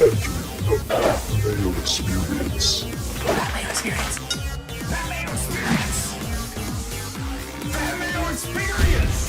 Mayo Experience. Mayo Experience. Mayo Experience. Mayo Experience.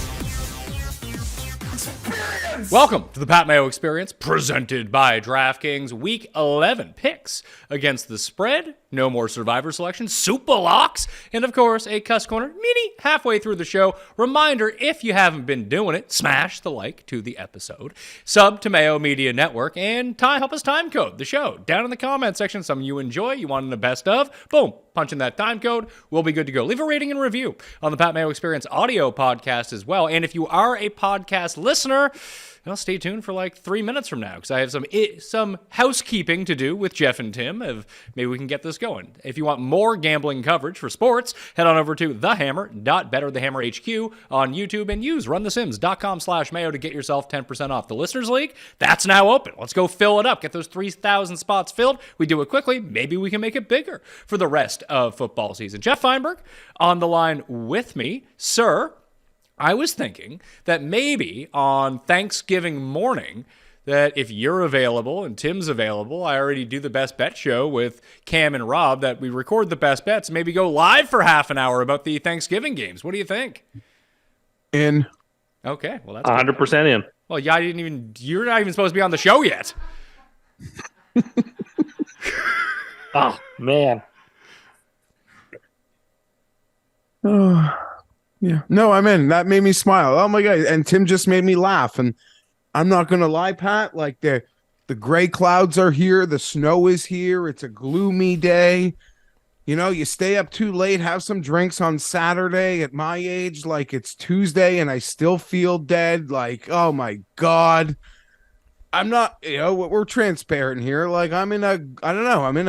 Welcome to the Pat Mayo Experience, presented by DraftKings. Week 11 picks against the spread. No more survivor selection, super locks, and of course, a Cust Corner mini halfway through the show. Reminder, if you haven't been doing it, smash the like to the episode, sub to Mayo Media Network, and help us time code the show down in the comment section. Something you enjoy, you want in the best of, boom, punch in that time code, we'll be good to go. Leave a rating and review on the Pat Mayo Experience audio podcast as well. And if you are a podcast listener, well, stay tuned for like 3 minutes from now, because I have some housekeeping to do with Geoff and Tim. Maybe we can get this going. If you want more gambling coverage for sports, head on over to thehammer.betterthehammerhq on YouTube and use runthesims.com/Mayo to get yourself 10% off. The Listeners League, that's now open. Let's go fill it up. Get those 3,000 spots filled. We do it quickly. Maybe we can make it bigger for the rest of football season. Geoff Fienberg on the line with me. Sir, I was thinking that maybe on Thanksgiving morning, that if you're available and Tim's available, I already do the Best Bet show with Cam and Rob, that we record the Best Bets, maybe go live for half an hour about the Thanksgiving games. What do you think? In. Okay, well that's 100% in. Well, yeah, you're not even supposed to be on the show yet. Oh, man. Oh, yeah. No, I'm in. That made me smile. Oh my God. And Tim just made me laugh. And I'm not gonna lie, Pat, like the gray clouds are here, the snow is here, it's a gloomy day. You know, you stay up too late, have some drinks on Saturday at my age, like it's Tuesday and I still feel dead. Like, oh my God. I'm not, we're transparent here. Like I'm in a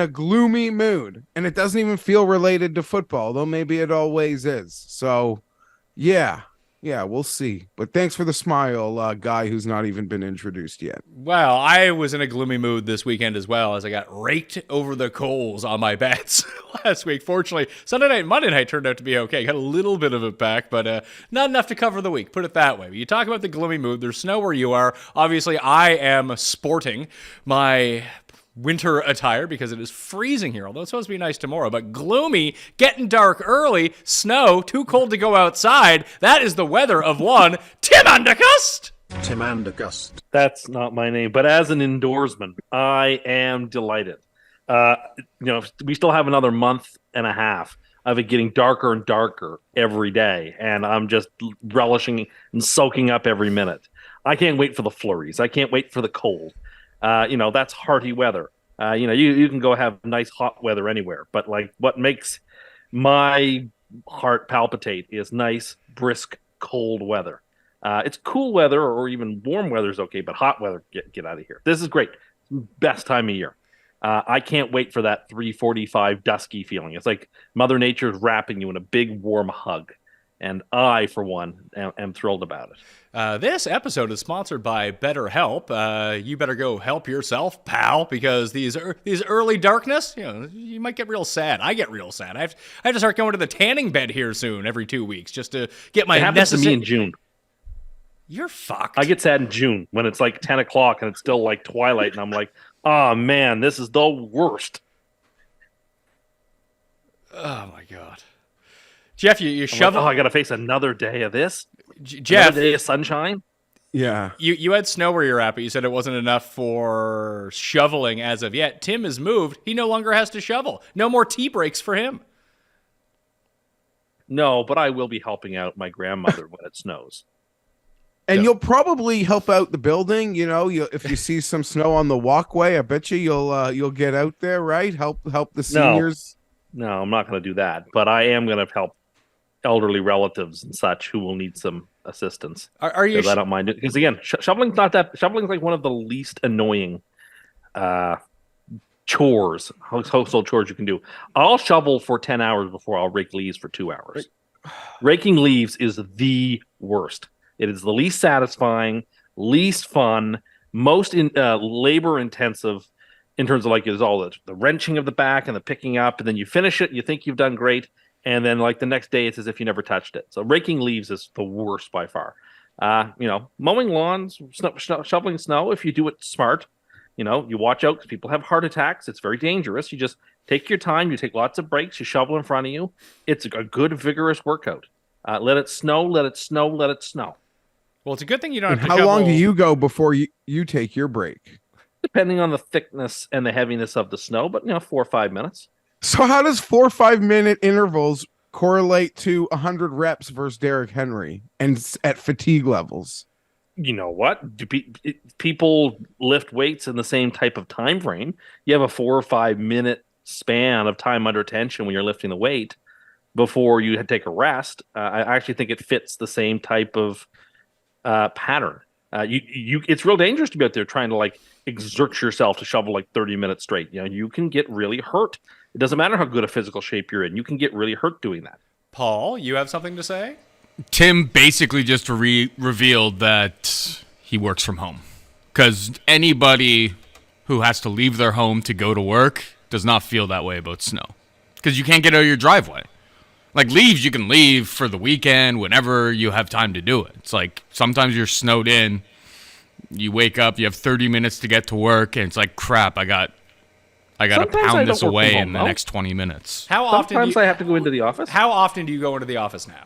gloomy mood, and it doesn't even feel related to football, though maybe it always is. So yeah, we'll see. But thanks for the smile, guy who's not even been introduced yet. Well, I was in a gloomy mood this weekend as well, as I got raked over the coals on my bets last week. Fortunately, Sunday night and Monday night turned out to be okay. Got a little bit of it back, but not enough to cover the week, put it that way. But you talk about the gloomy mood, there's snow where you are. Obviously, I am sporting my winter attire because it is freezing here, although it's supposed to be nice tomorrow, but gloomy, getting dark early, snow, too cold to go outside. That is the weather of one Tim Andergust. Tim Andergust. That's not my name, but as an indoorsman, I am delighted. We still have another month and a half of it getting darker and darker every day, and I'm just relishing and soaking up every minute. I can't wait for the flurries. I can't wait for the cold. That's hearty weather. You can go have nice hot weather anywhere, but like what makes my heart palpitate is nice, brisk, cold weather. It's cool weather or even warm weather is okay, but hot weather, get out of here. This is great. Best time of year. I can't wait for that 3:45 dusky feeling. It's like Mother Nature's wrapping you in a big warm hug. And I, for one, am thrilled about it. This episode is sponsored by BetterHelp. You better go help yourself, pal, because these early darkness, you might get real sad. I get real sad. I have to start going to the tanning bed here soon, every 2 weeks, just to get my It happens to me in June. You're fucked. I get sad in June when it's like 10 o'clock and it's still like twilight, and I'm like, oh man, this is the worst. Oh my God. Geoff, you shovel. Like, I got to face another day of this. Geoff, another day of sunshine. Yeah. You had snow where you're at, but you said it wasn't enough for shoveling as of yet. Tim has moved. He no longer has to shovel. No more tea breaks for him. No, but I will be helping out my grandmother when it snows. And you'll probably help out the building. If you see some snow on the walkway, I bet you'll get out there, right? Help the seniors. No, I'm not going to do that. But I am going to help elderly relatives and such who will need some assistance. Are you? I don't mind it because again, shoveling's not that. Shoveling's like one of the least annoying household chores you can do. I'll shovel for 10 hours before I'll rake leaves for 2 hours. Raking leaves is the worst. It is the least satisfying, least fun, most labor intensive in terms of like there's all the wrenching of the back and the picking up, and then you finish it, you think you've done great, and then like the next day it's as if you never touched it. So raking leaves is the worst by far. Mowing lawns, shoveling snow, if you do it smart, You watch out because people have heart attacks. It's very dangerous. You just take your time. You take lots of breaks. You shovel in front of you. It's a good, vigorous workout. Let it snow, let it snow, let it snow. Well, it's a good thing you don't And have to how long do shovel- you go before you take your break? Depending on the thickness and the heaviness of the snow, but 4 or 5 minutes. So how does 4 or 5 minute intervals correlate to 100 reps versus Derrick Henry and at fatigue levels? You know what? People lift weights in the same type of time frame. You have a 4 or 5 minute span of time under tension when you're lifting the weight before you take a rest. I actually think it fits the same type of pattern. It's real dangerous to be out there trying to exert yourself to shovel 30 minutes straight. You can get really hurt. It doesn't matter how good a physical shape you're in. You can get really hurt doing that. Paul, you have something to say? Tim basically just revealed that he works from home. Because anybody who has to leave their home to go to work does not feel that way about snow. Because you can't get out of your driveway. Leaves, you can leave for the weekend whenever you have time to do it. It's sometimes you're snowed in, you wake up, you have 30 minutes to get to work, and it's crap, I got to Sometimes I pound this don't work away from in home, the though. next 20 minutes. How often Sometimes I have to go into the office. How often do you go into the office now?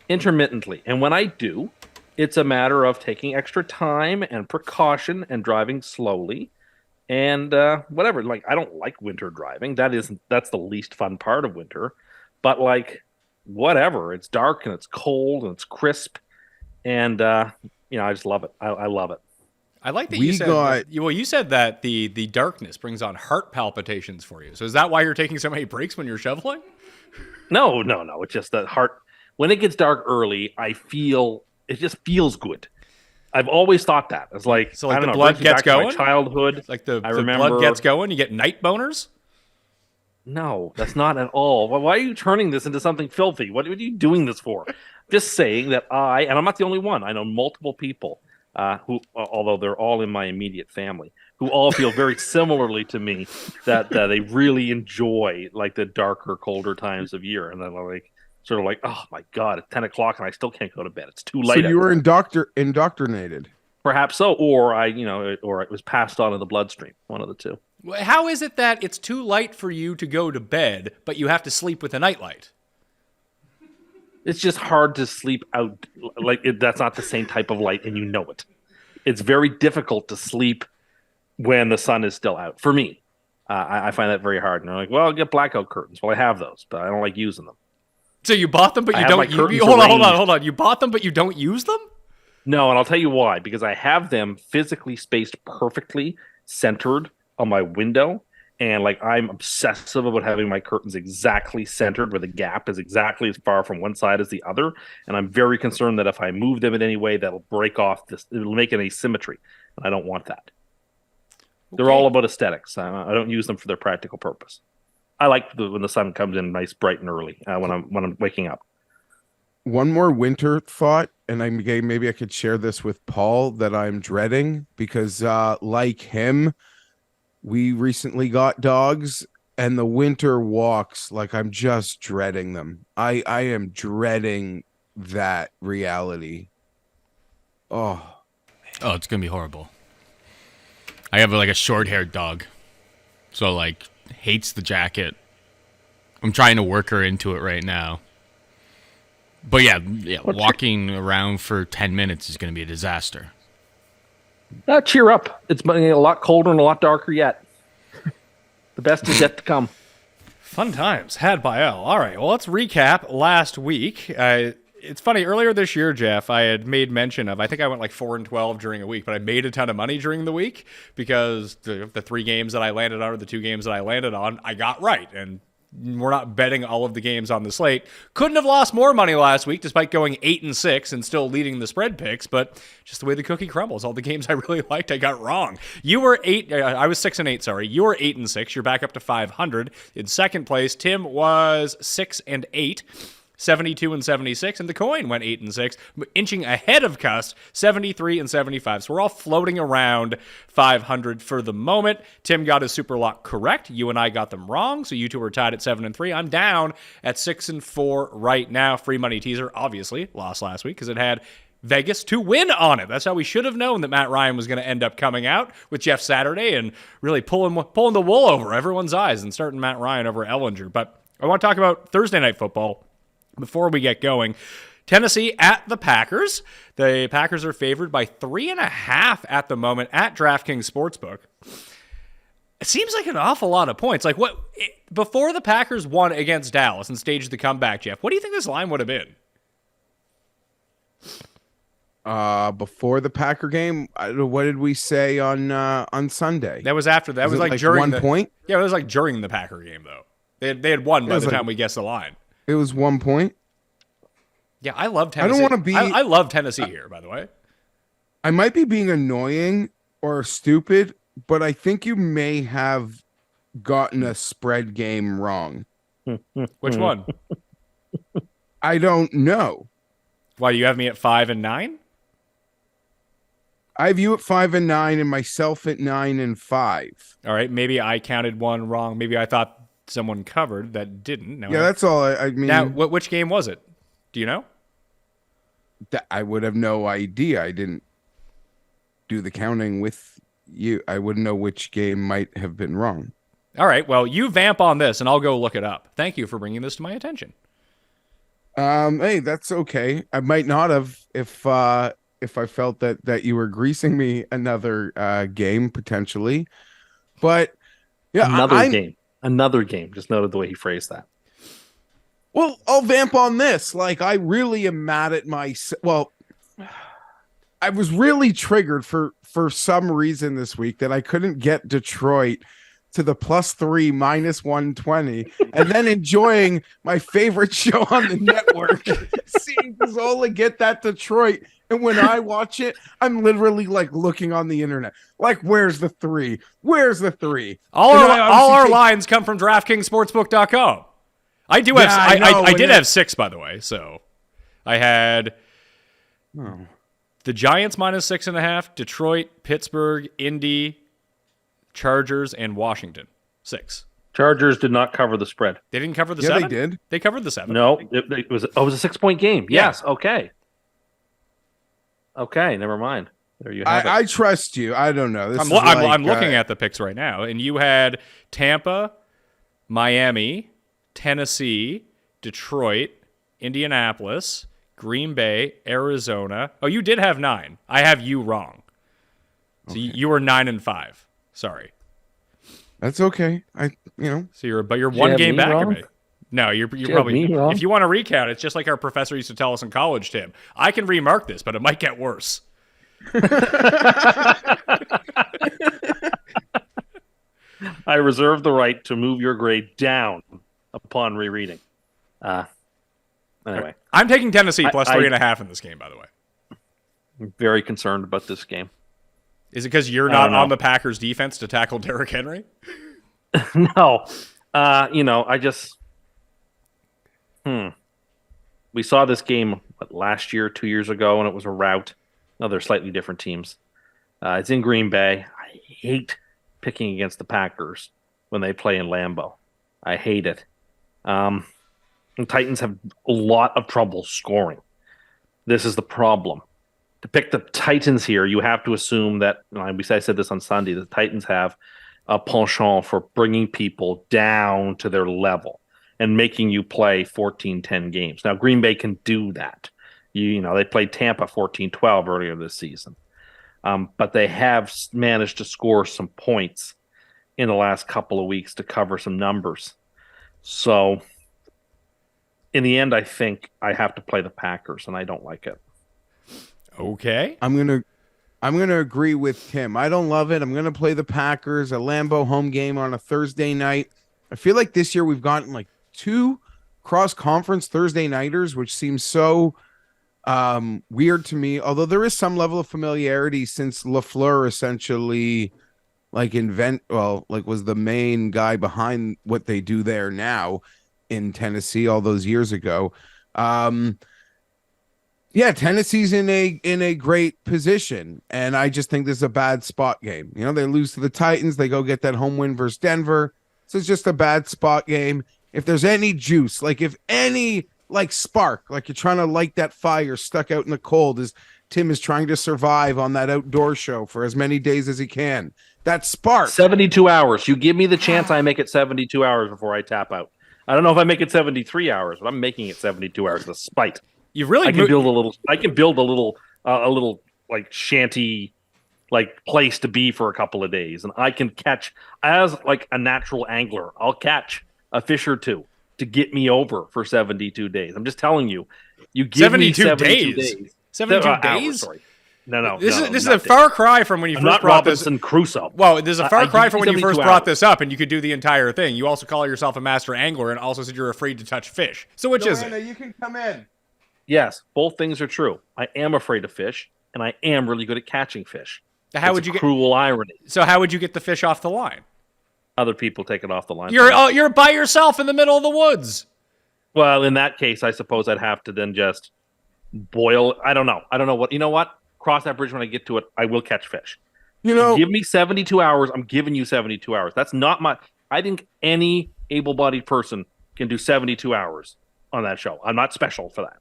Intermittently. And when I do, it's a matter of taking extra time and precaution and driving slowly and whatever. I don't like winter driving. That's the least fun part of winter. But whatever. It's dark and it's cold and it's crisp. And I just love it. I love it. I like that We you said got- you said that the darkness brings on heart palpitations for you. So is that why you're taking so many breaks when you're shoveling? No. It's just that heart. When it gets dark early, it just feels good. I've always thought that. It's So I don't the know, blood brings me gets back to my going? childhood. The I remember blood gets going, you get night boners? No, that's not at all. Why are you turning this into something filthy? What are you doing this for? Just saying that and I'm not the only one. I know multiple people who, although they're all in my immediate family, who all feel very similarly to me that they really enjoy the darker, colder times of year. And then oh my God, it's 10 o'clock and I still can't go to bed. It's too late. So you were indoctrinated. Perhaps so, or or it was passed on in the bloodstream. One of the two. How is it that it's too light for you to go to bed, but you have to sleep with a nightlight? It's just hard to sleep out. That's not the same type of light, and you know it. It's very difficult to sleep when the sun is still out. For me, I find that very hard. And they're well, I'll get blackout curtains. Well, I have those, but I don't like using them. So you bought them, but I you have don't. my curtains Hold arranged. on. You bought them, but you don't use them. No, and I'll tell you why. Because I have them physically spaced perfectly, centered on my window, and I'm obsessive about having my curtains exactly centered, where the gap is exactly as far from one side as the other. And I'm very concerned that if I move them in any way, that'll break off this. It'll make an asymmetry, and I don't want that. They're Okay. all about aesthetics. I don't use them for their practical purpose. I like when the sun comes in nice, bright, and early when I'm waking up. One more winter thought, and maybe I could share this with Paul that I'm dreading because, like him, we recently got dogs, and the winter walks, I'm just dreading them. I am dreading that reality. Oh, It's going to be horrible. I have a short-haired dog. So hates the jacket. I'm trying to work her into it right now. But yeah, walking around for 10 minutes is going to be a disaster. Cheer up. It's a lot colder and a lot darker yet. The best is yet to come. Fun times had by L. All right, well, let's recap last week. It's funny, earlier this year, Geoff, I had made mention of, I think I went 4-12 during a week, but I made a ton of money during the week because the 3 games that I landed on, or the 2 games that I landed on, I got right. And we're not betting all of the games on the slate. Couldn't have lost more money last week despite going 8-6 and still leading the spread picks, but just the way the cookie crumbles, all the games I really liked, I got wrong. You were I was 6-8, sorry. You were 8-6. You're back up to 500. In second place, Tim was 6-8. 72 and 76, and the coin went 8-6, inching ahead of Cust, 73 and 75. So we're all floating around 500 for the moment. Tim got his super lock correct. You and I got them wrong, so you two are tied at 7-3. I'm down at 6-4 right now. Free money teaser obviously lost last week because it had Vegas to win on it. That's how we should have known that Matt Ryan was going to end up coming out with Geoff Saturday and really pulling the wool over everyone's eyes and starting Matt Ryan over Ellinger. But I want to talk about Thursday Night Football before we get going. Tennessee at the Packers. The Packers are favored by 3.5 at the moment at DraftKings Sportsbook. It seems like an awful lot of points. Like before the Packers won against Dallas and staged the comeback, Geoff, what do you think this line would have been? Before the Packer game, what did we say on Sunday? That was after that. Was like during 1 point. Yeah, it was like during the Packer game though. They had won by the time we guessed the line. It was 1 point. Yeah, I love Tennessee. I don't want to be. I love Tennessee here, by the way. I might be being annoying or stupid, but I think you may have gotten a spread game wrong. Which one? I don't know. Why do you have me at 5 and 9? I have you at 5 and 9 and myself at 9 and 5. All right, maybe I counted one wrong. Maybe I thought someone covered that didn't. Yeah, that's all. I mean, now which game was it? Do you know? I would have no idea. I didn't do the counting with you. I wouldn't know which game might have been wrong. All right, well, you vamp on this, and I'll go look it up. Thank you for bringing this to my attention. Hey, that's okay. I might not have if I felt that you were greasing me another game potentially, but yeah, another game. Just noted the way he phrased that. Well, I'll vamp on this. Like, I really am mad at well, I was really triggered for some reason this week that I couldn't get Detroit to the +3 -120 and then enjoying my favorite show on the network, seeing Pizzola get that Detroit. And when I watch it, I'm literally like looking on the internet, like, where's the 3? Where's the 3? All our lines come from DraftKingsSportsbook.com. I do have. I did have 6, by the way. So I had the Giants -6.5, Detroit, Pittsburgh, Indy, Chargers, and Washington. 6. Chargers did not cover the spread. They didn't cover the Yeah, 7? they did. They covered the 7. No, it was a 6-point game. Yeah. Yes. Okay. Okay. Never mind. There you have it. I trust you. I don't know. I'm looking at the picks right now, and you had Tampa, Miami, Tennessee, Detroit, Indianapolis, Green Bay, Arizona. Oh, you did have 9. I have you wrong. So you were 9 and 5. Sorry. That's okay. So you're one game back of me. No, you're probably. me wrong? If you want to recount, it's just like our professor used to tell us in college, Tim. I can remark this, but it might get worse. I reserve the right to move your grade down upon rereading. Anyway, I'm taking Tennessee +3.5 in this game, by the way. I'm very concerned about this game. Is it because you're not on the Packers defense to tackle Derrick Henry? No. I just... We saw this game last year, 2 years ago, and it was a rout. No, they're slightly different teams. It's in Green Bay. I hate picking against the Packers when they play in Lambeau. I hate it. The Titans have a lot of trouble scoring. This is the problem. To pick the Titans here, you have to assume that, I said this on Sunday, the Titans have a penchant for bringing people down to their level and making you play 14-10 games. Now, Green Bay can do that. They played Tampa 14-12 earlier this season. But they have managed to score some points in the last couple of weeks to cover some numbers. So, in the end, I think I have to play the Packers, and I don't like it. Okay. I'm gonna agree with Tim. I don't love it. I'm gonna play the Packers, a Lambeau home game on a Thursday night. I feel like this year we've gotten like 2 cross-conference Thursday nighters, which seems so weird to me. Although there is some level of familiarity since LaFleur essentially was the main guy behind what they do there now in Tennessee all those years ago. Yeah, Tennessee's in a great position, and I just think this is a bad spot game. They lose to the Titans, they go get that home win versus Denver. So it's just a bad spot game. If there's any juice, if any spark, like you're trying to light that fire stuck out in the cold, is Tim is trying to survive on that outdoor show for as many days as he can. That spark. 72 hours. You give me the chance, I make it 72 hours before I tap out. I don't know if I make it 73 hours, but I'm making it 72 hours. The spite. You really I can build a little like shanty like place to be for a couple of days, and I can catch as like a natural angler. I'll catch a fish or two to get me over for 72 days. I'm just telling you. You give 72 me 72 days. days. 72 Hours, days? sorry. No. This no, is not a far cry from when you I'm first not brought this. Robinson Crusoe. Well, there's a far I cry give from you when you first 72 brought hours. this up, and you could do the entire thing. You also call yourself a master angler, and also said you're afraid to touch fish. So which is Joanna, it? you can come in. Yes, both things are true. I am afraid of fish, and I am really good at catching fish. How It's would a you get? cruel irony? So how would you get the fish off the line? Other people take it off the line. You're by yourself in the middle of the woods. Well, in that case, I suppose I'd have to then just boil. I don't know. What. You know what? Cross that bridge when I get to it. I will catch fish. You know, Give me 72 hours. I'm giving you 72 hours. That's not my. I think any able-bodied person can do 72 hours on that show. I'm not special for that.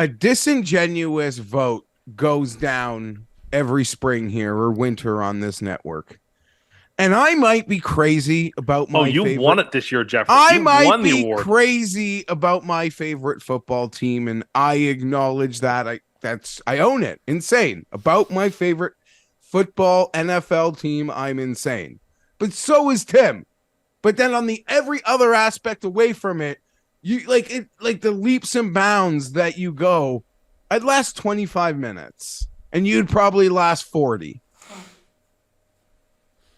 a disingenuous vote goes down every spring here or winter on this network. And I might be crazy about my you favorite... won it this year, Jeff. I You might won the be award. crazy about my favorite football team, and I acknowledge that. I own it. Insane. About my favorite football NFL team, I'm insane. But so is Tim. But then on the every other aspect away from it, you like the leaps and bounds that you go, I'd last 25 minutes and you'd probably last 40.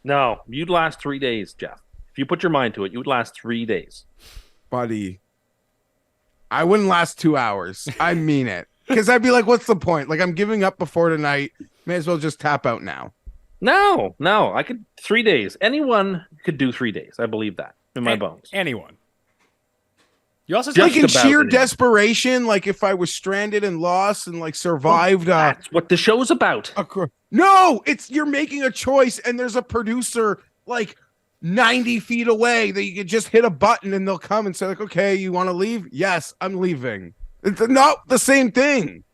No, you'd last 3 days, Jeff. If you put your mind to it, you would last 3 days. Buddy, I wouldn't last 2 hours. I mean it. Because I'd be like, what's the point? Like, I'm giving up before tonight. May as well just tap out now. No, I could 3 days. Anyone could do 3 days. I believe that in my bones. Anyone. You also Just Like in about sheer anyone. desperation, like if I was stranded and lost and like survived That's what the show's about. No, you're making a choice and there's a producer like 90 feet away that you can just hit a button and they'll come and say like, okay, you want to leave? Yes, I'm leaving. It's not the same thing.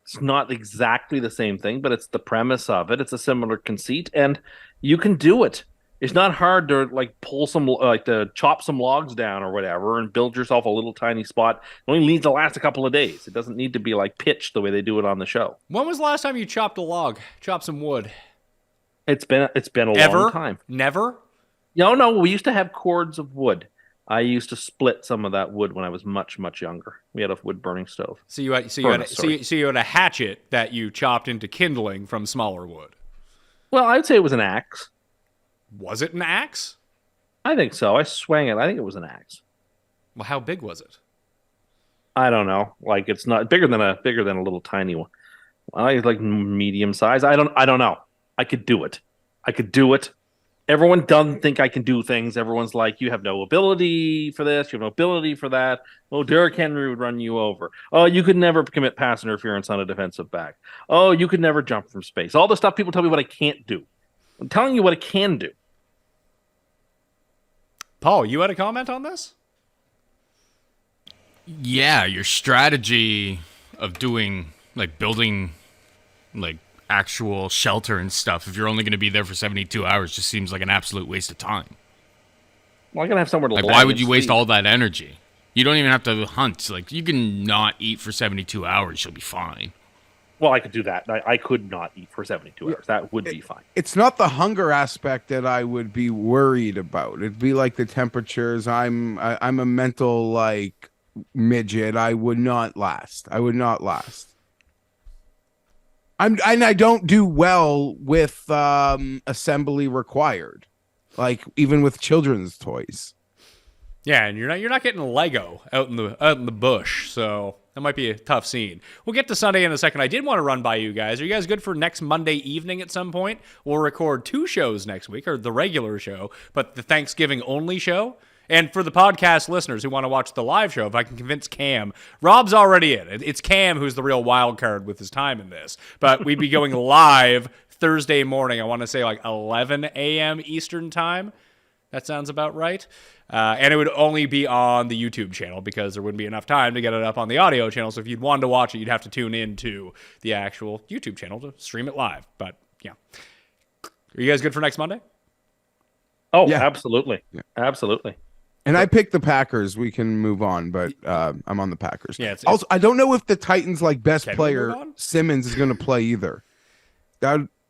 It's not exactly the same thing, but it's the premise of it. It's a similar conceit, and you can do it. It's not hard to like to chop some logs down or whatever and build yourself a little tiny spot. It only needs to last a couple of days. It doesn't need to be like pitched the way they do it on the show. When was the last time you chopped a log? Chopped some wood? It's been a long time. Never? No, we used to have cords of wood. I used to split some of that wood when I was much, much younger. We had a wood burning stove. So you had a hatchet that you chopped into kindling from smaller wood. Well, I'd say it was an axe. Was it an axe? I think so. I swang it. I think it was an axe. Well, how big was it? I don't know. Like it's not bigger than a little tiny one. I like medium size. I don't know. I could do it. Everyone doesn't think I can do things. Everyone's like, you have no ability for this. You have no ability for that. Oh, Derrick Henry would run you over. Oh, you could never commit pass interference on a defensive back. Oh, you could never jump from space. All the stuff people tell me what I can't do. I'm telling you what I can do. Paul, you had a comment on this? Yeah, your strategy of building actual shelter and stuff, if you're only going to be there for 72 hours, just seems like an absolute waste of time. Well, I gotta have somewhere to Like, lie why would and you waste sleep. all that energy? You don't even have to hunt. Like, you can not eat for 72 hours. You'll be fine. Well, I could do that. I could not eat for 72 hours. That would be fine. It's not the hunger aspect that I would be worried about. It'd be like the temperatures. I'm a mental like midget. I would not last. I don't do well with assembly required, like even with children's toys. Yeah, and you're not getting Lego out in the bush, so that might be a tough scene. We'll get to Sunday in a second. I did want to run by you guys. Are you guys good for next Monday evening at some point? We'll record 2 shows next week, or the regular show, but the Thanksgiving only show. And for the podcast listeners who want to watch the live show, if I can convince Cam, Rob's already in. It's Cam who's the real wild card with his time in this. But we'd be going live Thursday morning. I want to say like 11 a.m. Eastern time. That sounds about right. And it would only be on the YouTube channel because there wouldn't be enough time to get it up on the audio channel. So if you'd wanted to watch it, you'd have to tune into the actual YouTube channel to stream it live. But yeah. Are you guys good for next Monday? Oh, Yeah. absolutely. Yeah. Absolutely. And I picked the Packers. We can move on, but I'm on the Packers. Yeah, also, I don't know if the Titans' best Can we player move on? Simmons is going to play either.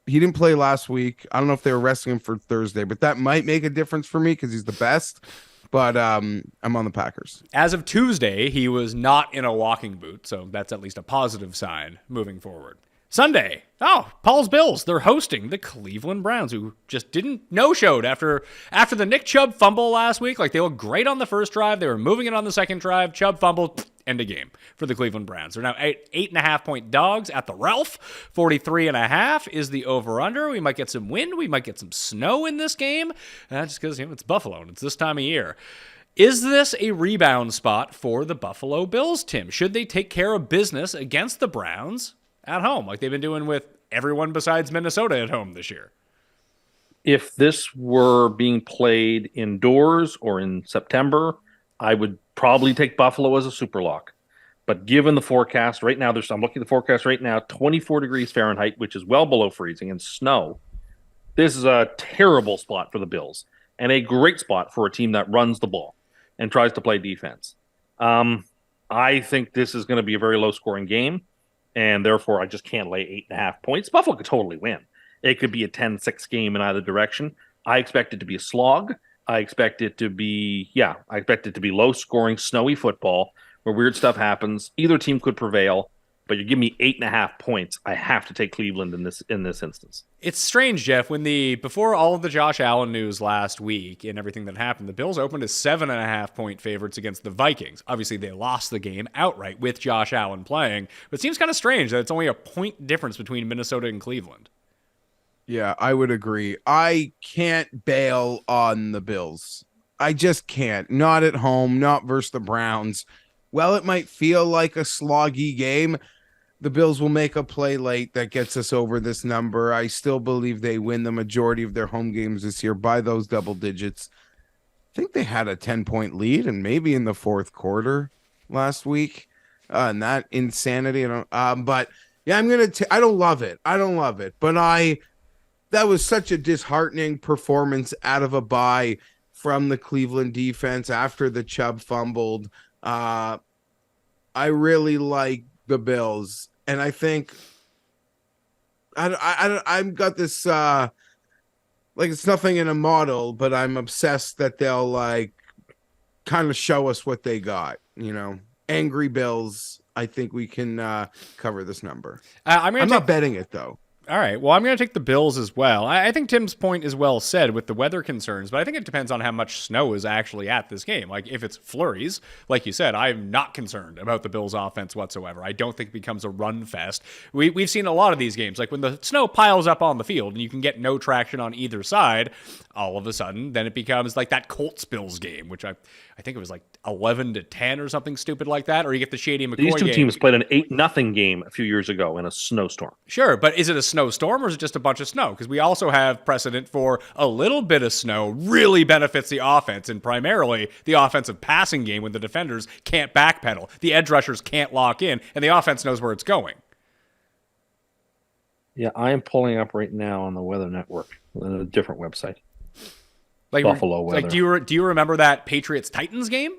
He didn't play last week. I don't know if they were resting him for Thursday, but that might make a difference for me because he's the best. But I'm on the Packers. As of Tuesday, he was not in a walking boot, so that's at least a positive sign moving forward. Sunday, Paul's Bills. They're hosting the Cleveland Browns, who just didn't no-showed after the Nick Chubb fumble last week. Like, they looked great on the first drive. They were moving it on the second drive. Chubb fumbled. End of game for the Cleveland Browns. They're now 8.5-point dogs at the Ralph. 43.5 is the over-under. We might get some wind. We might get some snow in this game. Just because it's Buffalo and it's this time of year. Is this a rebound spot for the Buffalo Bills, Tim? Should they take care of business against the Browns at home, like they've been doing with everyone besides Minnesota at home this year? If this were being played indoors or in September, I would probably take Buffalo as a super lock. But given the forecast right now, I'm looking at the forecast right now, 24 degrees Fahrenheit, which is well below freezing, and snow. This is a terrible spot for the Bills and a great spot for a team that runs the ball and tries to play defense. I think this is going to be a very low-scoring game. And therefore, I just can't lay 8.5 points. Buffalo could totally win. It could be a 10-6 game in either direction. I expect it to be a slog. I expect it to be low-scoring, snowy football where weird stuff happens. Either team could prevail, but you give me 8.5 points. I have to take Cleveland in this instance. It's strange, Jeff, before all of the Josh Allen news last week and everything that happened, the Bills opened as 7.5-point favorites against the Vikings. Obviously, they lost the game outright with Josh Allen playing, but it seems kind of strange that it's only a point difference between Minnesota and Cleveland. Yeah, I would agree. I can't bail on the Bills. I just can't. Not at home, not versus the Browns. Well, it might feel like a sloggy game. The Bills will make a play late that gets us over this number. I still believe they win the majority of their home games this year by those double digits. I think they had a 10-point lead and maybe in the fourth quarter last week. And that insanity. But yeah, I don't love it. But that was such a disheartening performance out of a bye from the Cleveland defense after the Chubb fumbled. I really like the Bills, and I think I've got this like it's nothing in a model, but I'm obsessed that they'll like kind of show us what they got. Angry Bills. I think we can cover this number. I'm not betting it though. All right. Well, I'm going to take the Bills as well. I think Tim's point is well said with the weather concerns, but I think it depends on how much snow is actually at this game. Like, if it's flurries, like you said, I'm not concerned about the Bills' offense whatsoever. I don't think it becomes a run fest. We've seen a lot of these games. Like, when the snow piles up on the field and you can get no traction on either side, all of a sudden, then it becomes like that Colts-Bills game, which I think it was like 11-10 or something stupid like that, or you get the Shady McCoy game. These two teams played an 8-0 game a few years ago in a snowstorm. Sure, but is it a snowstorm or is it just a bunch of snow? Because we also have precedent for a little bit of snow really benefits the offense, and primarily the offensive passing game when the defenders can't backpedal, the edge rushers can't lock in, and the offense knows where it's going. Yeah, I am pulling up right now on the Weather Network on a different website. Like Buffalo weather. Like, do you remember that Patriots-Titans game?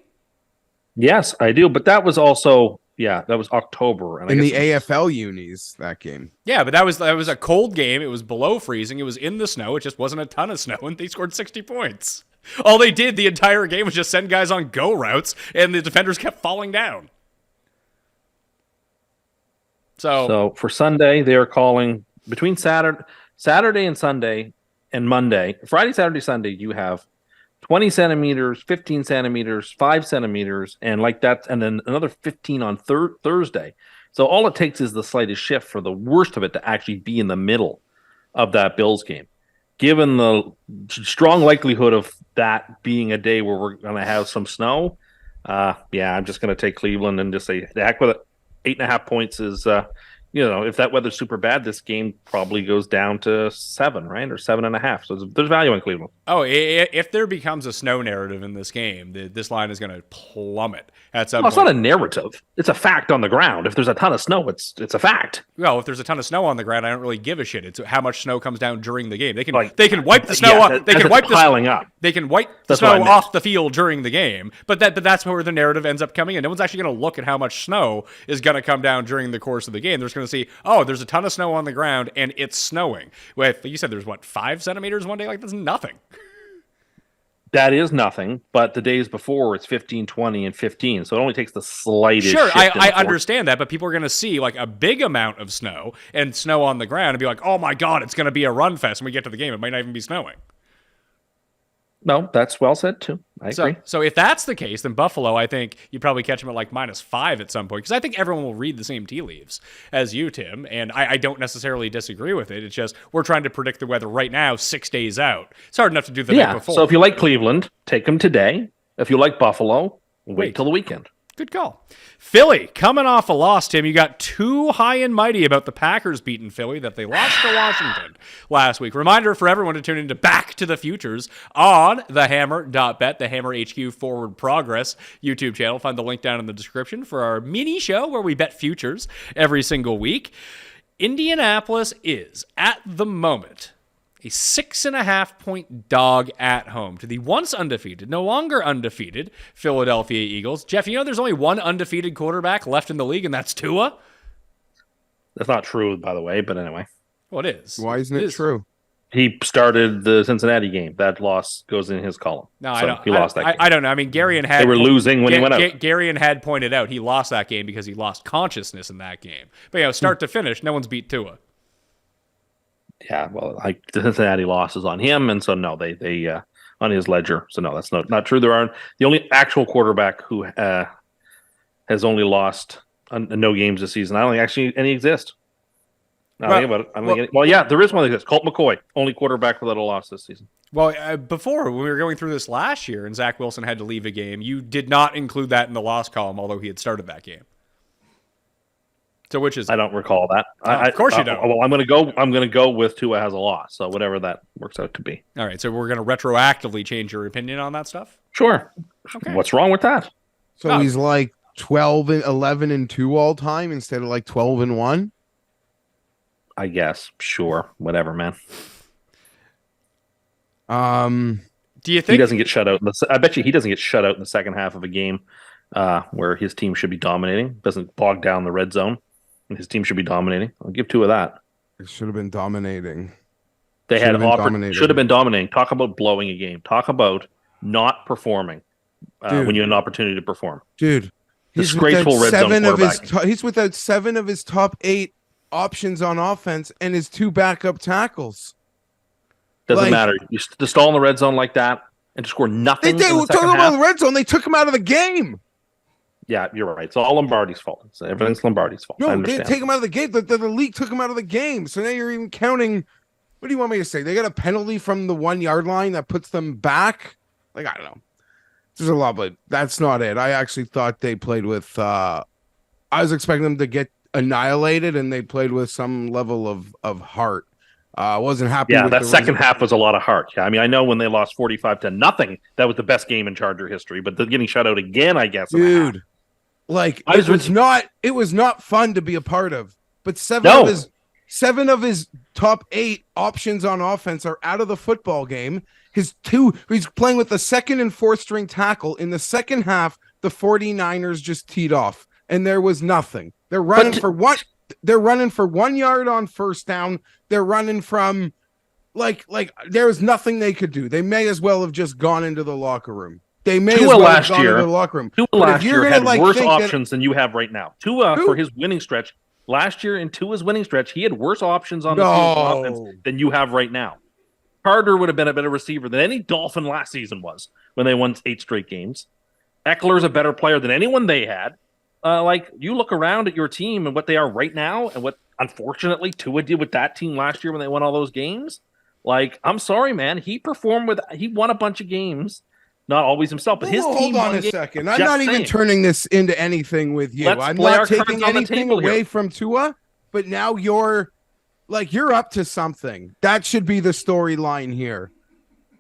Yes, I do. But that was also, that was October. And in the AFL unis, that game. Yeah, but that was a cold game. It was below freezing. It was in the snow. It just wasn't a ton of snow, and they scored 60 points. All they did the entire game was just send guys on go routes, and the defenders kept falling down. So for Sunday, they are calling between Saturday and Sunday and Monday. Friday, Saturday, Sunday, you have 20 centimeters, 15 centimeters, 5 centimeters, and like that, and then another 15 on Thursday. So all it takes is the slightest shift for the worst of it to actually be in the middle of that Bills game. Given the strong likelihood of that being a day where we're going to have some snow, I'm just going to take Cleveland and just say, the heck with it. 8.5 points is if that weather's super bad, this game probably goes down to 7, right? Or 7.5. So there's value in Cleveland. Oh, if there becomes a snow narrative in this game, this line is going to plummet at some point. It's not a narrative. It's a fact on the ground. If there's a ton of snow, it's a fact. Well, if there's a ton of snow on the ground, I don't really give a shit. It's how much snow comes down during the game. They can wipe the snow off. They can wipe piling up. They can wipe the snow off the field during the game. But that's where the narrative ends up coming in. No one's actually going to look at how much snow is going to come down during the course of the game. They're just going to see, oh, there's a ton of snow on the ground and it's snowing. Well, you said there's 5 centimeters one day? Like, that's nothing. That is nothing, but the days before it's 15, 20, and 15, so it only takes the slightest Sure, shift I understand that, but people are going to see like a big amount of snow and snow on the ground and be like, oh my God, it's going to be a run fest when we get to the game. It might not even be snowing. No, that's well said, too. I agree. So if that's the case, then Buffalo, I think you probably catch them at like -5 at some point, because I think everyone will read the same tea leaves as you, Tim, and I don't necessarily disagree with it. It's just we're trying to predict the weather right now, 6 days out. It's hard enough to do the night before. So if you like Cleveland, take them today. If you like Buffalo, wait till the weekend. Good call. Philly, coming off a loss, Tim. You got too high and mighty about the Packers beating Philly that they lost to Washington last week. Reminder for everyone to tune into Back to the Futures on thehammer.bet, the Hammer HQ Forward Progress YouTube channel. Find the link down in the description for our mini show where we bet futures every single week. Indianapolis is, at the moment, a 6.5-point dog at home to the once undefeated, no longer undefeated, Philadelphia Eagles. Geoff, you know there's only one undefeated quarterback left in the league, and that's Tua? That's not true, by the way, but anyway. Well, it is. Why isn't it true? He started the Cincinnati game. That loss goes in his column. No, so he lost that game. I don't know. I mean, Garion had... They were losing when he went out. Garion had pointed out he lost that game because he lost consciousness in that game. But, start to finish, no one's beat Tua. Yeah, well, like the Cincinnati loss is on him, and so no, they on his ledger. So no, that's not true. There aren't the only actual quarterback who has only lost no games this season. I don't think actually any exist. Now think about it. There is one that exists. Colt McCoy, only quarterback without a loss this season. Well, before when we were going through this last year, and Zach Wilson had to leave a game, you did not include that in the loss column, although he had started that game. So which is I don't recall that. Of course you don't. Well, I'm gonna go with Tua has a loss. So whatever that works out to be. All right. So we're gonna retroactively change your opinion on that stuff. Sure. Okay. What's wrong with that? So he's like 11-2 all time instead of like 12-1. I guess. Sure. Whatever, man. Do you think he doesn't get shut out? I bet you he doesn't get shut out in the second half of a game where his team should be dominating. Doesn't bog down the red zone. His team should be dominating. I'll give Tua that. It should have been dominating. They should have been dominating. Talk about blowing a game. Talk about not performing when you have an opportunity to perform. Dude, disgraceful red zone quarterback. He's without 7 of his top 8 options on offense and his 2 backup tackles. Doesn't matter. You to stall in the red zone like that and to score nothing. They were talking about the red zone. They took him out of the game. Yeah, you're right. It's all Lombardi's fault. So everything's Lombardi's fault. No, they didn't take him out of the game. The league took him out of the game. So now you're even counting. What do you want me to say? They got a penalty from the 1-yard line that puts them back. Like, I don't know. There's a lot, but that's not it. I actually thought they played with. I was expecting them to get annihilated, and they played with some level of heart. I wasn't happy. Yeah, with that second half was a lot of heart. Yeah, I mean, I know when they lost 45-0, that was the best game in Charger history. But they're getting shut out again, I guess. Dude. Like it was not fun to be a part of. But 7 of his top 8 options on offense are out of the football game. He's playing with the second and fourth string tackle. In the second half, the 49ers just teed off, and there was nothing. They're running for 1 yard on first down. They're running from like there was nothing they could do. They may as well have just gone into the locker room. They may as well have gone into the locker room. Tua last year had worse options than you have right now. Tua, for his winning stretch, last year in Tua's winning stretch, he had worse options on the field offense than you have right now. Carter would have been a better receiver than any Dolphin last season was when they won 8 straight games. Eckler's a better player than anyone they had. You look around at your team and what they are right now and what, unfortunately, Tua did with that team last year when they won all those games. I'm sorry, man. He won a bunch of games. Not always himself, but his team. Hold on a second. I'm not even turning this into anything with you. I'm not taking anything away from Tua, but now you're up to something. That should be the storyline here.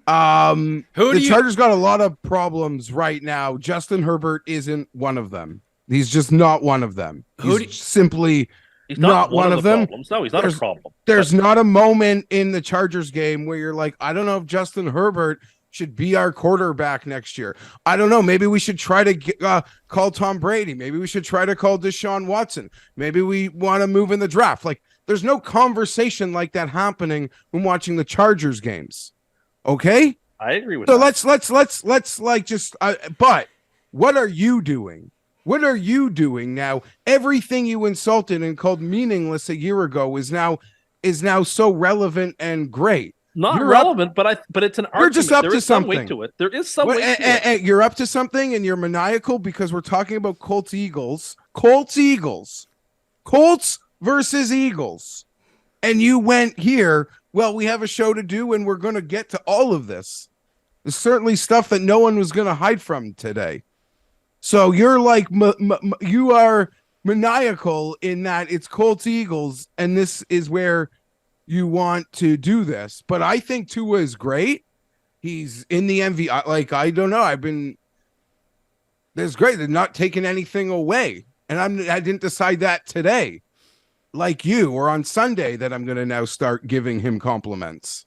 Chargers got a lot of problems right now. Justin Herbert isn't one of them. He's just not one of them. He's simply not one of them. Problems. No, he's not a problem. There's not a moment in the Chargers game where you're like, I don't know if Justin Herbert should be our quarterback next year. I don't know. Maybe we should try to call Tom Brady. Maybe we should try to call Deshaun Watson. Maybe we want to move in the draft. Like, there's no conversation like that happening when watching the Chargers games. Okay? I agree with that. So let's like just but what are you doing? What are you doing now? Everything you insulted and called meaningless a year ago is now so relevant and great. Not relevant, but it's an argument. You're just up to something. Weight to it. There is some weight to it. You're up to something, and you're maniacal because we're talking about Colts versus Eagles, and you went here. Well, we have a show to do, and we're going to get to all of this. There's certainly stuff that no one was going to hide from today. So you're like, you are maniacal in that it's Colts Eagles, and this is where you want to do this. But I think Tua is great. He's in the MVP. Like, I don't know. That's great. They're not taking anything away. And I didn't decide that today, like you, or on Sunday, that I'm going to now start giving him compliments.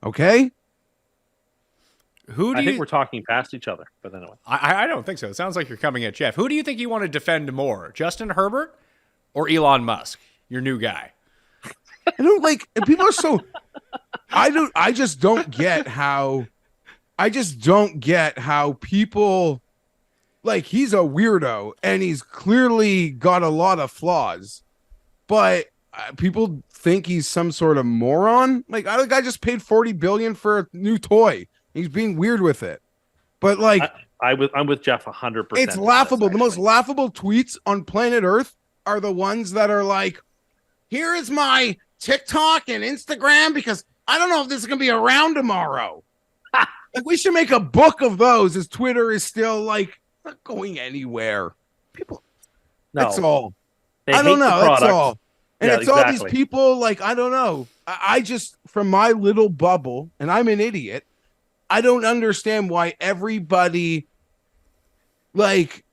Okay? I think we're talking past each other, but anyway. I don't think so. It sounds like you're coming at Geoff. Who do you think you want to defend more, Justin Herbert or Elon Musk, your new guy? I don't like, people are so, I just don't get how people, like, he's a weirdo and he's clearly got a lot of flaws, but people think he's some sort of moron. Like, the guy just paid $40 billion for a new toy. He's being weird with it. But like, I'm with Geoff 100%. It's laughable. The most laughable tweets on planet Earth are the ones that are like, here is my TikTok and Instagram because I don't know if this is going to be around tomorrow. Like, we should make a book of those, as Twitter is still like not going anywhere. People, that's all. I don't know. That's all. And it's all these people, like, I don't know. I just, from my little bubble, and I'm an idiot, I don't understand why everybody, like,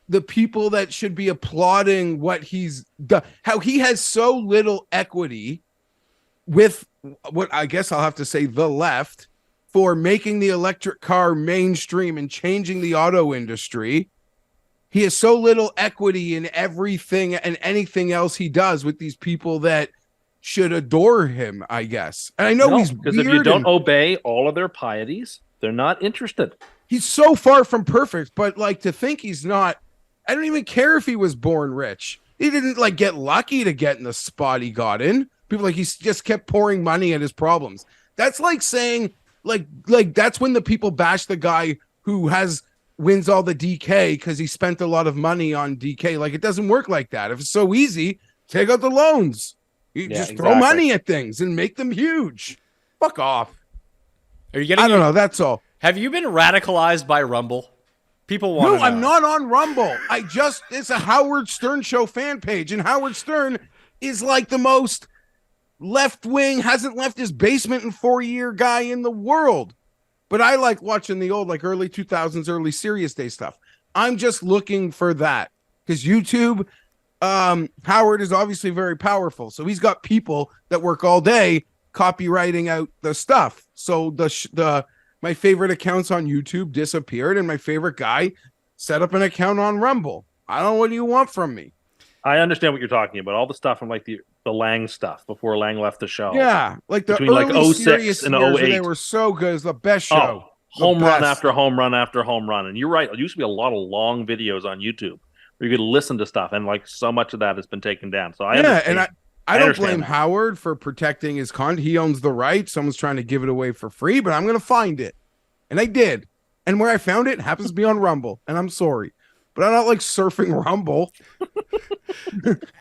the people that should be applauding what he's done, how he has so little equity with what I guess I'll have to say the left for making the electric car mainstream and changing the auto industry. He has so little equity in everything and anything else he does with these people that should adore him, I guess. And I know he's because if you don't obey all of their pieties, they're not interested. He's so far from perfect, but like, to think he's not, I don't even care if he was born rich. He didn't like get lucky to get in the spot he got in. People like, he just kept pouring money at his problems. That's like saying like that's when the people bash the guy who wins all the DK because he spent a lot of money on DK. Like, it doesn't work like that. If it's so easy, take out the loans. You just throw money at things and make them huge. Fuck off. Are you getting? I don't know. That's all. Have you been radicalized by Rumble? People want to know. I'm not on Rumble. It's a Howard Stern show fan page, and Howard Stern is like the most left-wing, hasn't left his basement in 4 year guy in the world. But I like watching the old, like, early 2000s, early Serious Day stuff. I'm just looking for that because YouTube, Howard is obviously very powerful. So he's got people that work all day copywriting out the stuff. So my favorite accounts on YouTube disappeared, and my favorite guy set up an account on Rumble. I don't know, what do you want from me? I understand what you're talking about. All the stuff from like the Lang stuff before Lang left the show. Yeah, like the between early like 06 years and when 08. They were so good. It's the best show. Home run after home run after home run. And you're right. There used to be a lot of long videos on YouTube where you could listen to stuff, and like so much of that has been taken down. So I understand. And I don't blame Howard for protecting his content. He owns the right. Someone's trying to give it away for free, but I'm going to find it. And I did. And where I found it happens to be on Rumble. And I'm sorry, but I'm not like surfing Rumble.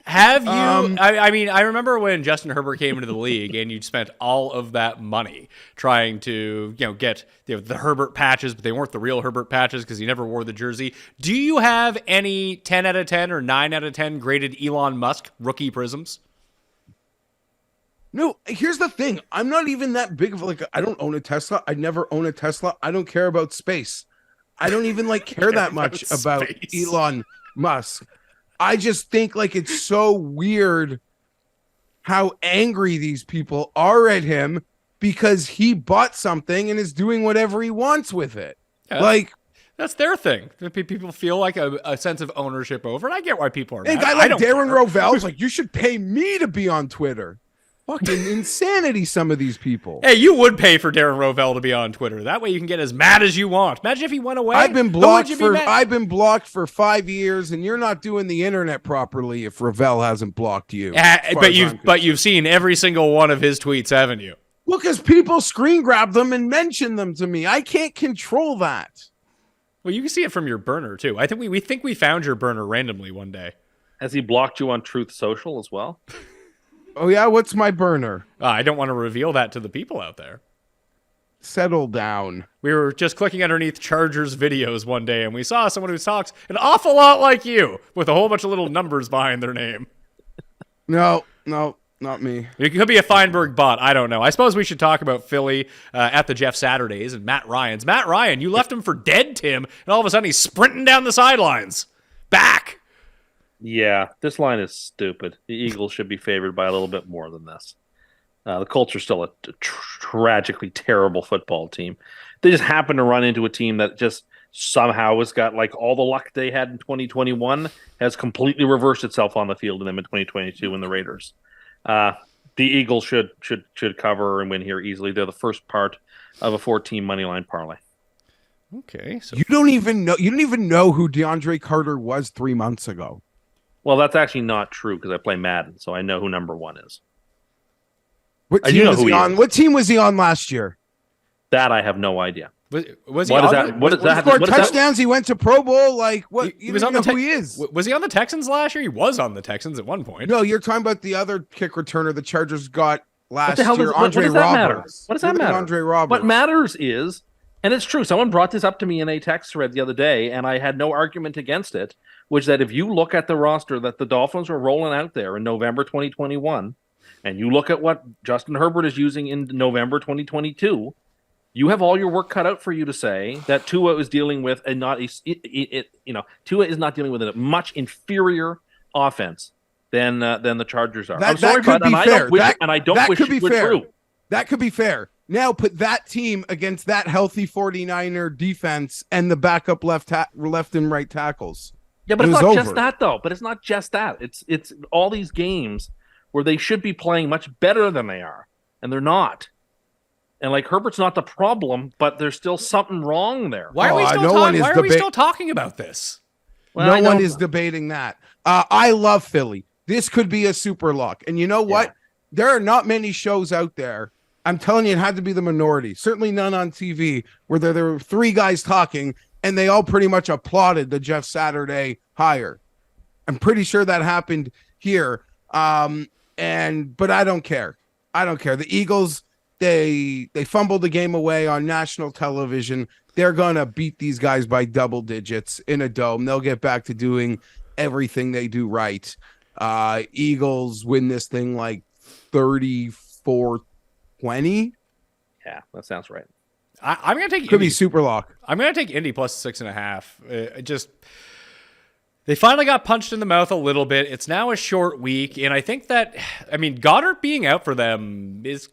Have you? I mean, I remember when Justin Herbert came into the league, and you'd spent all of that money trying to, get the Herbert patches, but they weren't the real Herbert patches because he never wore the jersey. Do you have any 10 out of 10 or 9 out of 10 graded Elon Musk rookie prisms? No, here's the thing. I'm not even that big of I don't own a Tesla. I never own a Tesla. I don't care about space. I don't even care that much about space. Elon Musk. I just think it's so weird how angry these people are at him because he bought something and is doing whatever he wants with it. Yeah, that's their thing. People feel a sense of ownership over it. I get why people are a mad. guy I like don't Darren care. Rovell's you should pay me to be on Twitter. Fucking insanity, some of these people. Hey, you would pay for Darren Rovell to be on Twitter. That way you can get as mad as you want. Imagine if he went away. I've been Who would blocked you be mad- I've been blocked for 5 years, and you're not doing the internet properly if Rovell hasn't blocked you. But you've seen every single one of his tweets, haven't you? Well, because people screen grab them and mention them to me. I can't control that. Well, you can see it from your burner too. I think we think we found your burner randomly one day. Has he blocked you on Truth Social as well? Oh yeah, what's my burner? I don't want to reveal that to the people out there. Settle down. We were just clicking underneath Chargers videos one day, and we saw someone who talks an awful lot like you, with a whole bunch of little numbers behind their name. No, not me. It could be a Fienberg bot. I don't know. I suppose we should talk about Philly at the Geoff Saturdays and Matt Ryan's. Matt Ryan, you left him for dead, Tim, and all of a sudden he's sprinting down the sidelines. Back. Yeah, this line is stupid. The Eagles should be favored by a little bit more than this. The Colts are still a tragically terrible football team. They just happen to run into a team that just somehow has got all the luck they had in 2021 has completely reversed itself on the field in them in 2022 in the Raiders. The Eagles should cover and win here easily. They're the first part of a 4-team money line parlay. Okay, so You don't even know who DeAndre Carter was 3 months ago. Well, that's actually not true because I play Madden, so I know who number one is. What I do team know was who he he on? is. What team was he on last year? That I have no idea. was he What on does that? What does He that? scored What does that? touchdowns. He went to Pro Bowl. What? He You was don't on know the who he is. Was he on the Texans last year? He was on the Texans at one point. No, you're talking about the other kick returner the Chargers got last the hell year, does- what Andre does that matter? Roberts. What does that Look at matter? Andre Roberts. What matters is, and it's true, someone brought this up to me in a text thread the other day, and I had no argument against it, which that if you look at the roster that the Dolphins were rolling out there in November 2021, and you look at what Justin Herbert is using in November 2022, you have all your work cut out for you to say that Tua is dealing with Tua is not dealing with a much inferior offense than the Chargers are. I'm sorry, could but be fair. I don't wish could be it were fair. true. That could be fair. Now put that team against that healthy 49er defense and the backup left and right tackles. Yeah, but It it's was not over. just that, though. But it's not just that. It's all these games where they should be playing much better than they are, and they're not. And Herbert's not the problem, but there's still something wrong there. Why are we still no talking? one is Why are we deba- still talking about this? Well, I No one know- is debating that. I love Philly. This could be a super lock. And you know what? Yeah. There are not many shows out there. I'm telling you, it had to be the minority. Certainly none on TV where there were 3 guys talking and they all pretty much applauded the Geoff Saturday hire. I'm pretty sure that happened here. But I don't care. The Eagles, they fumbled the game away on national television. They're gonna beat these guys by double digits in a dome. They'll get back to doing everything they do right. Eagles win this thing 34-20. Yeah, that sounds right. I'm gonna take Could be Indy. super lock. I'm gonna take Indy plus 6.5. They finally got punched in the mouth a little bit. It's now a short week, and I think that Goddard being out for them is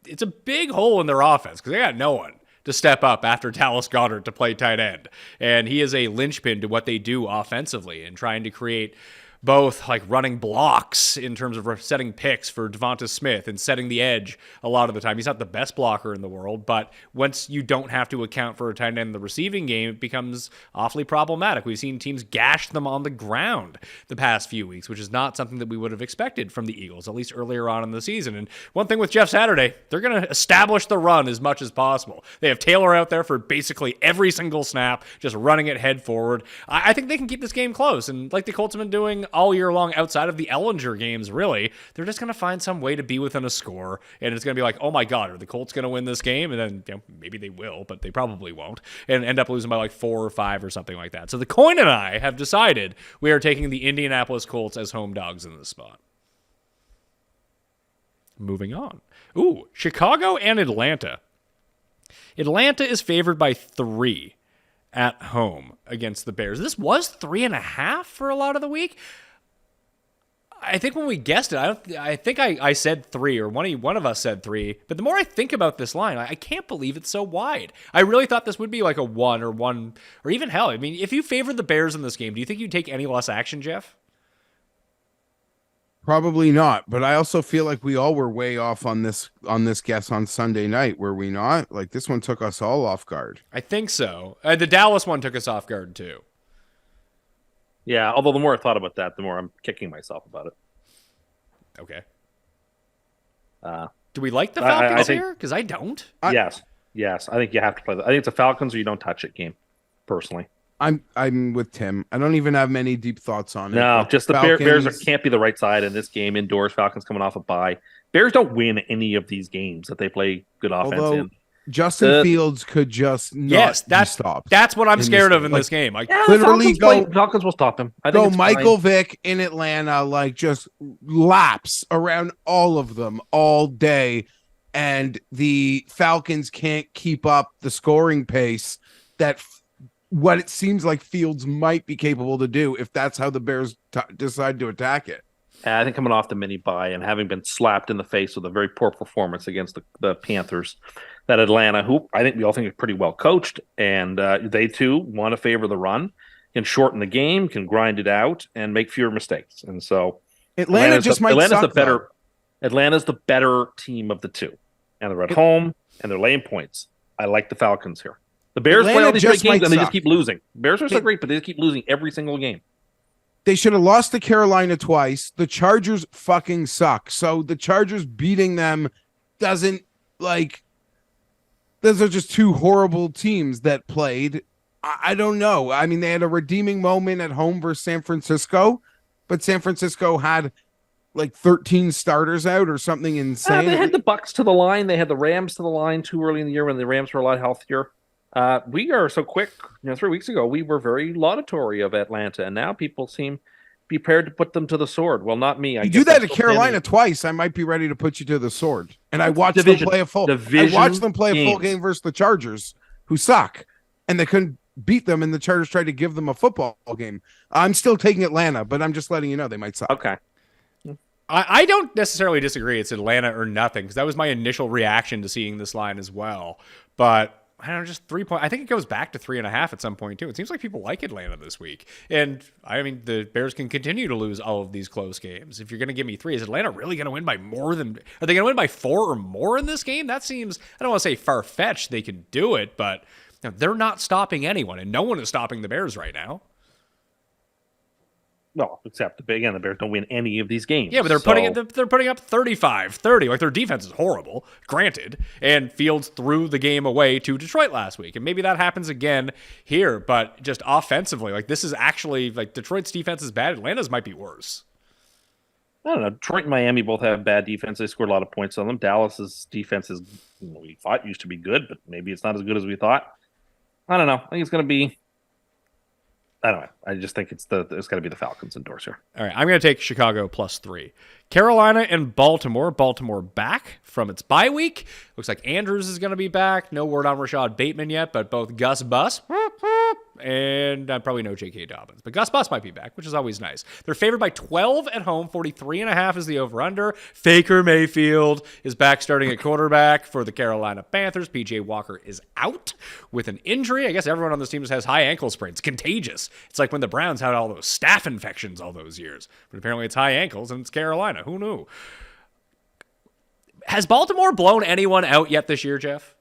it's a big hole in their offense because they got no one to step up after Dallas Goedert to play tight end. And he is a linchpin to what they do offensively and trying to create both running blocks in terms of setting picks for Devonta Smith and setting the edge a lot of the time. He's not the best blocker in the world, but once you don't have to account for a tight end in the receiving game, it becomes awfully problematic. We've seen teams gash them on the ground the past few weeks, which is not something that we would have expected from the Eagles, at least earlier on in the season. And one thing with Geoff Saturday, they're going to establish the run as much as possible. They have Taylor out there for basically every single snap, just running it head forward. I think they can keep this game close. And like the Colts have been doing all year long outside of the Ellinger games, really, they're just going to find some way to be within a score. And it's going to be oh my God, are the Colts going to win this game? And then maybe they will, but they probably won't. And end up losing by 4 or 5 or something like that. So the coin and I have decided we are taking the Indianapolis Colts as home dogs in this spot. Moving on. Ooh, Chicago and Atlanta. Atlanta is favored by 3 at home against the Bears. This was 3.5 for a lot of the week. I think when we guessed it, I think I said 3, or one of us said 3. But the more I think about this line, I can't believe it's so wide. I really thought this would be like a 1 or even hell. I mean, if you favored the Bears in this game, do you think you'd take any less action, Geoff? Probably not, but I also feel like we all were way off on this guess on Sunday night, were we not? Like, this one took us all off guard. I think so. The Dallas one took us off guard too. Yeah, although the more I thought about that, the more I'm kicking myself about it. Okay. Do we like the Falcons here? Because I don't. Yes. I think you have to play. I think it's a Falcons or you don't touch it game, personally. I'm with Tim. I don't even have many deep thoughts on it. No, just the Falcons... Bears can't be the right side in this game indoors. Falcons coming off a bye. Bears don't win any of these games that they play good offense in. Justin Fields could just not be stopped. That's what I'm scared of in this game. Like, literally Falcons will stop him. I go think Michael Vick in Atlanta, like just laps around all of them all day, and the Falcons can't keep up the scoring pace that what it seems like Fields might be capable to do if that's how the Bears decide to attack it. I think coming off the mini bye and having been slapped in the face with a very poor performance against the Panthers, that Atlanta, who I think we all think is pretty well coached, and they too want to favor the run, can shorten the game, can grind it out, and make fewer mistakes. And so Atlanta's the better team of the two, and they're at home and they're laying points. I like the Falcons here. The Bears play all these great games and they just keep losing. Bears are so great, but they just keep losing every single game. They should have lost to Carolina twice. The Chargers fucking suck. So the Chargers beating them doesn't, like, those are just two horrible teams that played. I don't know. I mean, they had a redeeming moment at home versus San Francisco, but San Francisco had like 13 starters out or something insane. They had the Bucks to the line. They had the Rams to the line too early in the year when the Rams were a lot healthier. We are so quick. 3 weeks ago, we were very laudatory of Atlanta, and now people seem prepared to put them to the sword. Well, not me. You do that to Carolina twice, I might be ready to put you to the sword. And I watched them play a full game versus the Chargers, who suck, and they couldn't beat them, and the Chargers tried to give them a football game. I'm still taking Atlanta, but I'm just letting you know they might suck. Okay. I don't necessarily disagree. It's Atlanta or nothing, because that was my initial reaction to seeing this line as well. But I don't know, just 3 points. I think it goes back to 3.5 at some point too. It seems like people like Atlanta this week, and I mean the Bears can continue to lose all of these close games. If you're going to give me 3, is Atlanta really going to win by more than? Are they going to win by 4 or more in this game? That seems, I don't want to say far fetched. They can do it, but they're not stopping anyone, and no one is stopping the Bears right now. No, except again, the Bears don't win any of these games. Yeah, but they're putting up 35-30. Like, their defense is horrible, granted, and Fields threw the game away to Detroit last week, and maybe that happens again here. But just offensively, like, this is actually, like, Detroit's defense is bad. Atlanta's might be worse. I don't know. Detroit and Miami both have bad defense. They scored a lot of points on them. Dallas's defense is, we thought used to be good, but maybe it's not as good as we thought. I don't know. I think it's going to be. I don't know. I just think it's got to be the Falcons indoors here. All right, I'm going to take Chicago +3. Carolina and Baltimore. Baltimore back from its bye week. Looks like Andrews is going to be back. No word on Rashad Bateman yet, but both Gus Bus and probably no J.K. Dobbins. But Gus Bus might be back, which is always nice. They're favored by 12 at home. 43.5 is the over-under. Faker Mayfield is back starting at quarterback for the Carolina Panthers. P.J. Walker is out with an injury. I guess everyone on this team just has high ankle sprains. Contagious. It's like when the Browns had all those staph infections all those years. But apparently it's high ankles, and it's Carolina. Who knew? Has Baltimore blown anyone out yet this year, Geoff?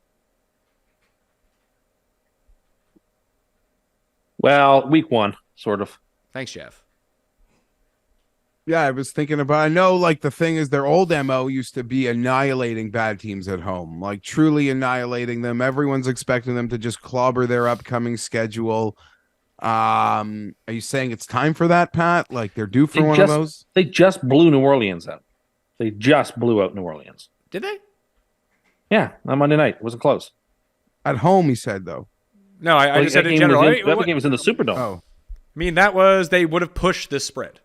Well, week 1, sort of. Thanks, Geoff. Yeah, I was thinking about, I know, like, the thing is their old MO used to be annihilating bad teams at home, like truly annihilating them. Everyone's expecting them to just clobber their upcoming schedule. Are you saying it's time for that, Pat? Like, they're due for one of those? They just blew New Orleans out. They just blew out New Orleans. Did they? Yeah, on Monday night. It wasn't close. At home, he said, though. No, I just said in general. That game was in the Superdome. Oh. I mean, that was, they would have pushed this spread.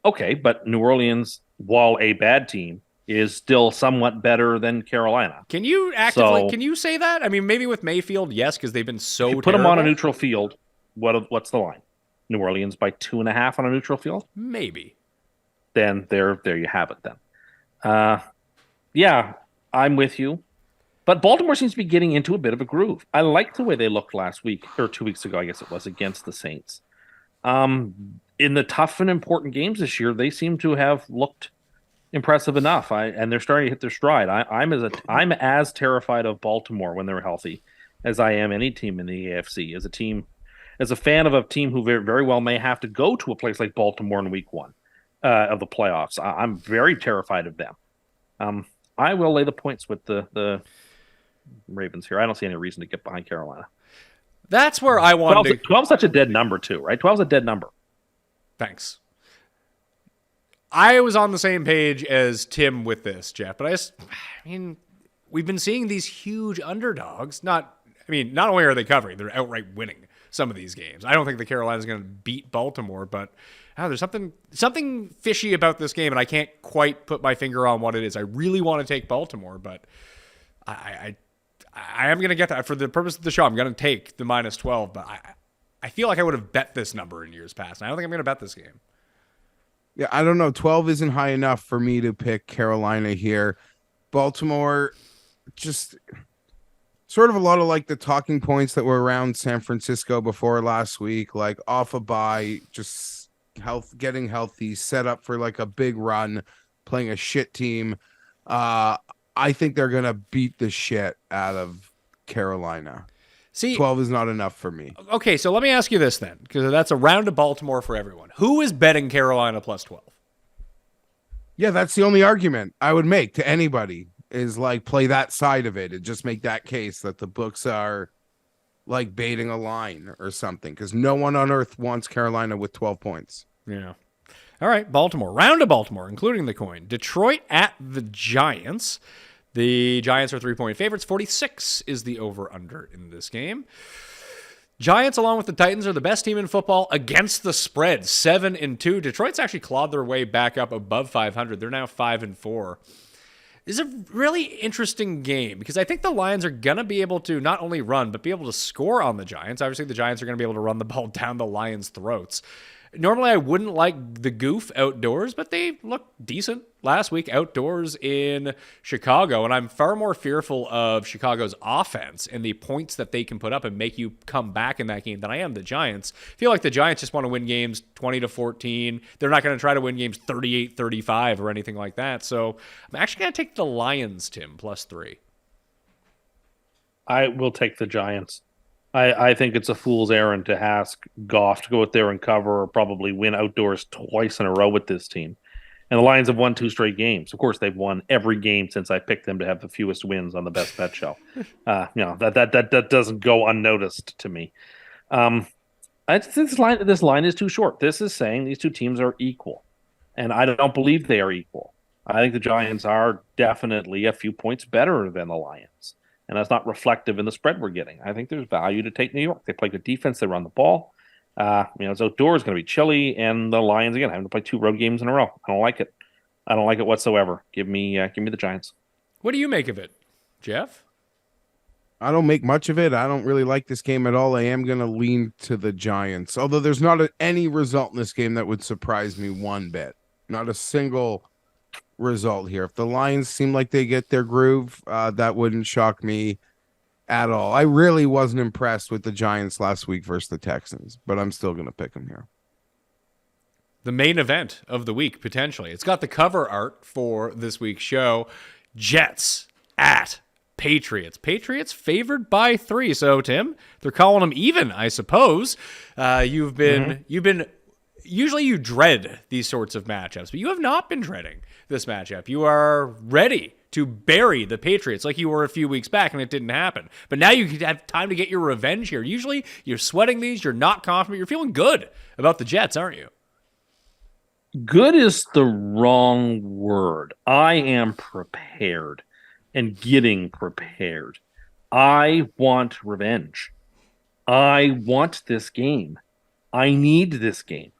Okay, but New Orleans, while a bad team, is still somewhat better than Carolina. Can you can you say that? I mean, maybe with Mayfield, yes, because they've been so If you put them terrible. on a neutral field, what's the line? New Orleans by 2.5 on a neutral field? Maybe. Then there you have it then. Yeah, I'm with you. But Baltimore seems to be getting into a bit of a groove. I liked the way they looked last week, or 2 weeks ago, I guess it was, against the Saints. In the tough and important games this year, they seem to have looked impressive enough. And they're starting to hit their stride. I'm as terrified of Baltimore when they're healthy as I am any team in the AFC. As a fan of a team who very, very well may have to go to a place like Baltimore in week 1 of the playoffs, I'm very terrified of them. I will lay the points with the Ravens here. I don't see any reason to get behind Carolina. That's where I wanted 12's such a dead number too, right? 12's a dead number. Thanks. I was on the same page as Tim with this, Geoff, but I mean, we've been seeing these huge underdogs. Not only are they covering, they're outright winning some of these games. I don't think the Carolina's going to beat Baltimore, but there's something fishy about this game, and I can't quite put my finger on what it is. I really want to take Baltimore, but I am going to get that for the purpose of the show. I'm going to take the -12, but I feel like I would have bet this number in years past. And I don't think I'm going to bet this game. Yeah, I don't know. 12 isn't high enough for me to pick Carolina here. Baltimore, just sort of a lot of like the talking points that were around San Francisco before last week, like off a bye, just getting healthy, set up for like a big run, playing a shit team. I think they're going to beat the shit out of Carolina. See, 12 is not enough for me. Okay, so let me ask you this then, because that's a round of Baltimore for everyone. Who is betting Carolina +12? Yeah, that's the only argument I would make to anybody is like play that side of it and just make that case that the books are like baiting a line or something, because no one on earth wants Carolina with 12 points. Yeah. All right, Baltimore. Round of Baltimore, including the coin. Detroit at the Giants. The Giants are 3-point favorites. 46 is the over-under in this game. Giants, along with the Titans, are the best team in football against the spread, 7-2. Detroit's actually clawed their way back up above 500. They're now 5-4. This is a really interesting game because I think the Lions are going to be able to not only run, but be able to score on the Giants. Obviously, the Giants are going to be able to run the ball down the Lions' throats. Normally, I wouldn't like the goof outdoors, but they look decent last week outdoors in Chicago, and I'm far more fearful of Chicago's offense and the points that they can put up and make you come back in that game than I am the Giants. I feel like the Giants just want to win games 20-14. They're not going to try to win games 38-35 or anything like that. So I'm actually going to take the Lions, Tim, +3. I will take the Giants. I think it's a fool's errand to ask Geoff to go out there and cover or probably win outdoors twice in a row with this team. And the Lions have won 2 straight games. Of course, they've won every game since I picked them to have the fewest wins on the Best Bet show. That doesn't go unnoticed to me. This line is too short. This is saying these two teams are equal, and I don't believe they are equal. I think the Giants are definitely a few points better than the Lions. And that's not reflective in the spread we're getting. I think there's value to take New York. They play good defense. They run the ball. It's outdoors, going to be chilly, and the Lions again having to play 2 road games in a row. I don't like it. I don't like it whatsoever. Give me the Giants. What do you make of it, Geoff? I don't make much of it. I don't really like this game at all. I am going to lean to the Giants, although there's not any result in this game that would surprise me one bit. Not a single result here. If the Lions seem like they get their groove, that wouldn't shock me at all. I really wasn't impressed with the Giants last week versus the Texans, but I'm still going to pick them here. The main event of the week, potentially. It's got the cover art for this week's show. Jets at Patriots. Patriots favored by 3. So, Tim, they're calling them even, I suppose. You've been usually you dread these sorts of matchups, but you have not been dreading this matchup. You are ready to bury the Patriots like you were a few weeks back, and it didn't happen. But now you have time to get your revenge here. Usually you're sweating these, you're not confident, you're feeling good about the Jets, aren't you? Good is the wrong word. I am prepared and getting prepared. I want revenge. I want this game. I need this game.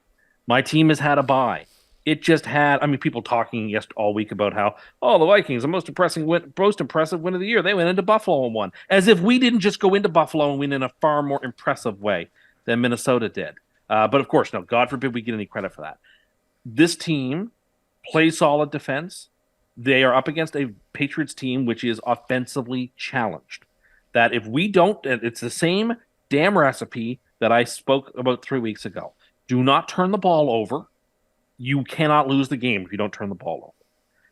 My team has had a bye. It just had, I mean, people talking all week about how, oh, the Vikings, the most impressive win of the year. They went into Buffalo and won. As if we didn't just go into Buffalo and win in a far more impressive way than Minnesota did. But of course, no, God forbid we get any credit for that. This team plays solid defense. They are up against a Patriots team which is offensively challenged. That if we don't, it's the same damn recipe that I spoke about 3 weeks ago. Do not turn the ball over. You cannot lose the game if you don't turn the ball over.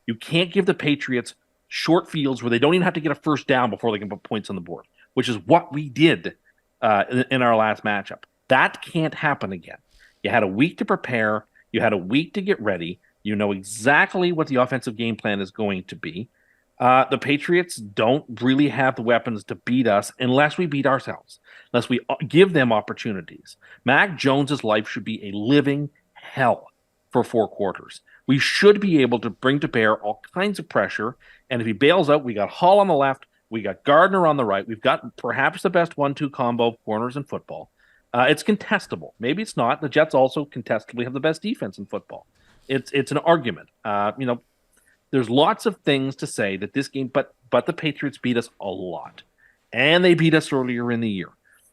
You can't give the Patriots short fields where they don't even have to get a first down before they can put points on the board, which is what we did in our last matchup. That can't happen again. You had a week to prepare. You had a week to get ready. You know exactly what the offensive game plan is going to be. The Patriots don't really have the weapons to beat us unless we beat ourselves, unless we give them opportunities. Mac Jones's life should be a living hell for 4 quarters. We should be able to bring to bear all kinds of pressure. And if he bails out, we got Hall on the left, we got Gardner on the right. We've got perhaps the best 1-2 combo of corners in football. It's contestable. Maybe it's not. The Jets also contestably have the best defense in football. It's an argument. There's lots of things to say that this game, but the Patriots beat us a lot. And they beat us earlier in the year.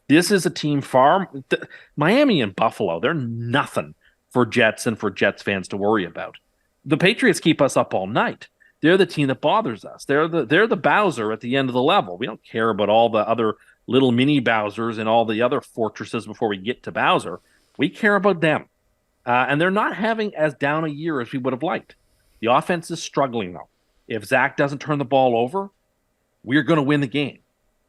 This is a team Miami and Buffalo, they're nothing for Jets and for Jets fans to worry about. The Patriots keep us up all night. They're the team that bothers us. They're the Bowser at the end of the level. We don't care about all the other little mini Bowsers and all the other fortresses before we get to Bowser. We care about them. And they're not having as down a year as we would have liked. The offense is struggling, though. If Zach doesn't turn the ball over, we're going to win the game.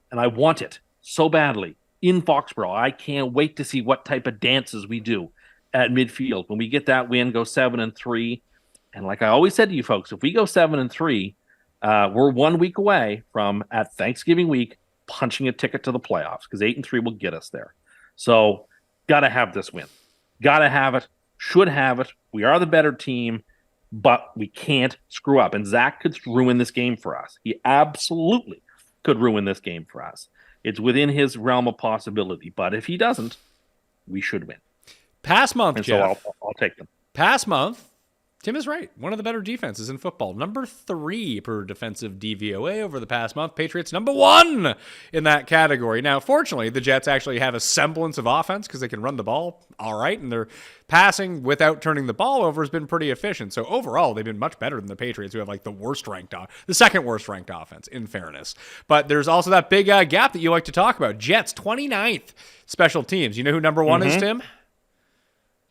And I want it so badly in Foxborough. I can't wait to see what type of dances we do at midfield. When we get that win, go 7-3. And like I always said to you folks, if we go 7-3, we're 1 week away from, at Thanksgiving week, punching a ticket to the playoffs, because 8-3 will get us there. So, got to have this win. Got to have it. Should have it. We are the better team, but we can't screw up. And Zach could ruin this game for us. He absolutely could ruin this game for us. It's within his realm of possibility. But if he doesn't, we should win. Past month, and Geoff. So I'll take them. Past month, Tim is right. One of the better defenses in football. Number 3 per defensive DVOA over the past month. Patriots number 1 in that category. Now, fortunately, the Jets actually have a semblance of offense because they can run the ball all right, and their passing without turning the ball over has been pretty efficient. So overall, they've been much better than the Patriots, who have like the second worst ranked offense, in fairness. But there's also that big gap that you like to talk about. Jets, 29th special teams. You know who number 1 is, Tim?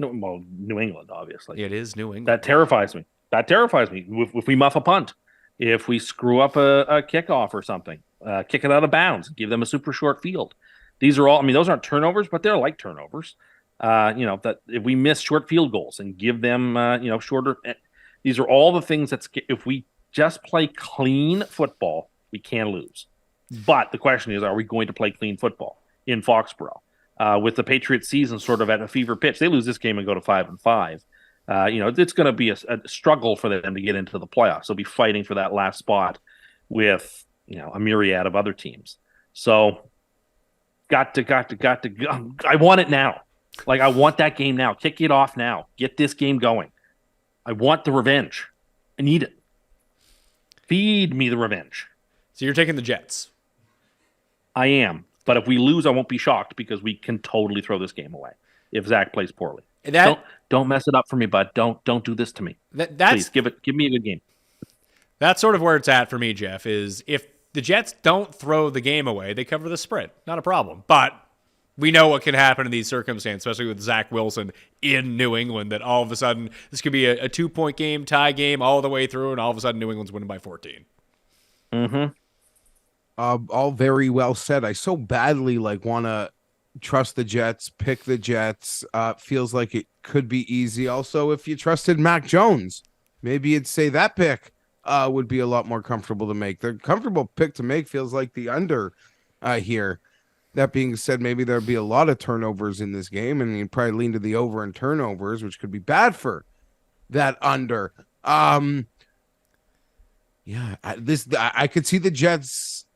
No, well, New England, obviously. It is New England. That terrifies me. If we muff a punt, if we screw up a kickoff or something, kick it out of bounds, give them a super short field. These are all, I mean, those aren't turnovers, but they're like turnovers. That if we miss short field goals and give them, shorter, these are all the things that if we just play clean football, we can lose. But the question is, are we going to play clean football in Foxborough? With the Patriots season sort of at a fever pitch, they lose this game and go to 5-5. It's going to be a struggle for them to get into the playoffs. They'll be fighting for that last spot with, a myriad of other teams. So got to, I want it now. Like, I want that game now. Kick it off now. Get this game going. I want the revenge. I need it. Feed me the revenge. So you're taking the Jets. I am. But if we lose, I won't be shocked because we can totally throw this game away if Zach plays poorly. Don't mess it up for me, bud. Don't do this to me. Please give me a good game. That's sort of where it's at for me, Geoff, is if the Jets don't throw the game away, they cover the spread. Not a problem. But we know what can happen in these circumstances, especially with Zach Wilson in New England, that all of a sudden this could be a 2-point game, tie game all the way through, and all of a sudden New England's winning by 14. Mm-hmm. All very well said. I so badly want to trust the Jets, pick the Jets. Feels like it could be easy. Also, if you trusted Mac Jones, maybe you'd say that pick would be a lot more comfortable to make. The comfortable pick to make feels like the under here. That being said, maybe there'd be a lot of turnovers in this game, and you'd probably lean to the over in turnovers, which could be bad for that under. I could see the Jets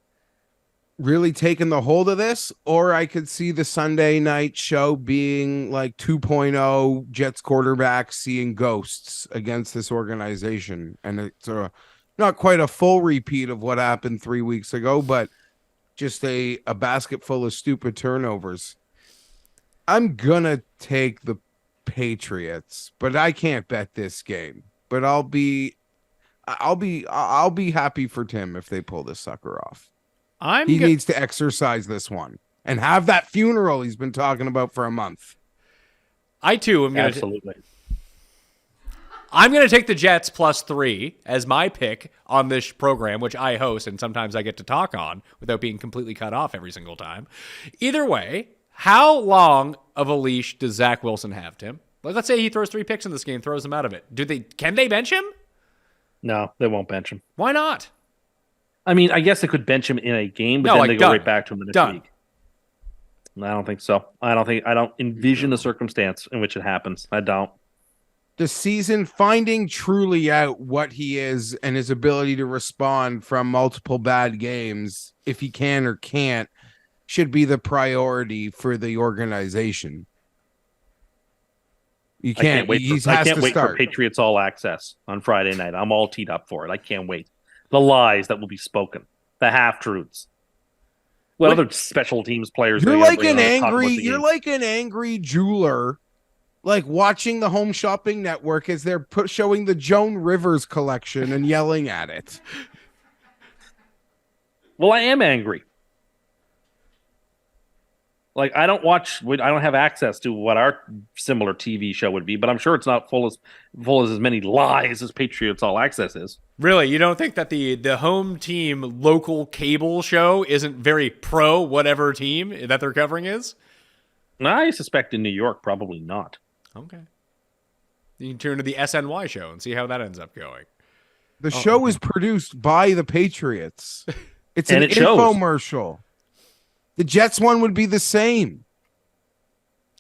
really taking the hold of this, or I could see the Sunday night show being like 2.0 Jets quarterback seeing ghosts against this organization. And it's not quite a full repeat of what happened 3 weeks ago, but just a basket full of stupid turnovers. I'm gonna take the Patriots, but I can't bet this game. But I'll be happy for Tim if they pull this sucker off. He needs to exercise this one and have that funeral he's been talking about for a month. I too am going to Absolutely. I'm going to take the Jets +3 as my pick on this program, which I host and sometimes I get to talk on without being completely cut off every single time. Either way, how long of a leash does Zach Wilson have, Tim? Like, let's say he throws 3 picks in this game, throws them out of it. Can they bench him? No, they won't bench him. Why not? I mean, I guess they could bench him in a game, but then they go right back to him in a week. I don't think so. I don't envision a circumstance in which it happens. I don't. The season finding truly out what he is and his ability to respond from multiple bad games, if he can or can't, should be the priority for the organization. You can't wait. I can't wait for Patriots All Access on Friday night. I'm all teed up for it. I can't wait. The lies that will be spoken, the half truths. What other special teams players? You're like an angry jeweler, like watching the Home Shopping Network as they're showing the Joan Rivers collection and yelling at it. Well, I am angry. Like, I don't have access to what our similar TV show would be, but I'm sure it's not full as many lies as Patriots All Access is. Really? You don't think that the home team local cable show isn't very pro whatever team that they're covering is? I suspect in New York, probably not. Okay. You can tune to the SNY show and see how that ends up going. The show is produced by the Patriots. It's an infomercial. The Jets one would be the same.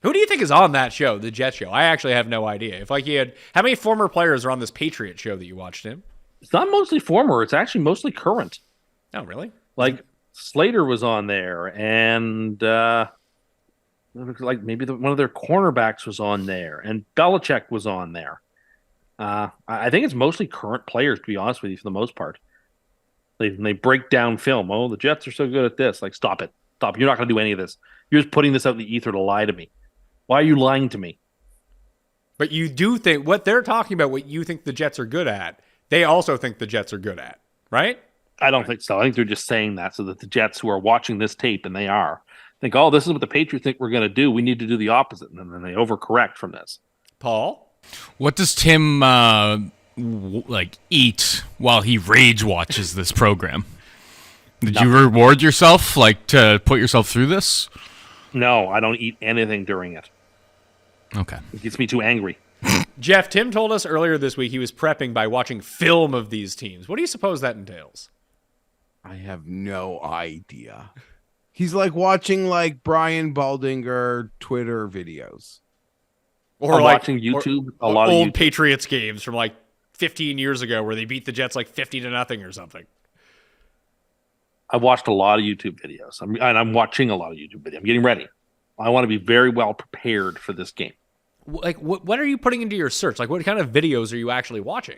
Who do you think is on that show, the Jets show? I actually have no idea. If like how many former players are on this Patriot show that you watched him? It's not mostly former. It's actually mostly current. Oh, really? Like Slater was on there, and like maybe one of their cornerbacks was on there, and Belichick was on there. I think it's mostly current players, to be honest with you, for the most part. They break down film. Oh, the Jets are so good at this. Like, stop it. Stop. You're not going to do any of this. You're just putting this out in the ether to lie to me. Why are you lying to me? But you do think what they're talking about, what you think the Jets are good at, they also think the Jets are good at, right? I don't think so. I think they're just saying that so that the Jets who are watching this tape, and they are, think, oh, this is what the Patriots think we're going to do. We need to do the opposite. And then they overcorrect from this. Paul? What does Tim eat while he rage watches this program? Did you reward yourself, like, to put yourself through this? No, I don't eat anything during it. Okay. It gets me too angry. Geoff, Tim told us earlier this week he was prepping by watching film of these teams. What do you suppose that entails? I have no idea. He's like watching like Brian Baldinger Twitter videos. Or like watching YouTube, a lot of old YouTube. Patriots games from like 15 years ago where they beat the Jets like 50-0 or something. I've watched a lot of YouTube videos. I'm watching a lot of YouTube videos. I'm getting ready. I want to be very well prepared for this game. Like, what are you putting into your search? Like, what kind of videos are you actually watching?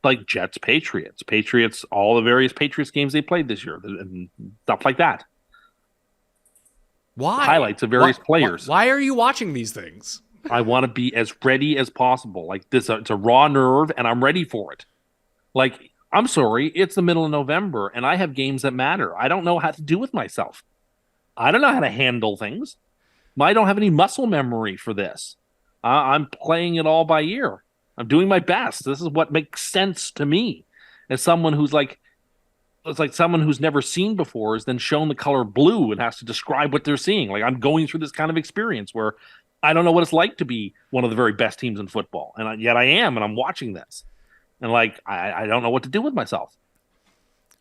Like Jets, Patriots, all the various Patriots games they played this year, and stuff like that. Why? Highlights of various players. Why are you watching these things? I want to be as ready as possible. Like this, it's a raw nerve, and I'm ready for it. Like, I'm sorry, it's the middle of November, and I have games that matter. I don't know how to do with myself. I don't know how to handle things. I don't have any muscle memory for this. I'm playing it all by ear. I'm doing my best. This is what makes sense to me. As someone who's like, it's like someone who's never seen before is then shown the color blue and has to describe what they're seeing. Like, I'm going through this kind of experience where I don't know what it's like to be one of the very best teams in football. And yet I am, and I'm watching this. And like, I don't know what to do with myself.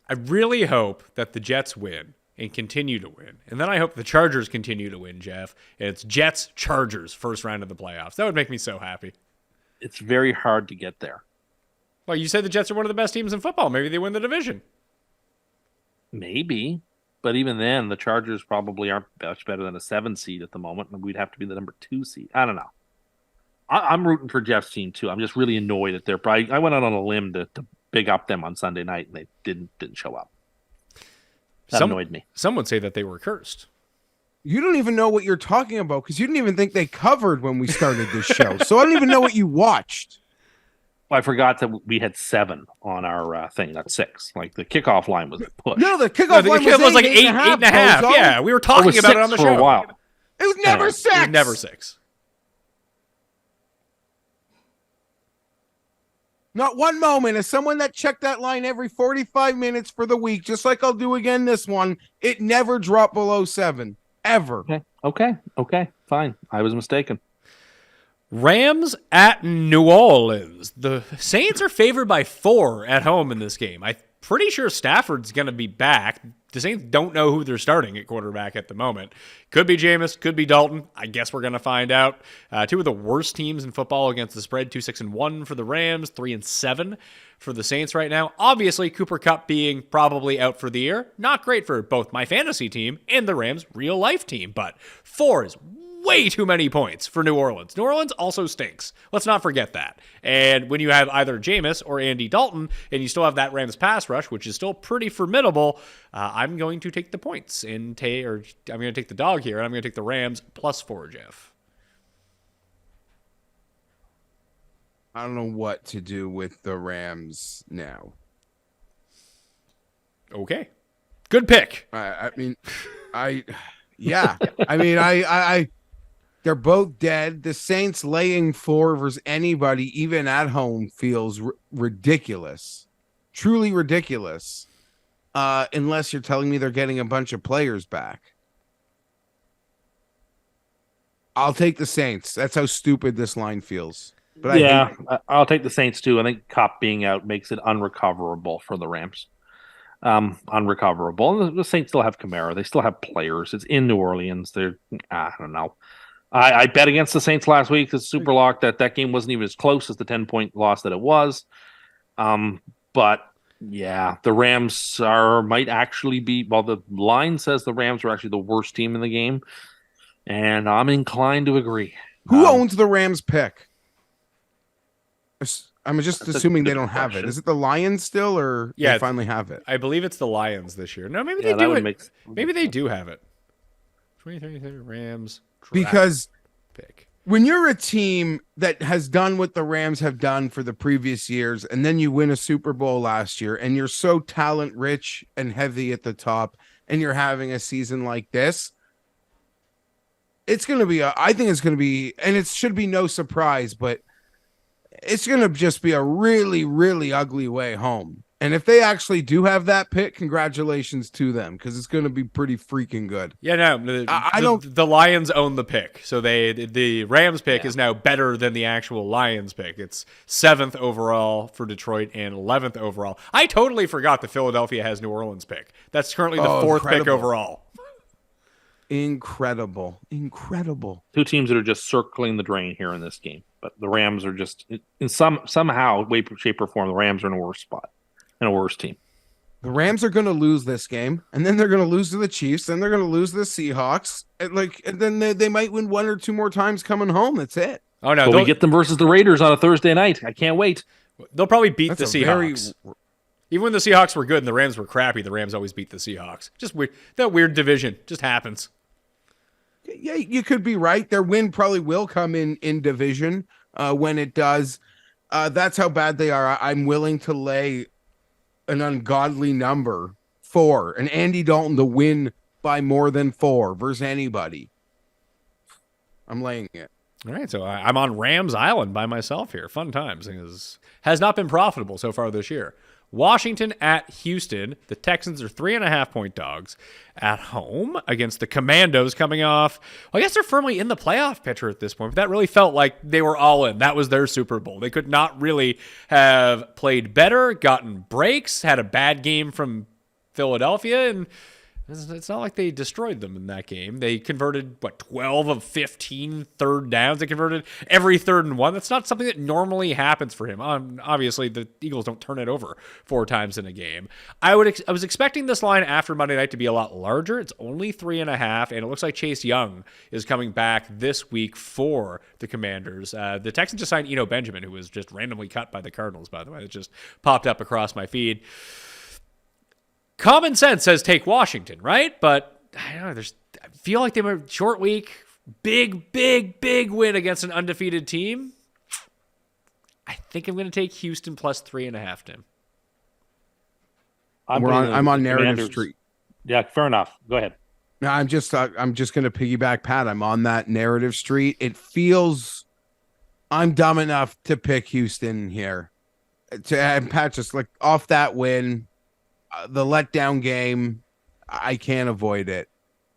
I really hope that the Jets win and continue to win. And then I hope the Chargers continue to win, Geoff. And it's Jets-Chargers first round of the playoffs. That would make me so happy. It's very hard to get there. Well, you said the Jets are one of the best teams in football. Maybe they win the division. Maybe. But even then, the Chargers probably aren't much better than a 7 seed at the moment, and we'd have to be the number 2 seed. I don't know. I'm rooting for Geoff's team too. I'm just really annoyed at their pride. I went out on a limb to big up them on Sunday night, and they didn't show up. That annoyed me. Some would say that they were cursed. You don't even know what you're talking about because you didn't even think they covered when we started this show. So I don't even know what you watched. I forgot that we had 7 on our thing, not 6. Like the kickoff line was pushed. No, the kickoff line was like eight and and a half. Bozo. Yeah, we were It talking was about 6 it on the for show. a while. It was never Anyway, 6. It was never 6. Not one moment. As someone that checked that line every 45 minutes for the week, just like I'll do again this one, it never dropped below 7. Ever. Okay, fine. I was mistaken. Rams at New Orleans. The Saints are favored by 4 at home in this game. I'm pretty sure Stafford's going to be back. The Saints don't know who they're starting at quarterback at the moment. Could be Jameis, could be Dalton. I guess we're going to find out. 2 of the worst teams in football against the spread. 2-6-1 for the Rams, 3-7 for the Saints right now. Obviously, Cooper Kupp being probably out for the year. Not great for both my fantasy team and the Rams' real-life team, but 4 is way too many points for New Orleans. New Orleans also stinks. Let's not forget that. And when you have either Jameis or Andy Dalton, and you still have that Rams pass rush, which is still pretty formidable, I'm going to take the points I'm going to take the dog here, and I'm going to take the Rams +4, Geoff. I don't know what to do with the Rams now. Okay. Good pick. I mean, they're both dead. The Saints laying 4 versus anybody, even at home, feels ridiculous. Truly ridiculous. Unless you're telling me they're getting a bunch of players back. I'll take the Saints. That's how stupid this line feels. But I'll take the Saints too. I think Kupp being out makes it unrecoverable for the Rams. Unrecoverable. And the Saints still have Kamara. They still have players. It's in New Orleans. I don't know. I bet against the Saints last week. It's super locked that game wasn't even as close as the 10-point loss that it was. But yeah, the Rams might actually be. Well, the line says the Rams are actually the worst team in the game, and I'm inclined to agree. Who owns the Rams pick? I'm just That's assuming a they good don't have it. question. Is it the Lions still, or they finally have it? I believe it's the Lions this year. No, maybe Yeah, they that do would it. make Maybe they do have it. 2023 Rams draft Because pick. when you're a team that has done what the Rams have done for the previous years, and then you win a Super Bowl last year, and you're so talent rich and heavy at the top, and you're having a season like this, it's going to be, I think it's going to be, and it should be no surprise, but it's going to just be a really, really ugly way home. And if they actually do have that pick, congratulations to them, because it's going to be pretty freaking good. Yeah, no, the Lions own the pick, so the Rams pick is now better than the actual Lions pick. It's 7th overall for Detroit and 11th overall. I totally forgot that Philadelphia has New Orleans pick. That's currently the 4th pick overall. Incredible. 2 teams that are just circling the drain here in this game, but the Rams are just in somehow, way, shape, or form. The Rams are in a worse spot and a worse team. The Rams are going to lose this game, and then they're going to lose to the Chiefs, then they're going to lose to the Seahawks, and then they might win 1 or 2 more times coming home. That's it. Oh no, But we get them versus the Raiders on a Thursday night. I can't wait. They'll probably beat That's the a very- Seahawks. Even when the Seahawks were good and the Rams were crappy, the Rams always beat the Seahawks. Just weird. That weird division just happens. Yeah, you could be right. Their win probably will come in division when it does. That's how bad they are. I'm willing to lay an ungodly number 4, and Andy Dalton to win by more than 4 versus anybody. I'm laying it. All right, so I'm on Rams Island by myself here. Fun times. It has not been profitable so far this year. Washington at Houston. The Texans are 3.5-point dogs at home against the Commandos coming off. Well, I guess they're firmly in the playoff picture at this point, but that really felt like they were all in. That was their Super Bowl. They could not really have played better, gotten breaks, had a bad game from Philadelphia, and It's not like they destroyed them in that game. They converted, 12 of 15 third downs. They converted every 3rd and 1. That's not something that normally happens for him. Obviously, the Eagles don't turn it over 4 times in a game. I was expecting this line after Monday night to be a lot larger. It's only 3.5, and it looks like Chase Young is coming back this week for the Commanders. The Texans just signed Eno Benjamin, who was just randomly cut by the Cardinals, by the way. It just popped up across my feed. Common sense says take Washington, right? But I don't know. I feel like they were short week, big win against an undefeated team. I think I'm going to take Houston plus 3.5, Tim. I'm on narrative Commanders. street. Yeah, fair enough. Go ahead. No, I'm just going to piggyback Pat. I'm on that narrative street. It feels I'm dumb enough to pick Houston here. And Pat, just like off that win. The letdown game, I can't avoid it.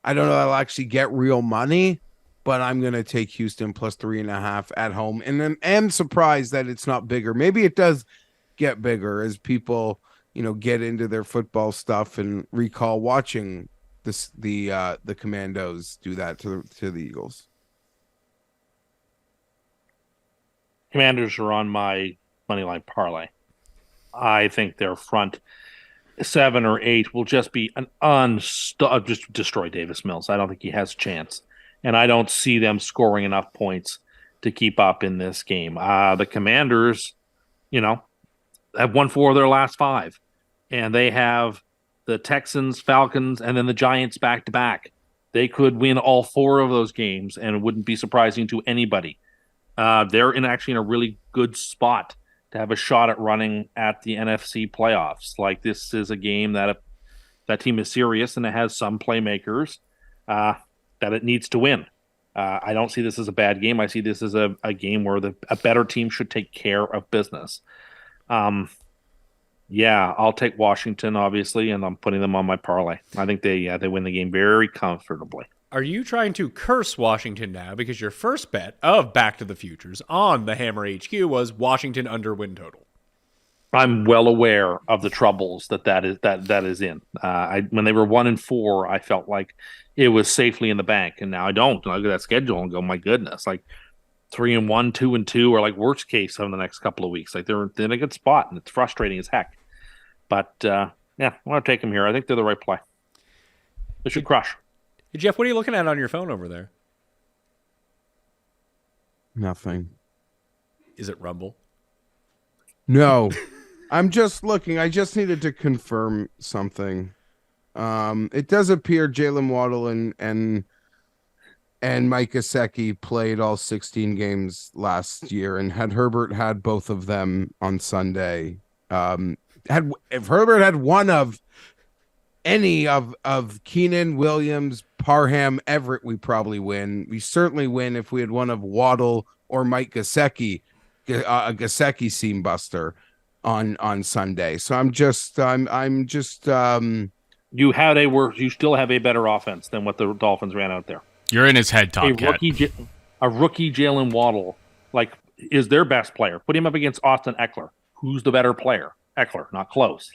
I don't know if I'll actually get real money, but I'm going to take Houston plus 3.5 at home. And then am surprised that it's not bigger. Maybe it does get bigger as people, get into their football stuff and recall watching the Commandos do that to the Eagles. Commanders are on my moneyline parlay. I think their front 7 or 8 will just be just destroy Davis Mills. I don't think he has a chance, and I don't see them scoring enough points to keep up in this game. The Commanders, have won 4 of their last 5, and they have the Texans, Falcons, and then the Giants back to back. They could win all 4 of those games, and it wouldn't be surprising to anybody. They're actually in a really good spot to have a shot at running at the NFC playoffs. Like, this is a game that that team is serious and it has some playmakers that it needs to win. I don't see this as a bad game. I see this as a game where a better team should take care of business. I'll take Washington, obviously, and I'm putting them on my parlay. I think they win the game very comfortably. Are you trying to curse Washington now because your first bet of Back to the Futures on the Hammer HQ was Washington under win total? I'm well aware of the troubles that is in. When they were 1-4, I felt like it was safely in the bank, and now I don't. I look at that schedule and go, my goodness, like 3-1, 2-2, or like worst case in the next couple of weeks. Like they're in a good spot, and it's frustrating as heck. But I want to take them here. I think they're the right play. They should crush. Hey, Geoff, what are you looking at on your phone over there? Nothing. Is it Rumble? No. I'm just looking. I just needed to confirm something. It does appear Jalen Waddle and Mike Gesicki played all 16 games last year, and had Herbert had both of them on Sunday, if Herbert had one of any of Keenan, Williams, Parham, Everett, we probably win. We certainly win if we had one of Waddle or Mike Gesicki, a Gesicki seam buster on Sunday. So I'm just you still have a better offense than what the Dolphins ran out there. You're in his head, Top Cat. A rookie Jalen Waddle, is their best player. Put him up against Austin Eckler. Who's the better player? Eckler, not close.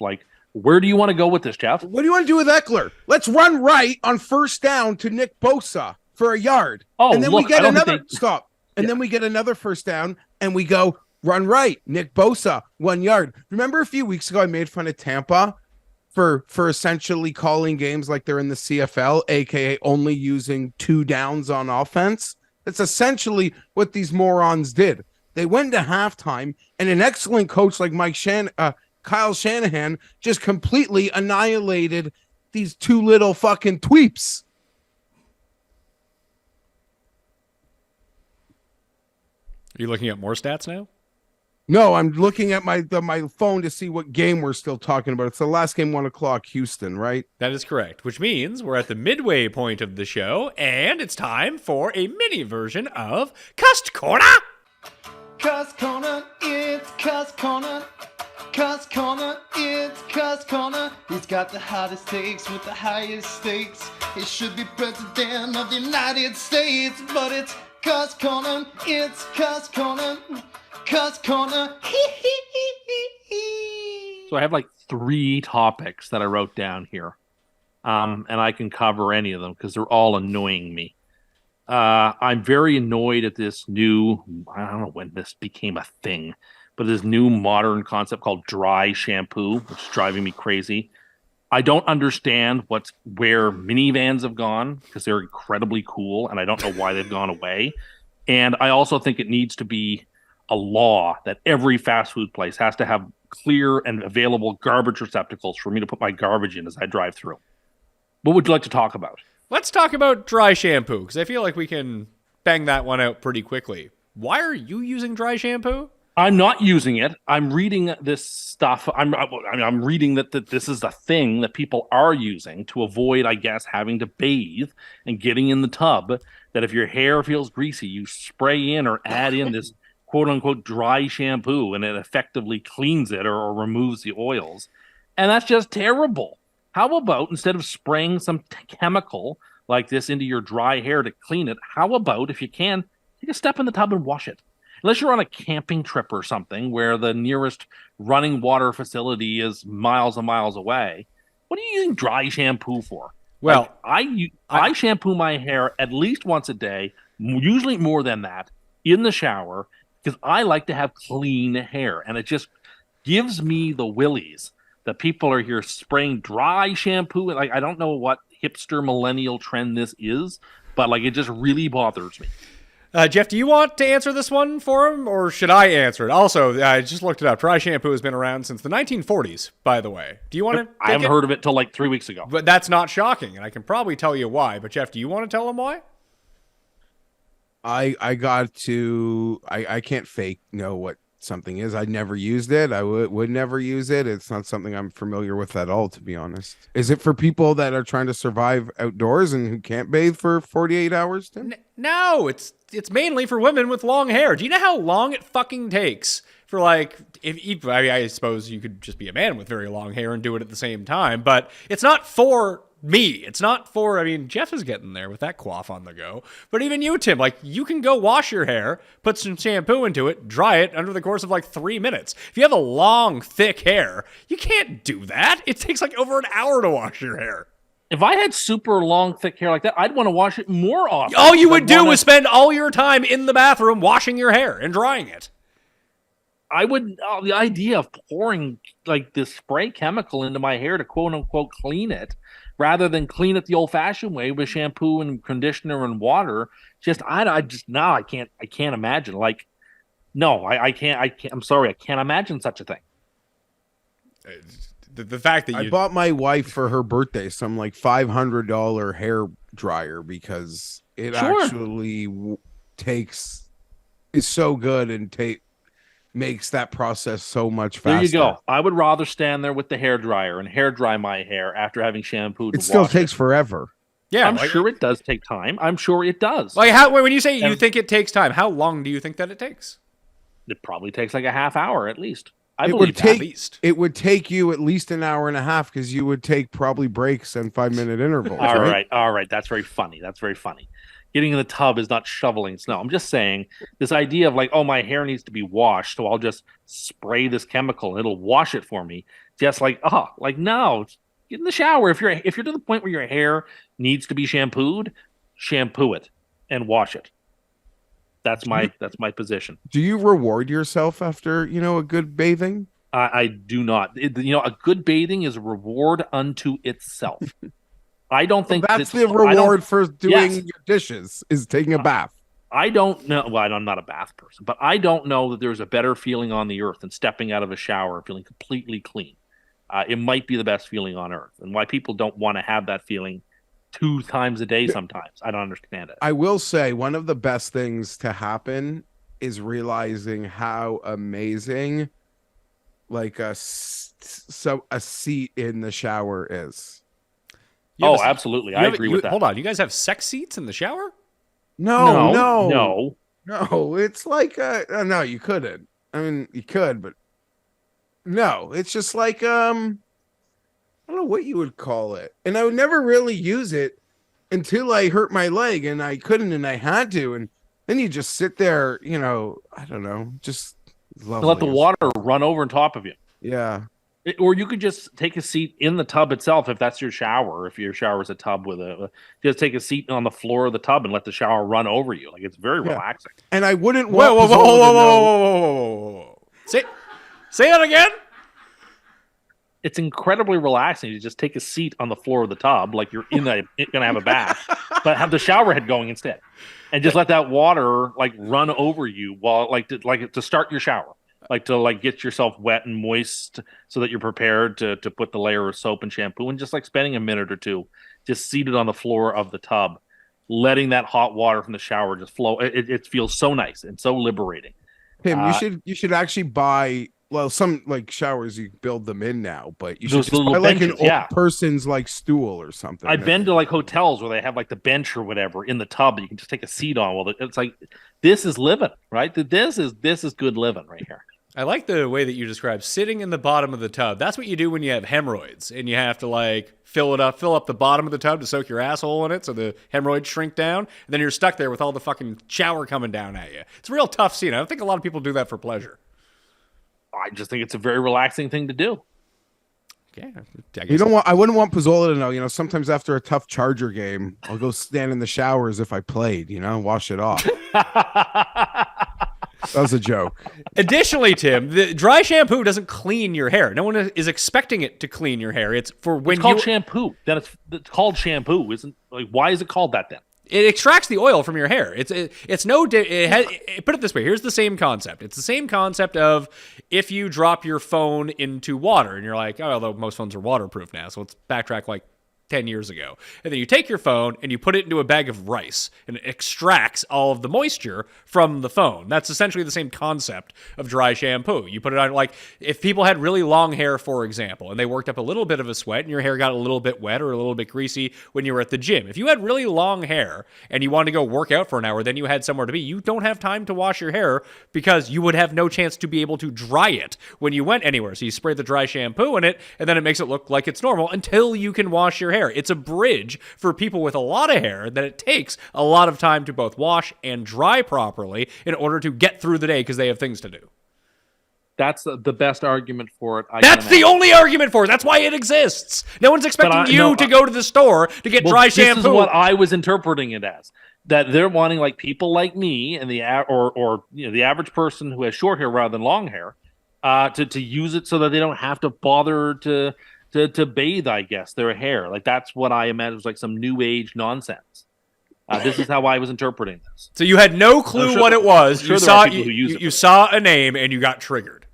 Where do you want to go with this, Geoff? What do you want to do with Eckler? Let's run right on first down to Nick Bosa for a yard. Oh, and then look, we get another stop. And then we get another first down and we go run right. Nick Bosa, 1 yard. Remember a few weeks ago I made fun of Tampa for essentially calling games like they're in the CFL, aka only using 2 downs on offense? That's essentially what these morons did. They went to halftime, and an excellent coach like Kyle Shanahan just completely annihilated these 2 little fucking tweeps. Are you looking at more stats now? No, I'm looking at my phone to see what game we're still talking about. It's the last game, 1:00, Houston, right? That is correct, which means we're at the midway point of the show, and it's time for a mini version of Cust Corner. Cust Corner, it's Cust Corner. Cust Corner, it's Cust Corner. He's got the hottest takes with the highest stakes. He should be president of the United States, but it's Cust Corner, it's Cust Corner. Cust Corner. So I have 3 topics that I wrote down here. and I can cover any of them because they're all annoying me. I'm very annoyed at this new, I don't know when this became a thing, but this new modern concept called dry shampoo, which is driving me crazy. I don't understand where minivans have gone because they're incredibly cool, and I don't know why they've gone away. And I also think it needs to be a law that every fast food place has to have clear and available garbage receptacles for me to put my garbage in as I drive through. What would you like to talk about? Let's talk about dry shampoo, because I feel like we can bang that one out pretty quickly. Why are you using dry shampoo? I'm not using it. I'm reading this stuff. I'm reading that this is a thing that people are using to avoid, I guess, having to bathe and getting in the tub. That if your hair feels greasy, you spray in or add in this quote unquote dry shampoo, and it effectively cleans it or removes the oils. And that's just terrible. How about instead of spraying some chemical like this into your dry hair to clean it, how about if you can take a step in the tub and wash it? Unless you're on a camping trip or something where the nearest running water facility is miles and miles away, what are you using dry shampoo for? Well, I shampoo my hair at least once a day, usually more than that, in the shower, because I like to have clean hair, and it just gives me the willies that people are here spraying dry shampoo. Like, I don't know what hipster millennial trend this is, but like, it just really bothers me. Geoff, do you want to answer this one for him, or should I answer it? Also, I just looked it up. Dry shampoo has been around since the 1940s, by the way. Do you want to? I haven't heard of it till like 3 weeks ago. But that's not shocking, and I can probably tell you why. But Geoff, do you want to tell him why? I can't fake know what something is. I never used it. I would never use it. It's not something I'm familiar with at all, to be honest. Is it for people that are trying to survive outdoors and who can't bathe for 48 hours, Tim? No, it's mainly for women with long hair. Do you know how long it fucking takes for, like, I suppose you could just be a man with very long hair and do it at the same time, but it's not for me. It's not for, Geoff is getting there with that coif on the go, but even you, Tim, like, you can go wash your hair, put some shampoo into it, dry it under the course of like 3 minutes. If you have a long, thick hair, you can't do that. It takes like over an hour to wash your hair. If I had super long, thick hair like that, I'd want to wash it more often. All you would do is spend all your time in the bathroom washing your hair and drying it. I would, the idea of pouring like this spray chemical into my hair to quote unquote clean it, rather than clean it the old fashioned way with shampoo and conditioner and water, I can't imagine. Like, no, I can't, I'm sorry, I can't imagine such a thing. The fact that I bought my wife for her birthday some like $500 hair dryer because it actually is so good and makes that process so much faster. There you go. I would rather stand there with the hair dryer and hair dry my hair after having shampooed. It still takes forever. Yeah, I'm sure it does take time. I'm sure it does. Like, when you say you think it takes time, how long do you think that it takes? It probably takes like a half hour at least. It would take you at least an hour and a half because you would take probably breaks and 5-minute intervals. All right. That's very funny. Getting in the tub is not shoveling snow. I'm just saying this idea of like, oh, my hair needs to be washed, so I'll just spray this chemical and it'll wash it for me. Just like, no, get in the shower. If you're to the point where your hair needs to be shampooed, shampoo it and wash it. That's my position. Do you reward yourself after, a good bathing? I do not. A good bathing is a reward unto itself. I don't think that's the reward for doing your dishes is taking a bath. I don't know. Well, I'm not a bath person, but I don't know that there's a better feeling on the earth than stepping out of a shower and feeling completely clean. It might be the best feeling on earth, and why people don't want to have that feeling 2 times a day sometimes. I don't understand it. I will say one of the best things to happen is realizing how amazing like a seat in the shower is. Absolutely. I agree with that. Hold on. You guys have sex seats in the shower? No. It's like no, you couldn't. I mean, you could, but no, it's just like I don't know what you would call it. And I would never really use it until I hurt my leg and I couldn't and I had to. And then you just sit there, I don't know, just let the water run over on top of you. Yeah. Or you could just take a seat in the tub itself if that's your shower. If your shower is a tub with just take a seat on the floor of the tub and let the shower run over you. Like it's very relaxing. And I wouldn't Whoa, want whoa, whoa, Pizzola whoa, to know. whoa, whoa, whoa, whoa, whoa. Say that again? It's incredibly relaxing to just take a seat on the floor of the tub, like you're gonna have a bath, but have the shower head going instead, and just let that water like run over you while to start your shower, like to like get yourself wet and moist so that you're prepared to put the layer of soap and shampoo, and just like spending a minute or two just seated on the floor of the tub, letting that hot water from the shower just flow. It feels so nice and so liberating. Tim, you should actually buy. Well, some like showers you build them in now, but you should Those just little buy like an benches, old person's like stool or something. I've been to like hotels where they have like the bench or whatever in the tub that you can just take a seat on. Well, it's like this is living, right? This is good living right here. I like the way that you describe sitting in the bottom of the tub. That's what you do when you have hemorrhoids and you have to like fill up the bottom of the tub to soak your asshole in it so the hemorrhoids shrink down. And then you're stuck there with all the fucking shower coming down at you. It's a real tough scene. I don't think a lot of people do that for pleasure. I just think it's a very relaxing thing to do. Yeah, I wouldn't want Pizzola to know. Sometimes after a tough Charger game, I'll go stand in the shower as if I played. Wash it off. That was a joke. Additionally, Tim, the dry shampoo doesn't clean your hair. No one is expecting it to clean your hair. It's for when it's called shampoo. Then it's called shampoo. Isn't like why is it called that then? It extracts the oil from your hair. Put it this way. Here's the same concept. It's the same concept of if you drop your phone into water and you're like, oh, although most phones are waterproof now, so let's backtrack like 10 years ago. And then you take your phone and you put it into a bag of rice and it extracts all of the moisture from the phone. That's essentially the same concept of dry shampoo. You put it on, like, if people had really long hair, for example, and they worked up a little bit of a sweat and your hair got a little bit wet or a little bit greasy when you were at the gym. If you had really long hair and you wanted to go work out for an hour, then you had somewhere to be. You don't have time to wash your hair because you would have no chance to be able to dry it when you went anywhere. So you spray the dry shampoo in it and then it makes it look like it's normal until you can wash your hair. It's a bridge for people with a lot of hair that it takes a lot of time to both wash and dry properly in order to get through the day because they have things to do. That's the best argument for it. That's the only argument for it. That's why it exists. No one's expecting you to go to the store to get dry shampoo. This is what I was interpreting it as. That they're wanting like people like me and the average person who has short hair rather than long hair to use it so that they don't have to bother to bathe, I guess, their hair. Like that's what I imagine was like some new age nonsense. This is how I was interpreting this. So you had no clue what it was. Sure You saw a name and you got triggered.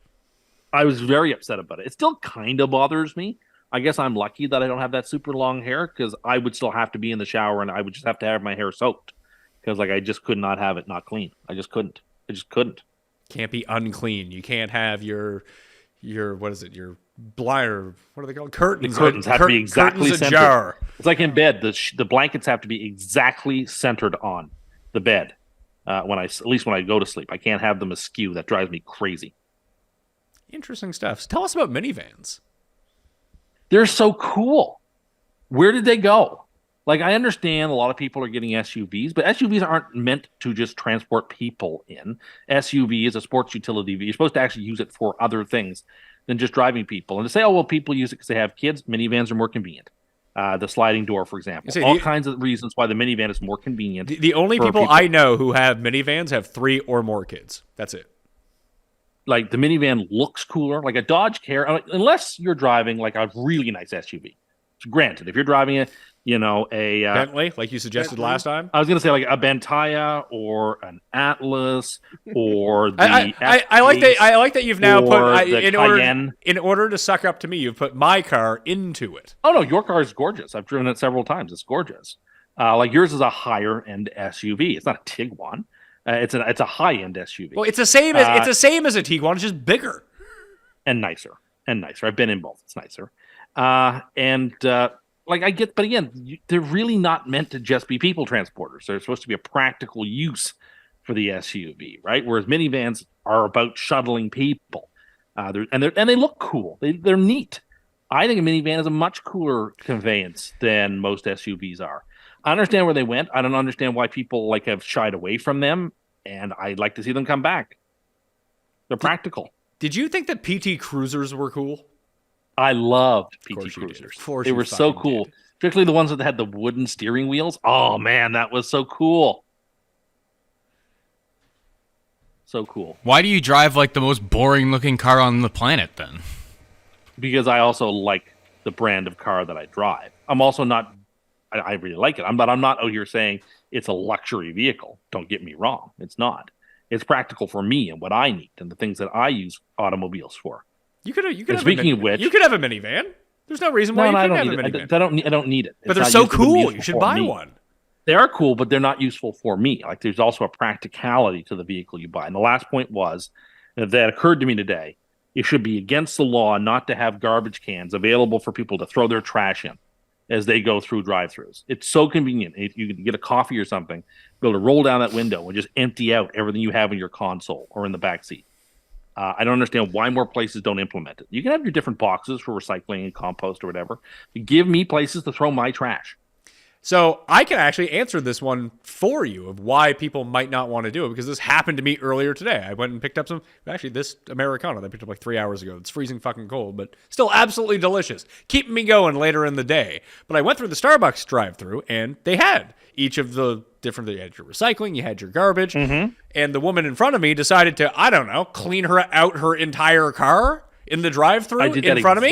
I was very upset about it. It still kind of bothers me. I guess I'm lucky that I don't have that super long hair because I would still have to be in the shower and I would just have to have my hair soaked because like I just could not have it not clean. I just couldn't. Can't be unclean. You can't have your what is it? Your blind, what are they called? Curtains. The curtains have to be exactly centered. Ajar. It's like in bed. The blankets have to be exactly centered on the bed. At least when I go to sleep, I can't have them askew. That drives me crazy. Interesting stuff. So tell us about minivans. They're so cool. Where did they go? Like, I understand a lot of people are getting SUVs, but SUVs aren't meant to just transport people in. SUV is a sports utility. You're supposed to actually use it for other things than just driving people. And to say, oh, well, people use it because they have kids, minivans are more convenient. The sliding door, for example. All kinds of reasons why the minivan is more convenient. The only people I know who have minivans have 3 or more kids. That's it. Like, the minivan looks cooler. Like a Dodge unless you're driving like a really nice SUV. Granted, if you're driving a Bentley, like you suggested last time. I was going to say like a Bentayga or an Atlas or the. I like that you've now put Cayenne. In order to suck up to me, you've put my car into it. Oh no, your car is gorgeous. I've driven it several times. It's gorgeous. Like yours is a higher end SUV. It's not a Tiguan. It's a high end SUV. Well, it's the same as a Tiguan. It's just bigger and nicer. I've been in both. It's nicer. Like I get, but again, they're really not meant to just be people transporters. They're supposed to be a practical use for the SUV, right? Whereas minivans are about shuttling people, and they look cool. They're neat. I think a minivan is a much cooler conveyance than most SUVs are. I understand where they went. I don't understand why people have shied away from them, and I'd like to see them come back. They're practical. Did you think that PT Cruisers were cool? I loved PT course you did. Cruisers. Of course They you were so fucking cool. did. Particularly the ones that had the wooden steering wheels. Oh man, that was so cool. So cool. Why do you drive like the most boring looking car on the planet then? Because I also like the brand of car that I drive. I'm also not. I really like it. I'm not out here saying it's a luxury vehicle. Don't get me wrong. It's not. It's practical for me and what I need and the things that I use automobiles for. You could And have speaking of which, you could have a minivan. There's no reason why you I couldn't don't have a need it. minivan. I don't need it. But It's they're not so useful to me, cool. useful You should for buy me. one. They are cool, but they're not useful for me. Like there's also a practicality to the vehicle you buy. And the last point was that occurred to me today. It should be against the law not to have garbage cans available for people to throw their trash in as they go through drive-thrus. It's so convenient. If you can get a coffee or something, be able to roll down that window and just empty out everything you have in your console or in the back seat. I don't understand why more places don't implement it. You can have your different boxes for recycling and compost or whatever. But give me places to throw my trash. So I can actually answer this one for you of why people might not want to do it, because this happened to me earlier today. I went and picked up this Americano that I picked up like 3 hours ago. It's freezing fucking cold, but still absolutely delicious. Keeping me going later in the day. But I went through the Starbucks drive-thru and they had each of the different, you had your recycling, you had your garbage, and the woman in front of me decided to, I don't know, clean out her entire car in the drive-thru in front of me.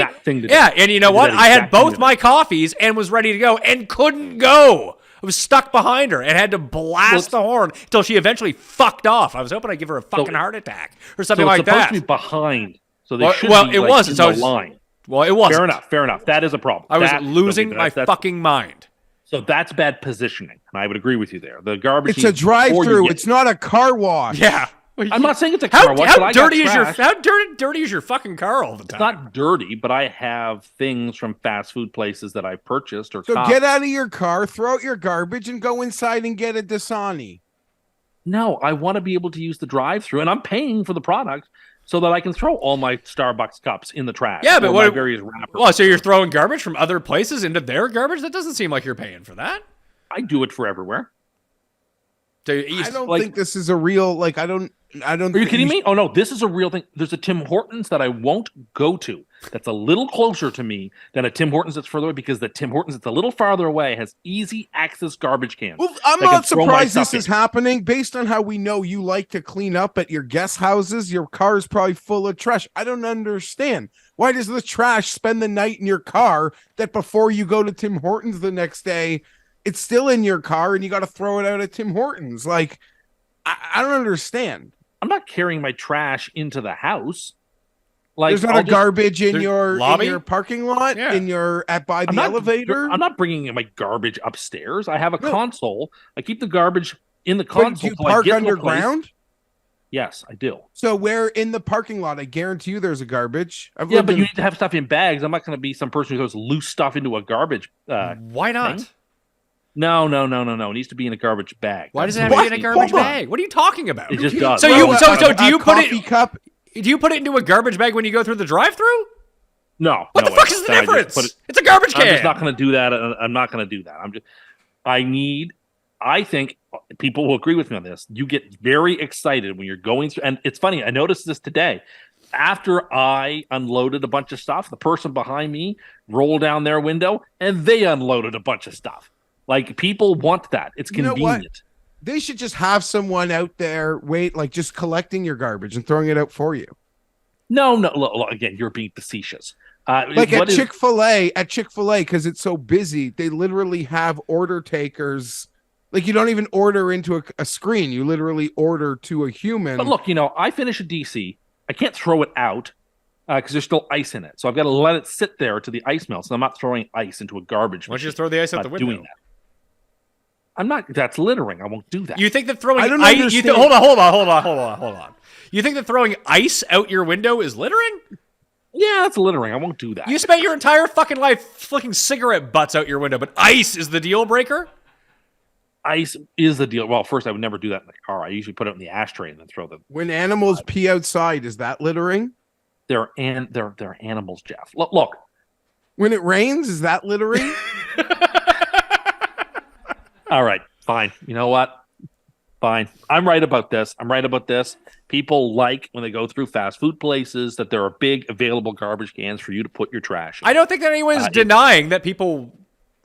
Yeah, and you know what? I had both my coffees and was ready to go and couldn't go. I was stuck behind her and had to blast the horn until she eventually fucked off. I was hoping I'd give her a fucking heart attack or something like that. It's supposed to be behind, so they should well, be it like, wasn't. in So the line. Well, it wasn't. Fair enough. That is a problem. I was losing my fucking mind. So that's bad positioning, and I would agree with you there. The garbage. It's a drive-through. It's not a car wash. Yeah. I'm not saying it's a car wash. How dirty is your fucking car all the time? It's not dirty, but I have things from fast food places that I purchased or. So get out of your car, throw out your garbage, and go inside and get a Dasani. No, I want to be able to use the drive-through, and I'm paying for the product so that I can throw all my Starbucks cups in the trash. Yeah, but what? Various wrappers. Well, so you're throwing garbage from other places into their garbage? That doesn't seem like you're paying for that. I do it for everywhere. I don't think this is a real, I don't. Are you kidding me? Oh no, this is a real thing. There's a Tim Hortons that I won't go to. That's a little closer to me than a Tim Hortons that's further away, because the Tim Hortons that's a little farther away has easy access garbage cans. Well, I'm not surprised this is happening based on how we know you like to clean up at your guest houses. Your car is probably full of trash. I don't understand. Why does the trash spend the night in your car that before you go to Tim Hortons the next day, it's still in your car and you got to throw it out at Tim Hortons? I don't understand. I'm not carrying my trash into the house. There's not garbage in your parking lot, yeah. by the elevator. I'm not bringing my garbage upstairs. I have a console. I keep the garbage in the console. Do you park underground? Yes, I do. So where in the parking lot? I guarantee you there's a garbage. But you need to have stuff in bags. I'm not going to be some person who throws loose stuff into a garbage. Why not? Thing. No. It needs to be in a garbage bag. Why does it have to be in a garbage bag? What are you talking about? It just does. So do you put it? Cup? Do you put it into a garbage bag when you go through the drive-thru? No. What the fuck is the difference? It's a garbage can. I'm just not going to do that. I'm not going to do that. I think people will agree with me on this. You get very excited when you're going through, and it's funny. I noticed this today. After I unloaded a bunch of stuff, the person behind me rolled down their window and they unloaded a bunch of stuff. People want that. It's convenient. They should just have someone out there just collecting your garbage and throwing it out for you. No. Look, again, you're being facetious. At Chick-fil-A, because it's so busy, they literally have order takers. You don't even order into a screen. You literally order to a human. But look, I finish a DC. I can't throw it out because there's still ice in it. So I've got to let it sit there to the ice melts. So I'm not throwing ice into a garbage. Why don't you just throw the ice out the window? Doing that. I'm not. That's littering. I won't do that. You think that throwing I don't ice? understand. Hold on. You think that throwing ice out your window is littering? Yeah, that's littering. I won't do that. You spent your entire fucking life flicking cigarette butts out your window, but ice is the deal breaker? Ice is the deal. Well, first, I would never do that in the car. I usually put it in the ashtray and then throw them. When animals pee outside, is that littering? They're animals, Geoff. Look. When it rains, is that littering? All right, fine. You know what? Fine. I'm right about this. People like when they go through fast food places that there are big available garbage cans for you to put your trash in. I don't think that anyone's denying that people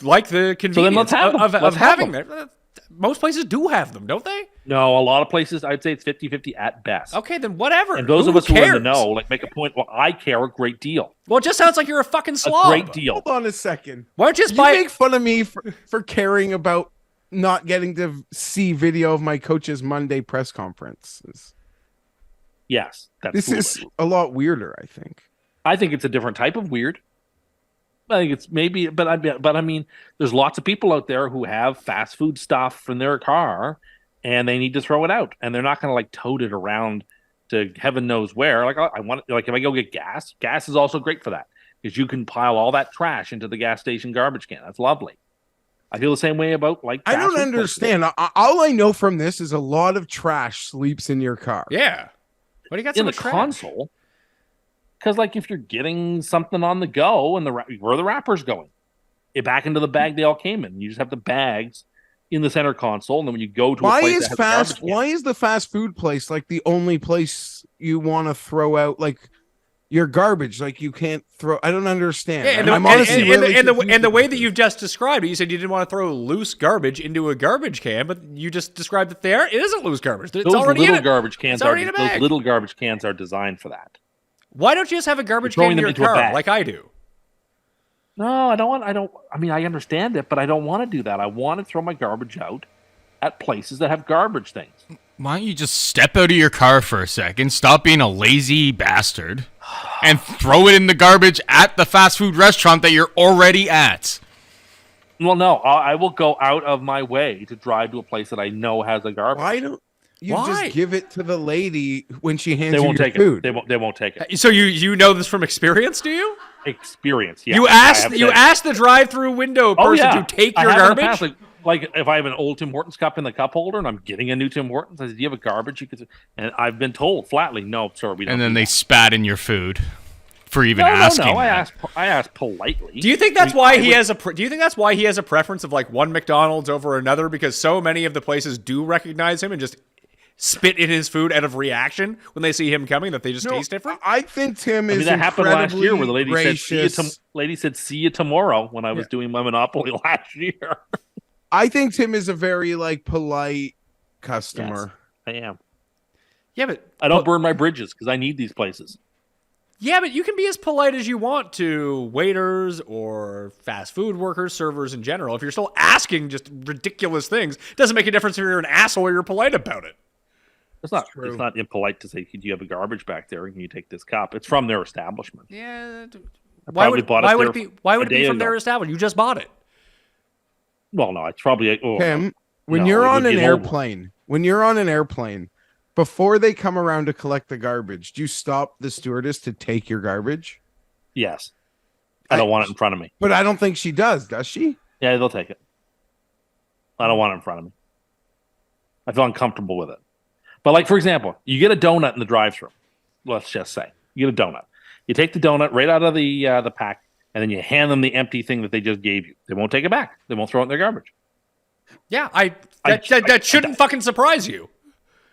like the convenience let's have them. of Let's have having them. them. Most places do have them, don't they? No, a lot of places, I'd say it's 50-50 at best. Okay, then whatever. And those Who of us who are in the cares? know, like, make a point. Well, I care a great deal. Well, it just sounds like you're a fucking slob. A great deal. Hold on a second. Why don't you just You buy? make fun of me for caring about not getting to see video of my coach's Monday press conferences. Yes, that's This foolish. is a lot weirder, I think. I think it's a different type of weird. I think it's maybe, but I mean, there's lots of people out there who have fast food stuff in their car, and they need to throw it out, and they're not going to like tote it around to heaven knows where. Like I want, like if I go get gas is also great for that because you can pile all that trash into the gas station garbage can. That's lovely. I feel the same way about like. I don't understand. All I know from this is a lot of trash sleeps in your car. Yeah. What do you got so in the much trash? console. Because, like, if you're getting something on the go and where are the wrappers going? Back into the bag they all came in. You just have the bags in the center console, and then when you go to a place that has a garbage can, why is the fast food place like the only place you want to throw out like your garbage? Like you can't throw. I don't understand. Yeah, and the way that you've just described it, you said you didn't want to throw loose garbage into a garbage can, but you just described it there. It isn't loose garbage. It's those already little in it. garbage cans It's already in a bag. those little garbage cans are designed for that. Why don't you just have a garbage You're can throwing in them your into a car bag. like I do? No, I don't. I mean, I understand it, but I don't want to do that. I want to throw my garbage out at places that have garbage things. Why don't you just step out of your car for a second, stop being a lazy bastard, and throw it in the garbage at the fast food restaurant that you're already at? Well, no, I will go out of my way to drive to a place that I know has a garbage. Why don't you Why? just give it to the lady when she hands They you won't your take food? it. They won't take it. So you know this from experience, do you? Experience. Yeah. You asked the drive-through window person to take your I have in the garbage. past, like if I have an old Tim Hortons cup in the cup holder and I'm getting a new Tim Hortons, I said, "Do you have a garbage you could?" And I've been told flatly, "No, sir, we don't." And then do they that." spat in your food for even No. asking. I that. asked politely. Do you think that's why he has a? Do you think that's why he has a preference of like one McDonald's over another? Because so many of the places do recognize him and just spit in his food out of reaction when they see him coming, that they just taste different. I think Tim is. that happened last year, where the lady gracious. said, "See you tomorrow." When I was doing my Monopoly last year. I think Tim is a very like polite customer. Yes, I am. Yeah, but I don't burn my bridges because I need these places. Yeah, but you can be as polite as you want to waiters or fast food workers, servers in general. If you're still asking just ridiculous things, it doesn't make a difference if you're an asshole or you're polite about it. It's not impolite to say, "Do you have a garbage back there? Can you take this cup?" It's from their establishment. Yeah. Why would it be from their establishment? You just bought it. Well, no, it's probably Tim, when no, you're it on would an be an old airplane, before they come around to collect the garbage, do you stop the stewardess to take your garbage? Yes. I don't want it in front of me. But I don't think she does she? Yeah, they'll take it. I don't want it in front of me. I feel uncomfortable with it. But like, for example, you get a donut in the drive-thru. Let's just say you get a donut. You take the donut right out of the pack, and then you hand them the empty thing that they just gave you. They won't take it back. They won't throw it in their garbage. Yeah, that shouldn't fucking surprise you.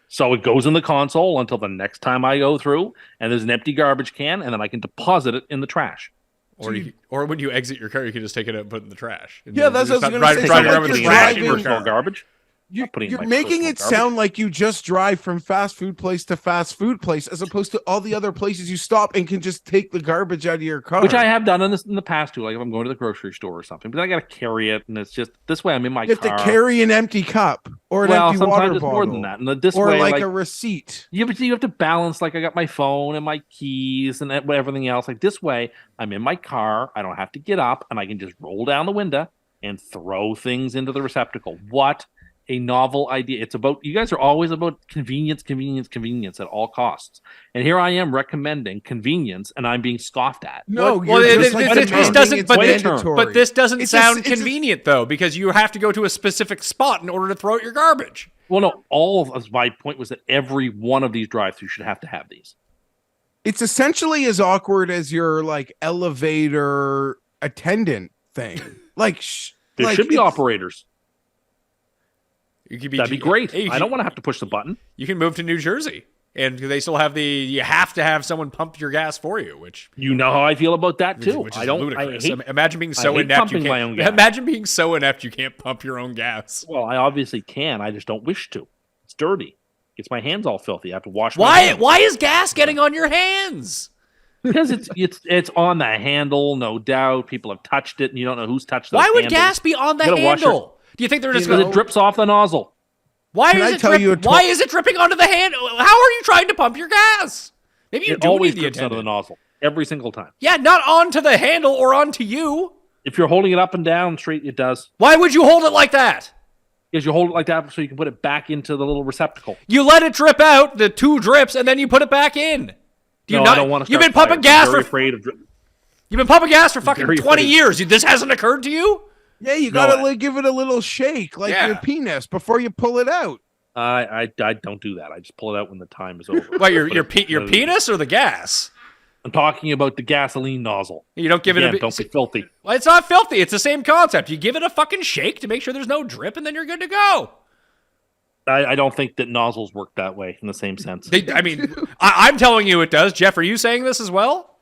So it goes in the console until the next time I go through, and there's an empty garbage can, and then I can deposit it in the trash. Or when you exit your car, you can just take it out and put it in the trash. Yeah, that's what I was going to say. Driving So around like with you're the trash driving- in your personal car. garbage. You're making it sound like you just drive from fast food place to fast food place, as opposed to all the other places you stop and can just take the garbage out of your car. Which I have done in the past too. Like if I'm going to the grocery store or something, but I got to carry it, and it's just this way. I'm in my You have car. to carry an empty cup or an empty sometimes water it's bottle, more than that. And this or way, like a receipt. you have to balance. Like I got my phone and my keys and everything else. Like this way, I'm in my car. I don't have to get up, and I can just roll down the window and throw things into the receptacle. What a novel idea. It's about, you guys are always about convenience at all costs. And here I am recommending convenience, and I'm being scoffed at. No, but this doesn't sound it's convenient though, because you have to go to a specific spot in order to throw out your garbage. Well, no, all of my point was that every one of these drive-throughs should have to have these. It's essentially as awkward as your like elevator attendant thing. Like There should be operators. You could That'd be great. Hey, I don't want to have to push the button. You can move to New Jersey, and they still have you have to have someone pump your gas for you, which You know how I feel about that too. which is I don't. ludicrous. I hate, Imagine being so hate inept you pumping my own gas. Imagine being so inept you can't pump your own gas. well, I obviously can. I just don't wish to. It's dirty. Gets my hands all filthy. I have to wash. My hands. Why is gas getting on your hands? Because it's on the handle, no doubt. People have touched it, and you don't know who's touched. Why would handles. gas be on the You gotta wash handle? Do you think they're just Because going it drips off the nozzle. Why Can is I it tell you a why is it dripping onto the handle? How are you trying to pump your gas? Maybe you It do always need the drips out of the attendant. nozzle every single time. Yeah, not onto the handle or onto you. If you're holding it up and down straight, it does. Why would you hold it like that? Because you hold it like that so you can put it back into the little receptacle. You let it drip out, the 2 drips, and then you put it back in. Do you No, not, I don't want to. You've been pumping gas I'm very for afraid of. You've been pumping gas for fucking very 20 afraid. years. This hasn't occurred to you? Yeah, you No, gotta give it a little shake, like Yeah. your penis, before you pull it out. I don't do that. I just pull it out when the time is over. What, your Put it- penis or the gas? I'm talking about the gasoline nozzle. You don't give Again, it a don't be filthy. Well, it's not filthy. It's the same concept. You give it a fucking shake to make sure there's no drip, and then you're good to go. I don't think that nozzles work that way in the same sense. I'm telling you it does. Jeff, are you saying this as well?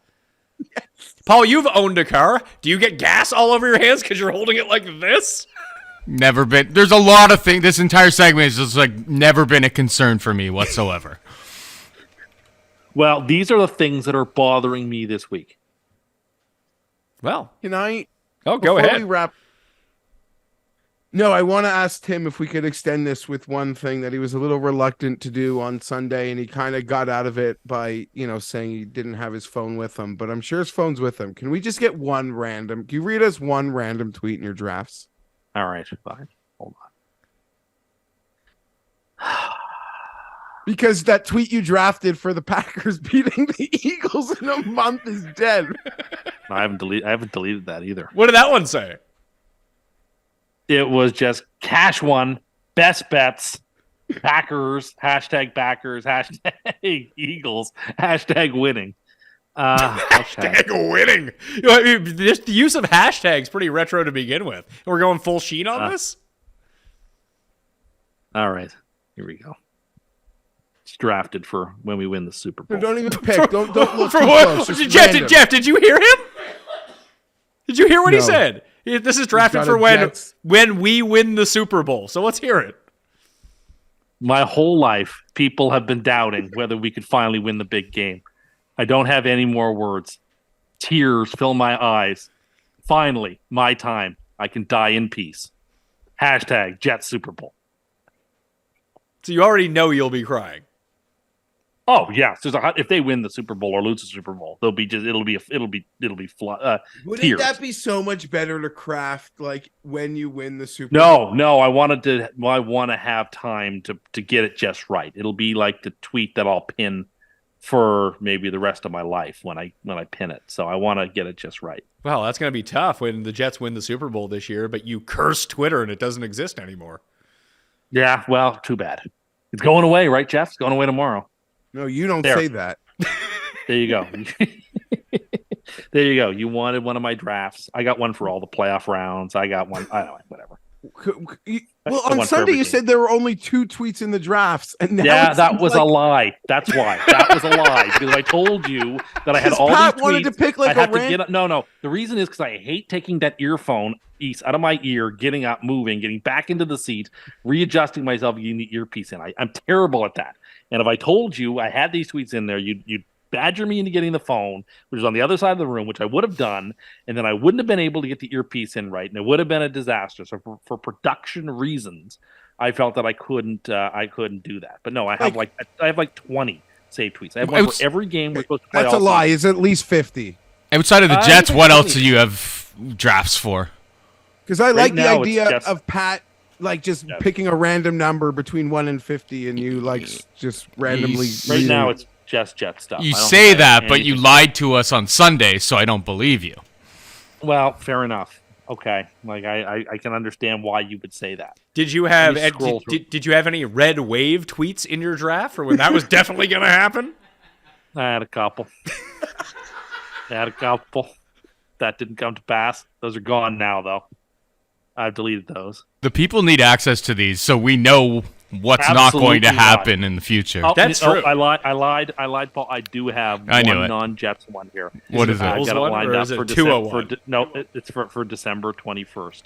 Yes. Paul, you've owned a car. Do you get gas all over your hands because you're holding it like this? Never been. There's a lot of things. This entire segment is just like never been a concern for me whatsoever. Well, these are the things that are bothering me this week. Well, Can I? go before ahead. we wrap. No, I want to ask Tim if we could extend this with one thing that he was a little reluctant to do on Sunday, and he kind of got out of it by, saying he didn't have his phone with him, but I'm sure his phone's with him. Can we just get one random? Can you read us one random tweet in your drafts? All right, fine. Hold on. Because that tweet you drafted for the Packers beating the Eagles in a month is dead. I haven't deleted that either. What did that one say? It was just cash one, best bets, Packers, hashtag Eagles, hashtag winning. Hashtag winning. I mean, the use of hashtags pretty retro to begin with. We're going full sheen on this? All right, here we go. It's drafted for when we win the Super Bowl. No, don't even pick. Don't look For too what? close. Just Jeff, random. did you hear him? Did you hear what he No. said? This is drafted got for a when Jets. we win the Super Bowl. So let's hear it. My whole life, people have been doubting whether we could finally win the big game. I don't have any more words. Tears fill my eyes. Finally, my time. I can die in peace. Hashtag Jet Super Bowl. So you already know you'll be crying. Oh yes, if they win the Super Bowl or lose the Super Bowl, it'll be Wouldn't tears. that be so much better to craft like when you win the Super Bowl? No, I want to have time to get it just right. It'll be like the tweet that I'll pin for maybe the rest of my life when I pin it. So I want to get it just right. Well, that's going to be tough when the Jets win the Super Bowl this year, but you curse Twitter and it doesn't exist anymore. Yeah, well, too bad. It's going away, right, Jeff? It's going away tomorrow. No, you don't There. say that. There you go. There you go. You wanted one of my drafts. I got one for all the playoff rounds. I got one. I don't know, whatever. Well, I on want for Sunday you everything. said there were only 2 tweets in the drafts, and now Yeah, it that seems was like a lie. That's why. That was a lie because I told you that I had Because all Pat these tweets. wanted to pick, like, I had a to random- get no. The reason is because I hate taking that earphone out of my ear, getting up, moving, getting back into the seat, readjusting myself, getting the earpiece in. I'm terrible at that. And if I told you I had these tweets in there, you'd badger me into getting the phone, which is on the other side of the room, which I would have done, and then I wouldn't have been able to get the earpiece in right, and it would have been a disaster. So for production reasons, I felt that I couldn't do that. But no, I have like 20 saved tweets. I have one for every game we're supposed to play. That's a all lie. season. It's at least 50. Outside of the I Jets, think what it's else do you have drafts for? Because I like the now, it's idea just- of Pat just Yeah. picking a random number between 1 and 50, and you just randomly. Right read now, it. it's just Jet stuff. You I don't say think I have that, but you anything. lied to us on Sunday, so I don't believe you. Well, fair enough. Okay, like I can understand why you would say that. Did you have Let me scroll through. did you have any red wave tweets in your draft for when that was definitely going to happen? I had a couple. That didn't come to pass. Those are gone now, though. I've deleted those. The people need access to these so we know what's not going to Absolutely happen in the future. That's true. I lied, Paul. I do have I knew one it. non-Jets one here. What is it? I Bills got it one, lined or up is it for 201? December. It's for December 21st.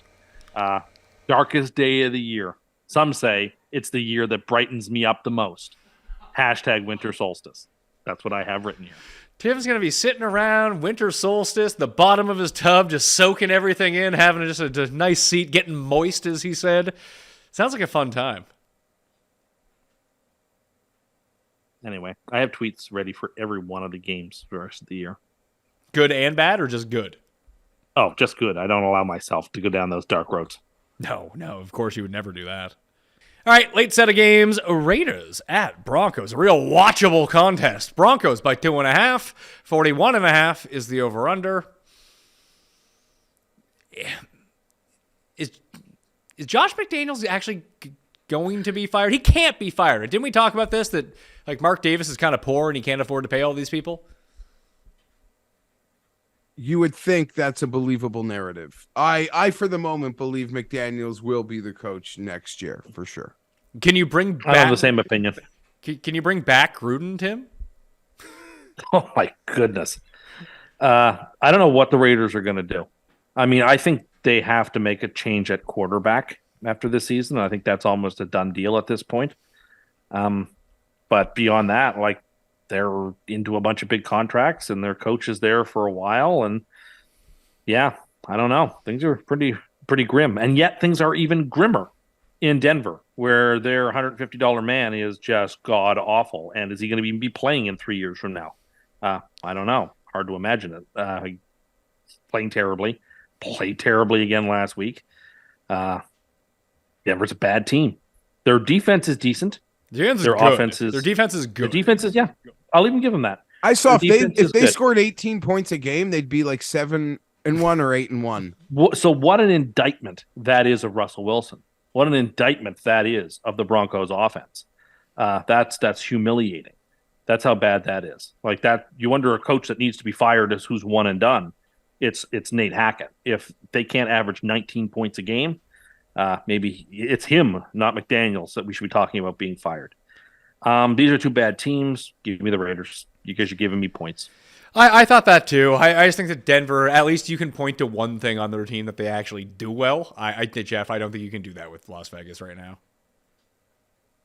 Darkest day of the year. Some say it's the year that brightens me up the most. # winter solstice. That's what I have written here. Tim's going to be sitting around winter solstice, the bottom of his tub, just soaking everything in, having just a nice seat, getting moist, as he said. Sounds like a fun time. Anyway, I have tweets ready for every one of the games for the rest of the year. Good and bad, or just good? Oh, just good. I don't allow myself to go down those dark roads. No, of course you would never do that. All right, late set of games. Raiders at Broncos. A real watchable contest. Broncos by 2.5. 41.5 is the over-under. Is Josh McDaniels actually going to be fired? He can't be fired. Didn't we talk about this? That like Mark Davis is kind of poor and he can't afford to pay all these people? You would think that's a believable narrative. I for the moment believe McDaniels will be the coach next year for sure. Can you bring I have back? the same opinion. Can you bring back Gruden, Tim? Oh my goodness. I don't know what the Raiders are going to do. I mean, I think they have to make a change at quarterback after this season. I think that's almost a done deal at this point. But beyond that, like, they're into a bunch of big contracts and their coach is there for a while. And yeah, I don't know. Things are pretty grim. And yet things are even grimmer in Denver, where their $150 man is just god awful. And is he going to be playing in 3 years from now? I don't know. Hard to imagine it. Playing terribly. Played terribly again last week. Denver's a bad team. Their defense is decent. Their offense is Their defense is good. Their defense is, yeah. I'll even give them that. I saw Their defense if is they good. scored 18 points a game, they'd be like 7-1 or 8-1. So what an indictment that is of Russell Wilson. What an indictment that is of the Broncos offense. That's humiliating. That's how bad that is. Like that, you wonder a coach that needs to be fired is who's one and done. It's Nate Hackett. If they can't average 19 points a game, maybe it's him, not McDaniels, that we should be talking about being fired. These are two bad teams. Give me the Raiders because you're giving me points. I thought that too. I just think that Denver, at least you can point to one thing on their team that they actually do well. I think, Jeff, I don't think you can do that with Las Vegas right now.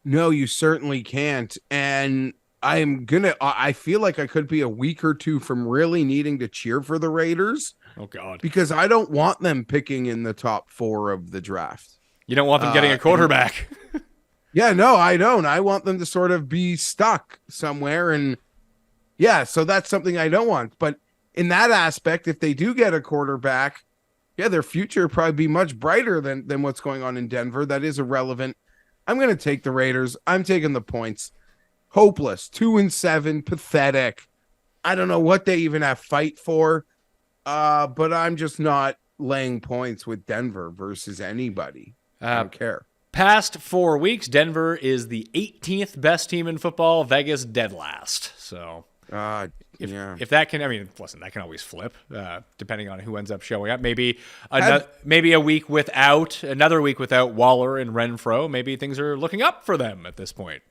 No, you certainly can't. And I feel like I could be a week or two from really needing to cheer for the Raiders. Oh, God. Because I don't want them picking in the top 4 of the draft. You don't want them getting a quarterback. Yeah, no, I don't. I want them to sort of be stuck somewhere. And yeah, so that's something I don't want. But in that aspect, if they do get a quarterback, yeah, their future would probably be much brighter than what's going on in Denver. That is irrelevant. I'm going to take the Raiders. I'm taking the points. Hopeless. 2-7. Pathetic. I don't know what they even have fight for. But I'm just not laying points with Denver versus anybody. I don't care. Past 4 weeks, Denver is the 18th best team in football. Vegas dead last. So if that can, I mean, listen, that can always flip depending on who ends up showing up. Maybe another week without Waller and Renfro. Maybe things are looking up for them at this point.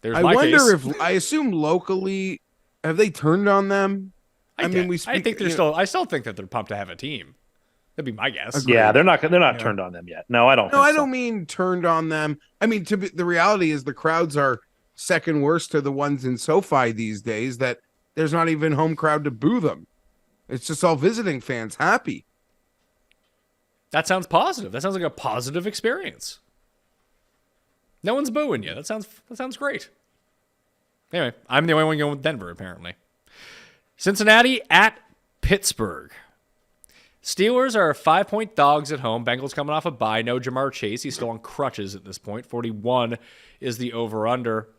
I wonder if I assume locally, have they turned on them? I still think that they're pumped to have a team. That'd be my guess. Agreed. Yeah, they're not turned on them yet. No, I don't. No, I don't mean turned on them. I mean, the reality is the crowds are second worst to the ones in SoFi these days. That there's not even home crowd to boo them. It's just all visiting fans happy. That sounds positive. That sounds like a positive experience. No one's booing you. That sounds great. Anyway, I'm the only one going with Denver apparently. Cincinnati at Pittsburgh. Steelers are 5-point dogs at home. Bengals coming off a bye. No Jamar Chase. He's still on crutches at this point. 41 is the over-under.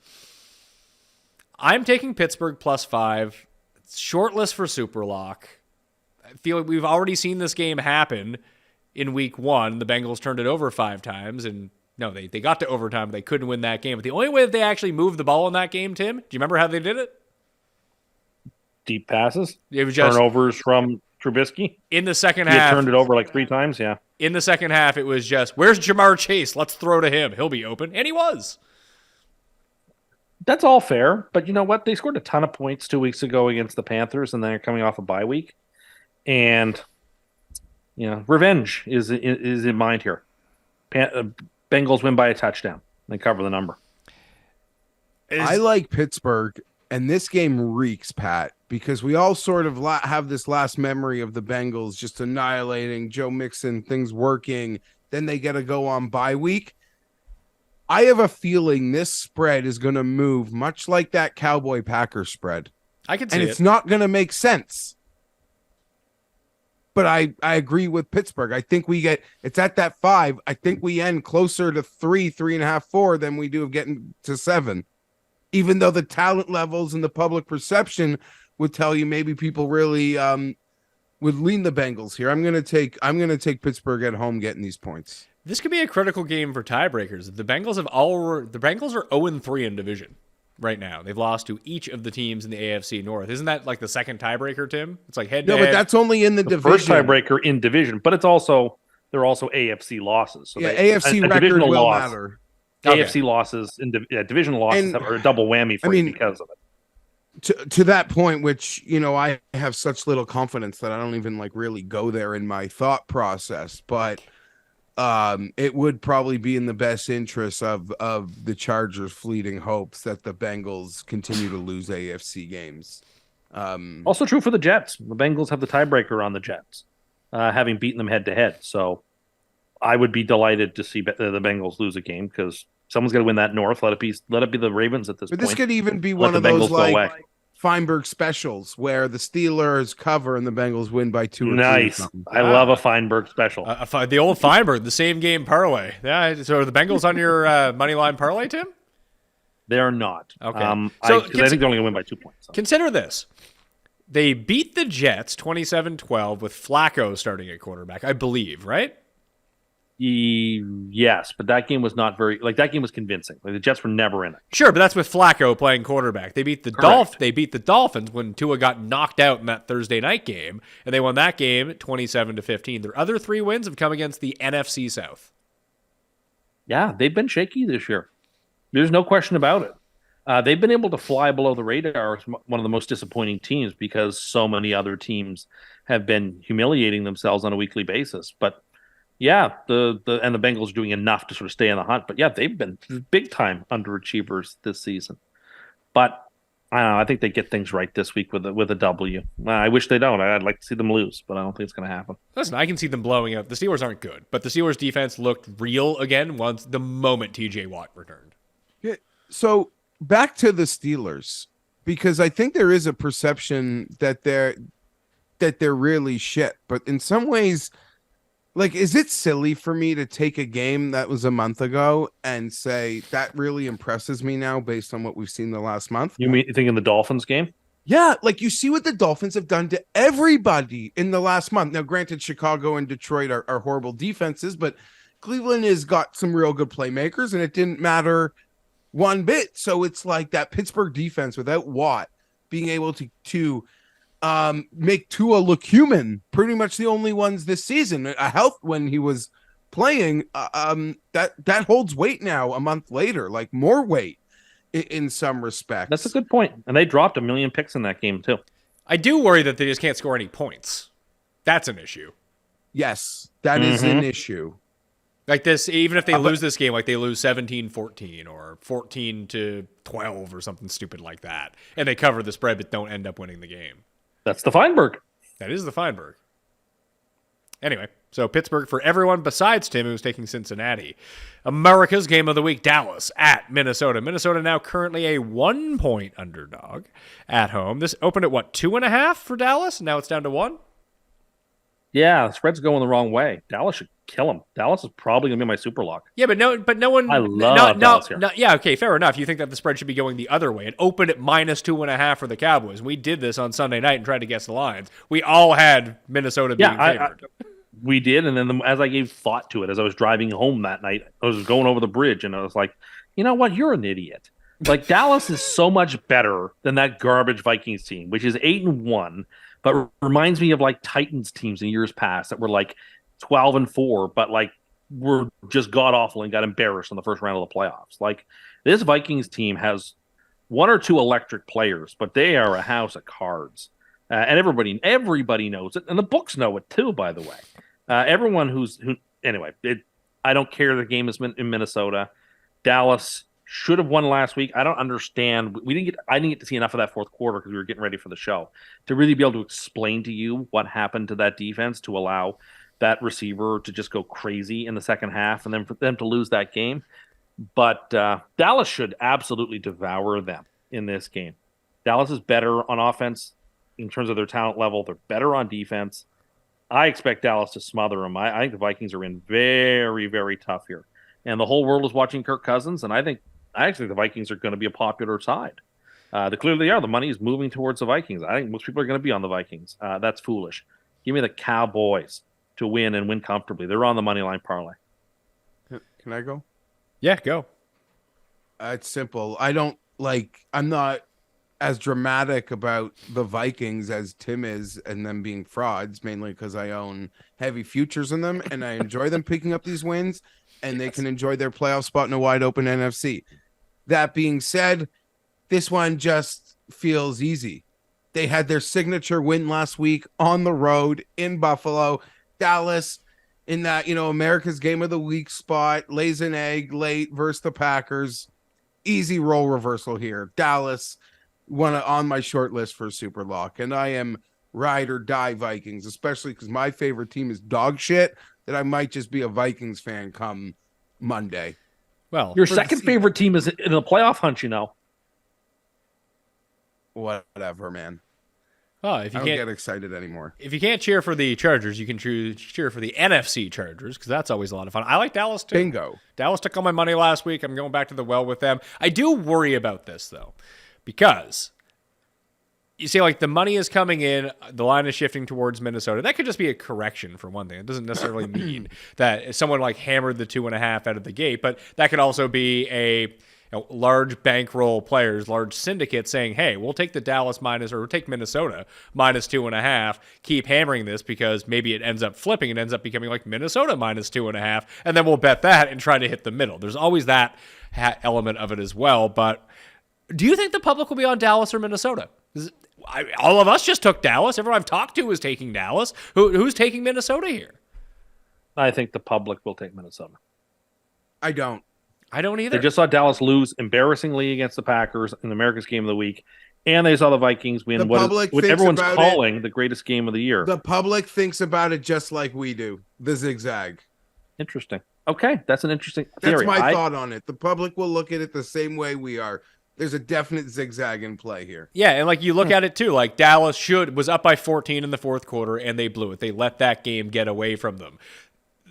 I'm taking Pittsburgh +5. It's shortlist for Superlock. I feel like we've already seen this game happen in week 1. The Bengals turned it over 5 times. And no, they got to overtime. But they couldn't win that game. But the only way that they actually moved the ball in that game, Tim, do you remember how they did it? Deep passes? It was just turnovers from Trubisky in the second he half. turned it over like 3 times. Yeah. In the second half, it was just, where's Jamar Chase? Let's throw to him. He'll be open. And he was. That's all fair, but you know what? They scored a ton of points 2 weeks ago against the Panthers, and they're coming off a bye week. And, revenge is in mind here. Bengals win by a touchdown. They cover the number. I like Pittsburgh, and this game reeks, Pat, because we all sort of have this last memory of the Bengals just annihilating Joe Mixon, things working. Then they get to go on bye week. I have a feeling this spread is going to move much like that Cowboy-Packer spread. I can see and it. It's not going to make sense. But I agree with Pittsburgh. I think it's at that 5. I think we end closer to 3.5, 4 than we do of getting to 7. Even though the talent levels and the public perception would tell you maybe people really would lean the Bengals here. I'm gonna take Pittsburgh at home getting these points. This could be a critical game for tiebreakers. The Bengals are 0-3 in division right now. They've lost to each of the teams in the AFC North. Isn't that like the second tiebreaker, Tim? It's like head to head. No, but that's only in the division. First tiebreaker in division, but they're also AFC losses. So AFC record will matter. AFC losses and division losses are a double whammy for you because of it. To that point, which I have such little confidence that I don't even really go there in my thought process, but it would probably be in the best interest of the Chargers' fleeting hopes that the Bengals continue to lose AFC games. Also true for the Jets. The Bengals have the tiebreaker on the Jets, having beaten them head to head. So I would be delighted to see the Bengals lose a game because someone's got to win that North. Let it be the Ravens at this point. But this could even be one of those Fienberg specials where the Steelers cover and the Bengals win by 2 or 3. Nice. I love a Fienberg special. The old Fienberg, the same game parlay. Yeah. So are the Bengals on your money line parlay, Tim? They are not. Okay. I think they're only going to win by 2 points. So. Consider this. They beat the Jets 27-12 with Flacco starting at quarterback, I believe, right? Yes, but that game was not that game was convincing. The Jets were never in it. Sure, but that's with Flacco playing quarterback. They beat the Dolphins when Tua got knocked out in that Thursday night game, and they won that game 27-15. Their other 3 wins have come against the NFC South. Yeah, they've been shaky this year. There's no question about it. They've been able to fly below the radar as one of the most disappointing teams because so many other teams have been humiliating themselves on a weekly basis. But yeah, the Bengals are doing enough to sort of stay in the hunt. But yeah, they've been big time underachievers this season. But I don't know. I think they get things right this week with a W. I wish they don't. I'd like to see them lose, but I don't think it's going to happen. Listen, I can see them blowing up. The Steelers aren't good, but the Steelers defense looked real again the moment TJ Watt returned. Yeah, so back to the Steelers, because I think there is a perception that they're really shit, but in some ways, is it silly for me to take a game that was a month ago and say that really impresses me now based on what we've seen the last month? You thinking the Dolphins game? Yeah, you see what the Dolphins have done to everybody in the last month. Now, granted, Chicago and Detroit are horrible defenses, but Cleveland has got some real good playmakers, and it didn't matter one bit. So it's like that Pittsburgh defense without Watt being able to make Tua look human, pretty much the only ones this season. A health when he was playing, that holds weight now a month later, more weight in some respects. That's a good point. And they dropped 1 million picks in that game too. I do worry that they just can't score any points. That's an issue. Yes, that is an issue. Like this, even if they lose this game, they lose 17-14 or 14-12 or something stupid like that, and they cover the spread but don't end up winning the game. That's the Fienberg. That is the Fienberg. Anyway, so Pittsburgh for everyone besides Tim, who's taking Cincinnati. America's game of the week, Dallas at Minnesota. Minnesota now currently a 1-point underdog at home. This opened at 2.5 for Dallas? Now it's down to 1? Yeah, the spread's going the wrong way. Dallas should kill them. Dallas is probably going to be my super lock. Yeah, but no one. I love Dallas here. Yeah, okay, fair enough. You think that the spread should be going the other way. It opened at -2.5 for the Cowboys. We did this on Sunday night and tried to guess the lines. We all had Minnesota being favored. We did, and then as I gave thought to it, as I was driving home that night, I was going over the bridge, and I was like, you know what? You're an idiot. Dallas is so much better than that garbage Vikings team, which is 8-1. But reminds me of Titans teams in years past that were 12-4, but like were just god awful and got embarrassed in the first round of the playoffs. Like this Vikings team has one or two electric players, but they are a house of cards, and everybody knows it, and the books know it too. By the way, everyone anyway, I don't care. The game is in Minnesota. Dallas should have won last week. I don't understand. I didn't get to see enough of that fourth quarter because we were getting ready for the show to really be able to explain to you what happened to that defense to allow that receiver to just go crazy in the second half and then for them to lose that game. But Dallas should absolutely devour them in this game. Dallas is better on offense in terms of their talent level. They're better on defense. I expect Dallas to smother them. I think the Vikings are in very, very tough here. And the whole world is watching Kirk Cousins, and I actually think the Vikings are going to be a popular side. Clearly they are. The money is moving towards the Vikings. I think most people are going to be on the Vikings. That's foolish. Give me the Cowboys to win and win comfortably. They're on the money line parlay. Can I go? Yeah, go. It's simple. I'm not as dramatic about the Vikings as Tim is and them being frauds, mainly because I own heavy futures in them and I enjoy them picking up these wins and they can enjoy their playoff spot in a wide open NFC. That being said, this one just feels easy. They had their signature win last week on the road in Buffalo. Dallas in that, America's game of the week spot, lays an egg late versus the Packers. Easy role reversal here. Dallas on my short list for super lock, and I am ride or die Vikings, especially because my favorite team is dog shit, that I might just be a Vikings fan come Monday. Well, your second favorite team is in the playoff hunt, Whatever, man. Oh, if you I don't can't get excited anymore. If you can't cheer for the Chargers, you can cheer for the NFC Chargers because that's always a lot of fun. I like Dallas too. Bingo. Dallas took all my money last week. I'm going back to the well with them. I do worry about this though, because you see, like the money is coming in, the line is shifting towards Minnesota. That could just be a correction for one thing. It doesn't necessarily mean that someone like hammered the 2.5 out of the gate, but that could also be a large bankroll players, large syndicates saying, hey, we'll take the Dallas we'll take Minnesota minus 2.5, keep hammering this because maybe it ends up flipping. It ends up becoming like Minnesota minus 2.5, and then we'll bet that and try to hit the middle. There's always that element of it as well. But do you think the public will be on Dallas or Minnesota? All of us just took Dallas. Everyone I've talked to is taking Dallas. Who's taking Minnesota here? I think the public will take Minnesota. I don't either. They just saw Dallas lose embarrassingly against the Packers in America's Game of the Week, and they saw the Vikings win what everyone's calling the greatest game of the year. The public thinks about it just like we do, the zigzag. Interesting. Okay, that's an interesting theory. That's my thought on it. The public will look at it the same way we are. There's a definite zigzag in play here. Yeah, and like you look at it too, like Dallas was up by 14 in the fourth quarter, and they blew it. They let that game get away from them.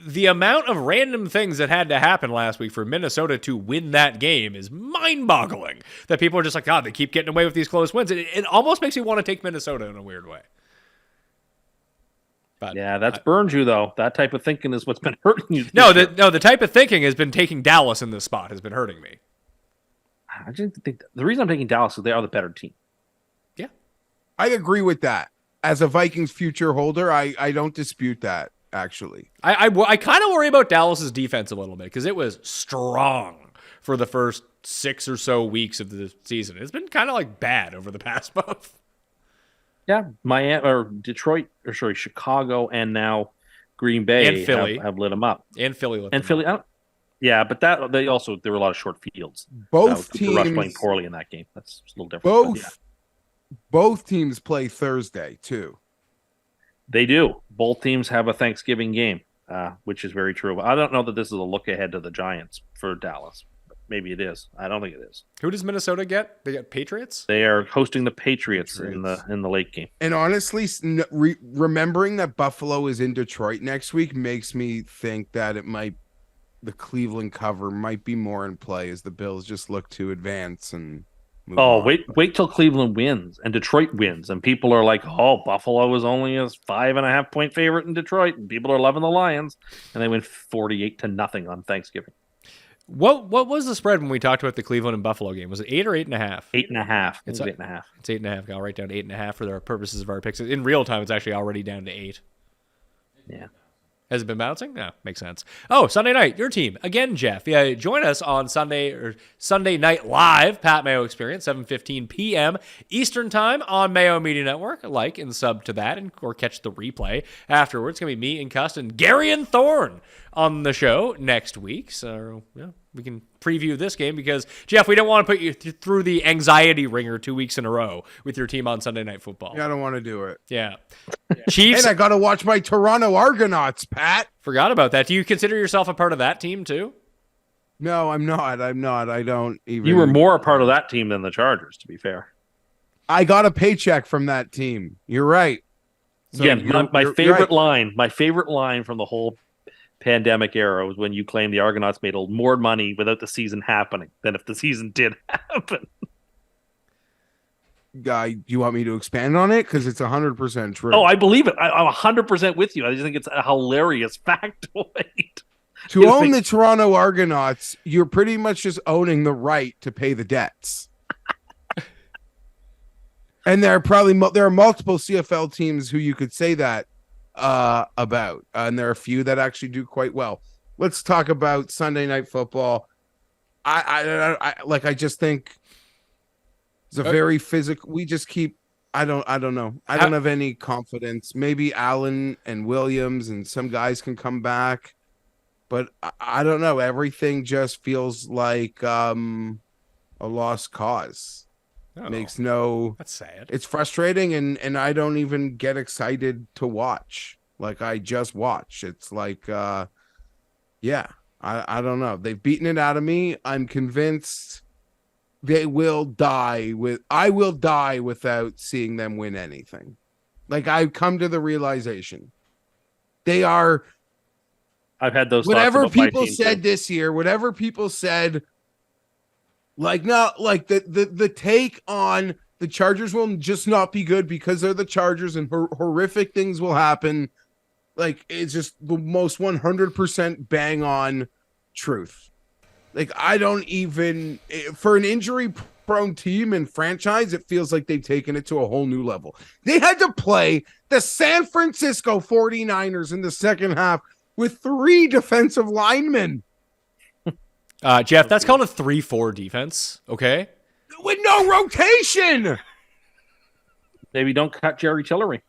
The amount of random things that had to happen last week for Minnesota to win that game is mind-boggling. That people are just like, God, they keep getting away with these close wins. It almost makes me want to take Minnesota in a weird way. But yeah, that's burned you, though. That type of thinking is what's been hurting you. The type of thinking has been taking Dallas in this spot, has been hurting me. I just think the reason I'm taking Dallas is they are the better team. Yeah. I agree with that. As a Vikings future holder, I don't dispute that. Actually, I kind of worry about Dallas's defense a little bit because it was strong for the first 6 or so weeks of the season. It's been kind of like bad over the past month. Yeah, Chicago, and now Green Bay and Philly have lit them up. And Philly lit and them Philly. up. Yeah, but there were a lot of short fields. Both teams Rush playing poorly in that game. That's a little different. Both teams play Thursday too. They do. Both teams have a Thanksgiving game, which is very true. I don't know that this is a look ahead to the Giants for Dallas. Maybe it is. I don't think it is. Who does Minnesota get? They get Patriots? They are hosting the Patriots. in the late game. And honestly, remembering that Buffalo is in Detroit next week makes me think that the Cleveland cover might be more in play as the Bills just look to advance and move on. Wait till Cleveland wins and Detroit wins, and people are like, "Oh, Buffalo is only a 5.5 point favorite in Detroit," and people are loving the Lions, and they win 48-0 on Thanksgiving. What was the spread when we talked about the Cleveland and Buffalo game? Was it 8 or 8.5? 8.5. It's 8.5. It's 8.5. I'll write down 8.5 for the purposes of our picks. In real time, it's actually already down to 8. Yeah. Has it been bouncing? No, makes sense. Oh, Sunday night, your team again, Geoff. Yeah, join us on Sunday Night Live, Pat Mayo Experience, 7:15 p.m. Eastern Time on Mayo Media Network. Like and sub to that, or catch the replay afterwards. It's gonna be me and Cust and Gary and Thorne on the show next week. So yeah, we can preview this game because Geoff, we don't want to put you through the anxiety ringer 2 weeks in a row with your team on Sunday Night Football. Yeah, I don't want to do it. Yeah. Chiefs. And I got to watch my Toronto Argonauts, Pat. Forgot about that. Do you consider yourself a part of that team too? No, I'm not. I don't even. You were more a part of that team than the Chargers, to be fair. I got a paycheck from that team. You're right. So Again, my you're favorite right. my favorite line from the whole pandemic era was when you claimed the Argonauts made more money without the season happening than if the season did happen. You want me to expand on it? Because it's 100% true. Oh, I believe it. I'm 100% with you. I just think it's a hilarious factoid. To own the Toronto Argonauts, you're pretty much just owning the right to pay the debts. And there are multiple CFL teams who you could say that about, and there are a few that actually do quite well. Let's talk about Sunday Night Football. I just think it's a very physical. We just keep. I don't know. I don't have any confidence. Maybe Allen and Williams and some guys can come back, but I don't know. Everything just feels like a lost cause. Oh, Makes no. That's sad. It's frustrating, and I don't even get excited to watch. Like I just watch. It's like, yeah. I don't know. They've beaten it out of me. I'm convinced they will die I will die without seeing them win anything. Like I've come to the realization they are. I've had those. Whatever thoughts about people my team said too. this year, whatever people said, like not like the take on the Chargers will just not be good because they're the Chargers and horrific things will happen. Like it's just the most 100% bang on truth. Like I don't even for an injury prone team and franchise, it feels like they've taken it to a whole new level. They had to play the San Francisco 49ers in the second half with 3 defensive linemen. Geoff, that's called a 3-4 defense, okay? With no rotation. Maybe don't cut Jerry Tillery.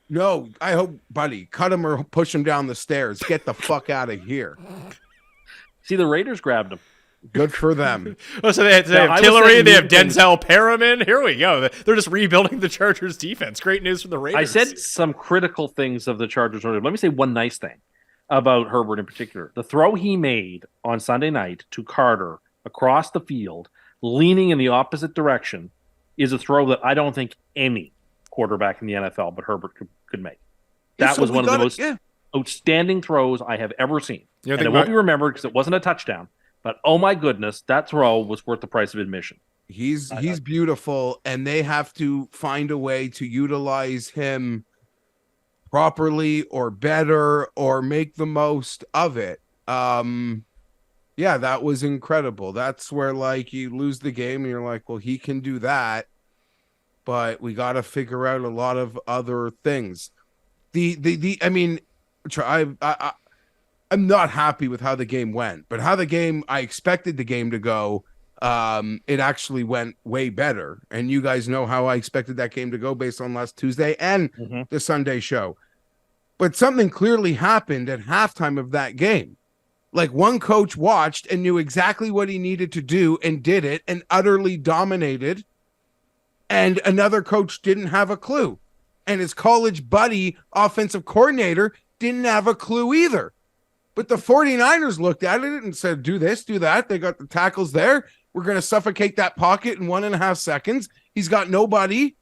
No, I hope, buddy, cut him or push him down the stairs. Get the fuck out of here. See, the Raiders grabbed him. Good for them. Oh, so they have I was Tillery, saying they have mean things. Denzel Perriman. Here we go. They're just rebuilding the Chargers defense. Great news for the Raiders. I said some critical things of the Chargers. Let me say one nice thing about Herbert in particular. The throw he made on Sunday night to Carter across the field, leaning in the opposite direction, is a throw that I don't think any quarterback in the NFL but Herbert could make. That was one of the most outstanding throws I have ever seen. And it won't be remembered because it wasn't a touchdown. But oh my goodness, that throw was worth the price of admission. He's beautiful, and they have to find a way to utilize him properly or better or make the most of it. Yeah, that was incredible. That's where like you lose the game and you're like, well, he can do that, but we got to figure out a lot of other things. I mean, I'm not happy with how the game went, but how I expected the game to go, it actually went way better. And you guys know how I expected that game to go based on last Tuesday and the Sunday show. But something clearly happened at halftime of that game. Like one coach watched and knew exactly what he needed to do and did it and utterly dominated. And another coach didn't have a clue. And his college buddy, offensive coordinator, didn't have a clue either. But the 49ers looked at it and said, do this, do that. They got the tackles there. We're going to suffocate that pocket in 1.5 seconds. He's got nobody.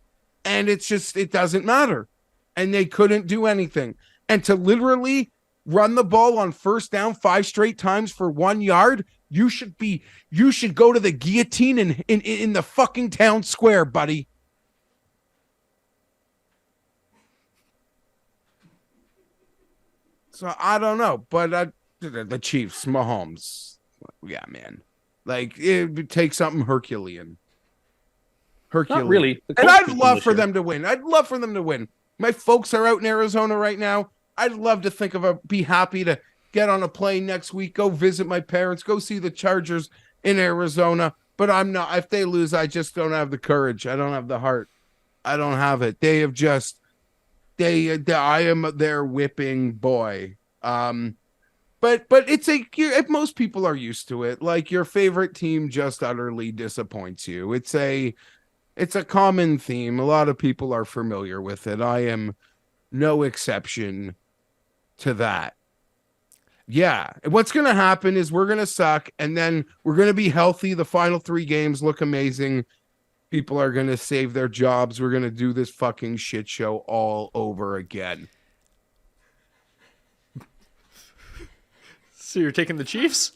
And it doesn't matter. And they couldn't do anything. And to literally run the ball on first down 5 straight times for 1 yard, you should go to the guillotine in the fucking town square, buddy. So I don't know, but the Chiefs, Mahomes, yeah, man, like it would take something Herculean. Not really. And I'd love for them to win. My folks are out in Arizona right now. I'd love to be happy to get on a plane next week, go visit my parents, go see the Chargers in Arizona. But I'm not. If they lose, I just don't have the courage. I don't have the heart. I don't have it. They have just. I am their whipping boy. But most people are used to it. Like your favorite team just utterly disappoints you. It's a common theme. A lot of people are familiar with it. I am no exception to that. Yeah. What's going to happen is we're going to suck and then we're going to be healthy. The final 3 games look amazing. People are going to save their jobs. We're going to do this fucking shit show all over again. So you're taking the Chiefs?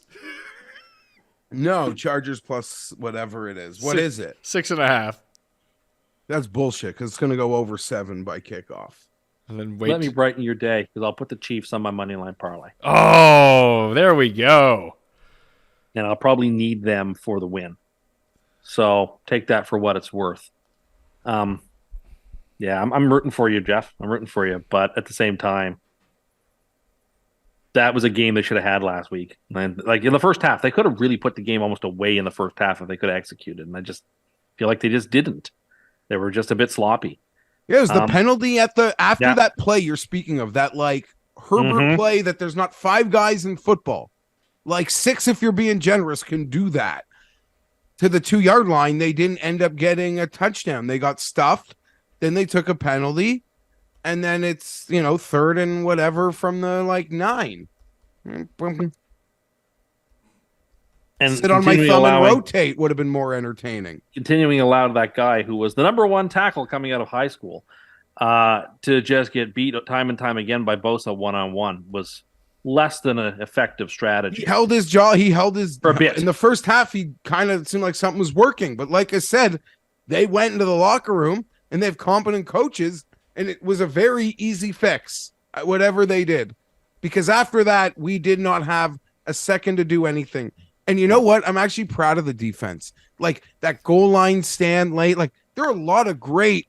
No, Chargers plus whatever it is. What is it? 6.5. That's bullshit because it's going to go over 7 by kickoff. And then wait. Let me brighten your day because I'll put the Chiefs on my money line parlay. Oh, there we go. And I'll probably need them for the win. So take that for what it's worth. I'm rooting for you, Geoff. I'm rooting for you. But at the same time, that was a game they should have had last week. And like in the first half, they could have really put the game almost away in the first half if they could have executed. And I just feel like they just didn't. They were just a bit sloppy. Yeah, it was the penalty after that play you're speaking of, that like Herbert play that there's not 5 guys in football. Like 6 if you're being generous can do that. To the 2-yard line, they didn't end up getting a touchdown. They got stuffed. Then they took a penalty. And then it's, 3rd and whatever from the 9. And sit on my thumb and rotate would have been more entertaining. Continuing allowed that guy who was the number 1 tackle coming out of high school to just get beat time and time again by Bosa one-on-one was less than an effective strategy. He held his jaw. For a bit. In the first half, he kind of seemed like something was working. But like I said, they went into the locker room and they have competent coaches. And it was a very easy fix, whatever they did. Because after that, we did not have a second to do anything. And you know what? I'm actually proud of the defense. Like that goal line stand late. Like there are a lot of great,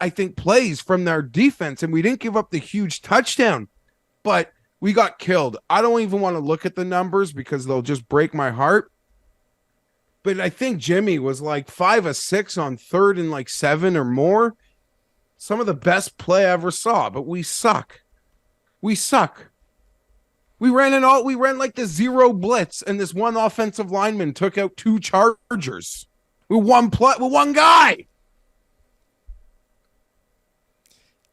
I think, plays from their defense. And we didn't give up the huge touchdown. But we got killed. I don't even want to look at the numbers because they'll just break my heart. But I think Jimmy was like 5 of 6 on 3rd and 7 or more. Some of the best play I ever saw, but we suck. We suck. We ran like the 0 blitz, and this one offensive lineman took out 2 Chargers with one guy.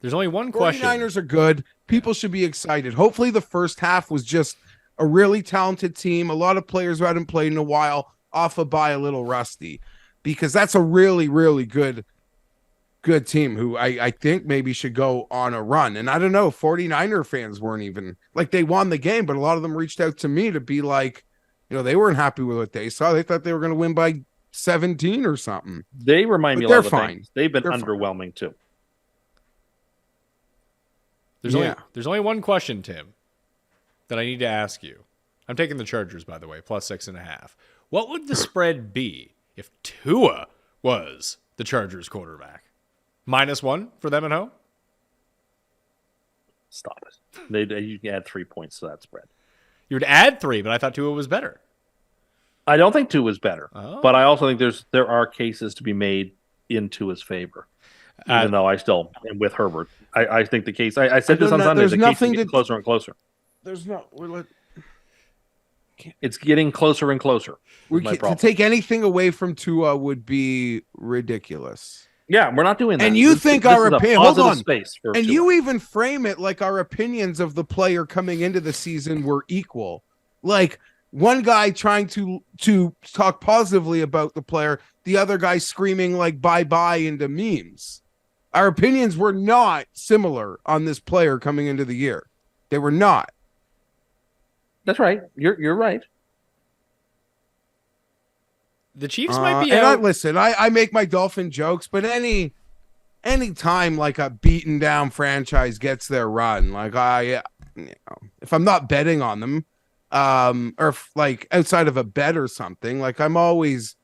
There's only one question. 49ers are good. People should be excited. Hopefully the first half was just a really talented team. A lot of players who hadn't played in a while off a bye, a little rusty, because that's a really, really good team who I think maybe should go on a run. And I don't know, 49er fans weren't even like, they won the game, but a lot of them reached out to me to be like, they weren't happy with what they saw. They thought they were going to win by 17 or something. They remind me a lot of things. They've been underwhelming too. There's only one question, Tim, that I need to ask you. I'm taking the Chargers, by the way, plus 6.5. What would the spread be if Tua was the Chargers quarterback? -1 for them at home? Stop it. You can add 3 points to that spread. You would add 3, but I thought Tua was better. I don't think Tua was better, but I also think there are cases to be made in Tua's favor. Even though I still am with Herbert. I think the case, I said this on Sunday, the case is getting closer and closer. It's getting closer and closer. To take anything away from Tua would be ridiculous. Yeah, we're not doing that. And you think our opinion, hold on. Space for and Tua. you even frame it like our opinions of the player coming into the season were equal. Like one guy trying to talk positively about the player, the other guy screaming like bye-bye into memes. Our opinions were not similar on this player coming into the year. They were not. That's right. You're right. The Chiefs might be out. Listen, I make my Dolphin jokes, but any time like a beaten down franchise gets their run, like if I'm not betting on them, or if, like outside of a bet or something, like I'm always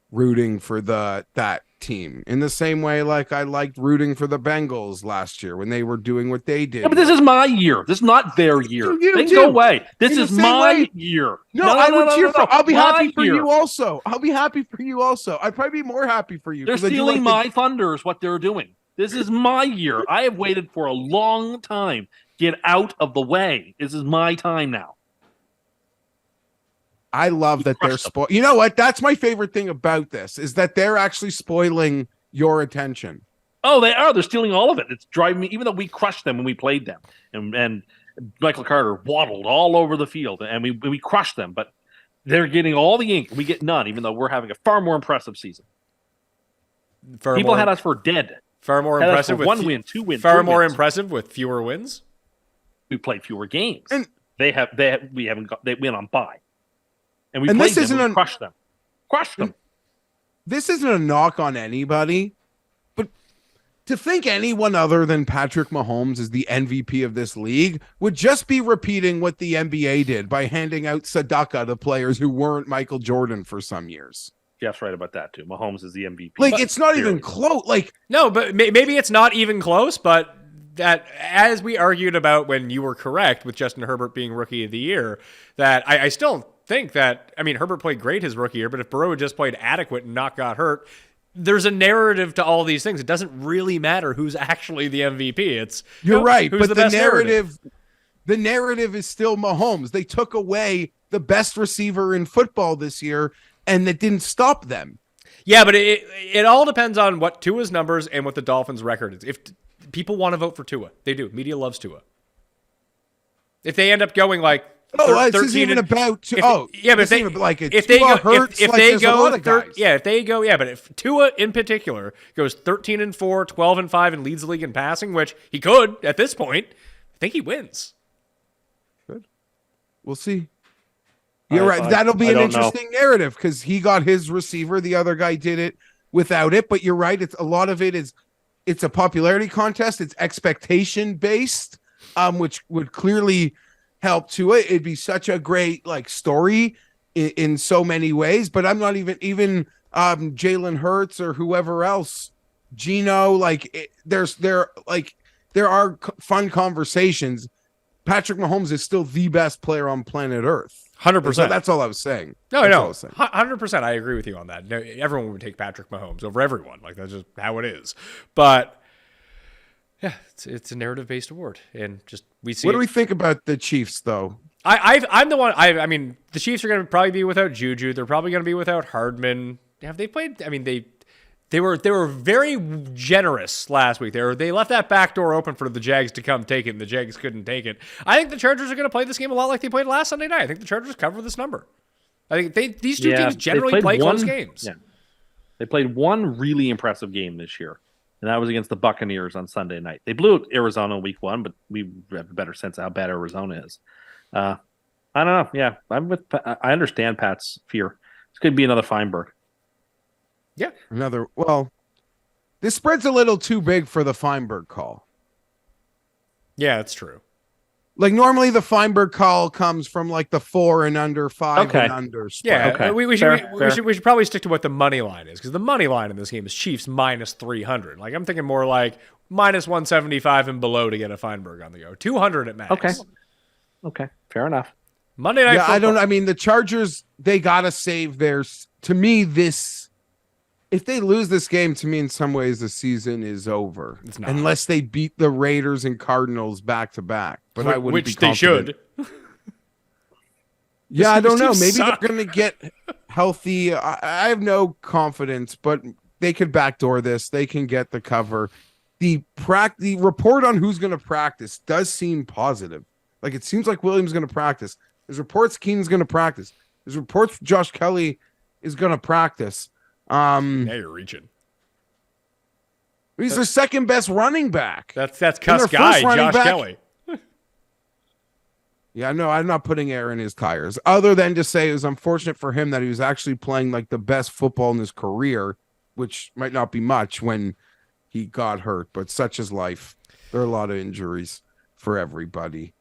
rooting for that team in the same way like I liked rooting for the Bengals last year when they were doing what they did. Yeah, but this is my year. This is not their year. They can go away. This is my year. No, I would cheer for. I'll be My happy for year. you also. I'll be happy for you also. I'd probably be more happy for you. They're 'cause I do stealing like my thunder is what they're doing. This is my year. I have waited for a long time. Get out of the way. This is my time now. I love that they're spoiled. You know what? That's my favorite thing about this is that they're actually spoiling your attention. Oh, they are. They're stealing all of it. It's driving me, even though we crushed them when we played them. And Michael Carter waddled all over the field, and we crushed them. But they're getting all the ink. We get none, even though we're having a far more impressive season. People had us for dead. Far more impressive with 1 win, 2 wins. Far 3 more wins. impressive with fewer wins. We played fewer games. And they win on bye. And we And played this them isn't and a- crushed them. Crushed them. This isn't a knock on anybody, but to think anyone other than Patrick Mahomes is the MVP of this league would just be repeating what the NBA did by handing out tzedakah to players who weren't Michael Jordan for some years. Jeff's right about that too. Mahomes is the MVP. Like, But it's not even clearly. close. Like, No, but maybe it's not even close, but that, as we argued about when you were correct with Justin Herbert being rookie of the year, that I still think that, I mean, Herbert played great his rookie year, but if Burrow had just played adequate and not got hurt, there's a narrative to all these things. It doesn't really matter who's actually the MVP. It's you're right, who's but the best narrative is still Mahomes. They took away the best receiver in football this year, and that didn't stop them. Yeah, but it all depends on what Tua's numbers and what the Dolphins' record is. If people want to vote for Tua, they do. Media loves Tua. If they end up going like, Oh, this isn't even about. But if they go, but if Tua in particular goes 13-4, 12-5, and leads the league in passing, which he could at this point, I think he wins. Good. We'll see. You're right. That'll be an interesting narrative because he got his receiver. The other guy did it without it. But you're right. It's a lot of it is. It's a popularity contest. It's expectation based, which would clearly help to it. It'd be such a great story in so many ways. But I'm not even Jalen Hurts or whoever else, Gino. There are fun conversations. Patrick Mahomes is still the best player on planet Earth. 100%. So that's all I was saying. No, that's no, all I was saying. 100%. I agree with you on that. No, everyone would take Patrick Mahomes over everyone. That's just how it is. But yeah, it's a narrative-based award, and just we see. What do we think about the Chiefs, though? I'm the one. I mean, the Chiefs are going to probably be without Juju. They're probably going to be without Hardman. Have they played? I mean, they were very generous last week. They left that back door open for the Jags to come take it, and the Jags couldn't take it. I think the Chargers are going to play this game a lot like they played last Sunday night. I think the Chargers cover this number. I think these two teams generally play close games. Yeah. They played one really impressive game this year, and that was against the Buccaneers on Sunday night. They blew Arizona in week 1, but we have a better sense of how bad Arizona is. I don't know. Yeah, I understand Pat's fear. This could be another Fienberg. Yeah. This spread's a little too big for the Fienberg call. Yeah, that's true. Normally the Fienberg call comes from the 4 and under, 5 and under spread. Yeah, we should probably stick to what the money line is, because the money line in this game is Chiefs minus 300. I'm thinking more like minus 175 and below to get a Fienberg on the go. 200 at max. Okay, fair enough. Monday night. Yeah, I mean, the Chargers, they gotta save theirs. To me, if they lose this game, to me, in some ways, the season is over. It's not. Unless they beat the Raiders and Cardinals back to back. But I wouldn't be confident. They should. Yeah, I don't know. team Maybe suck. they're going to get healthy. I have no confidence, but they could backdoor this. They can get the cover. The report on who's going to practice does seem positive. It seems like Williams is going to practice. There's reports Keenan's going to practice. There's reports Josh Kelly is going to practice. Now you're reaching. He's their second best running back. That's Cust guy, Josh Kelly. Yeah, no, I'm not putting air in his tires. Other than to say it was unfortunate for him that he was actually playing the best football in his career, which might not be much when he got hurt, but such is life. There are a lot of injuries for everybody.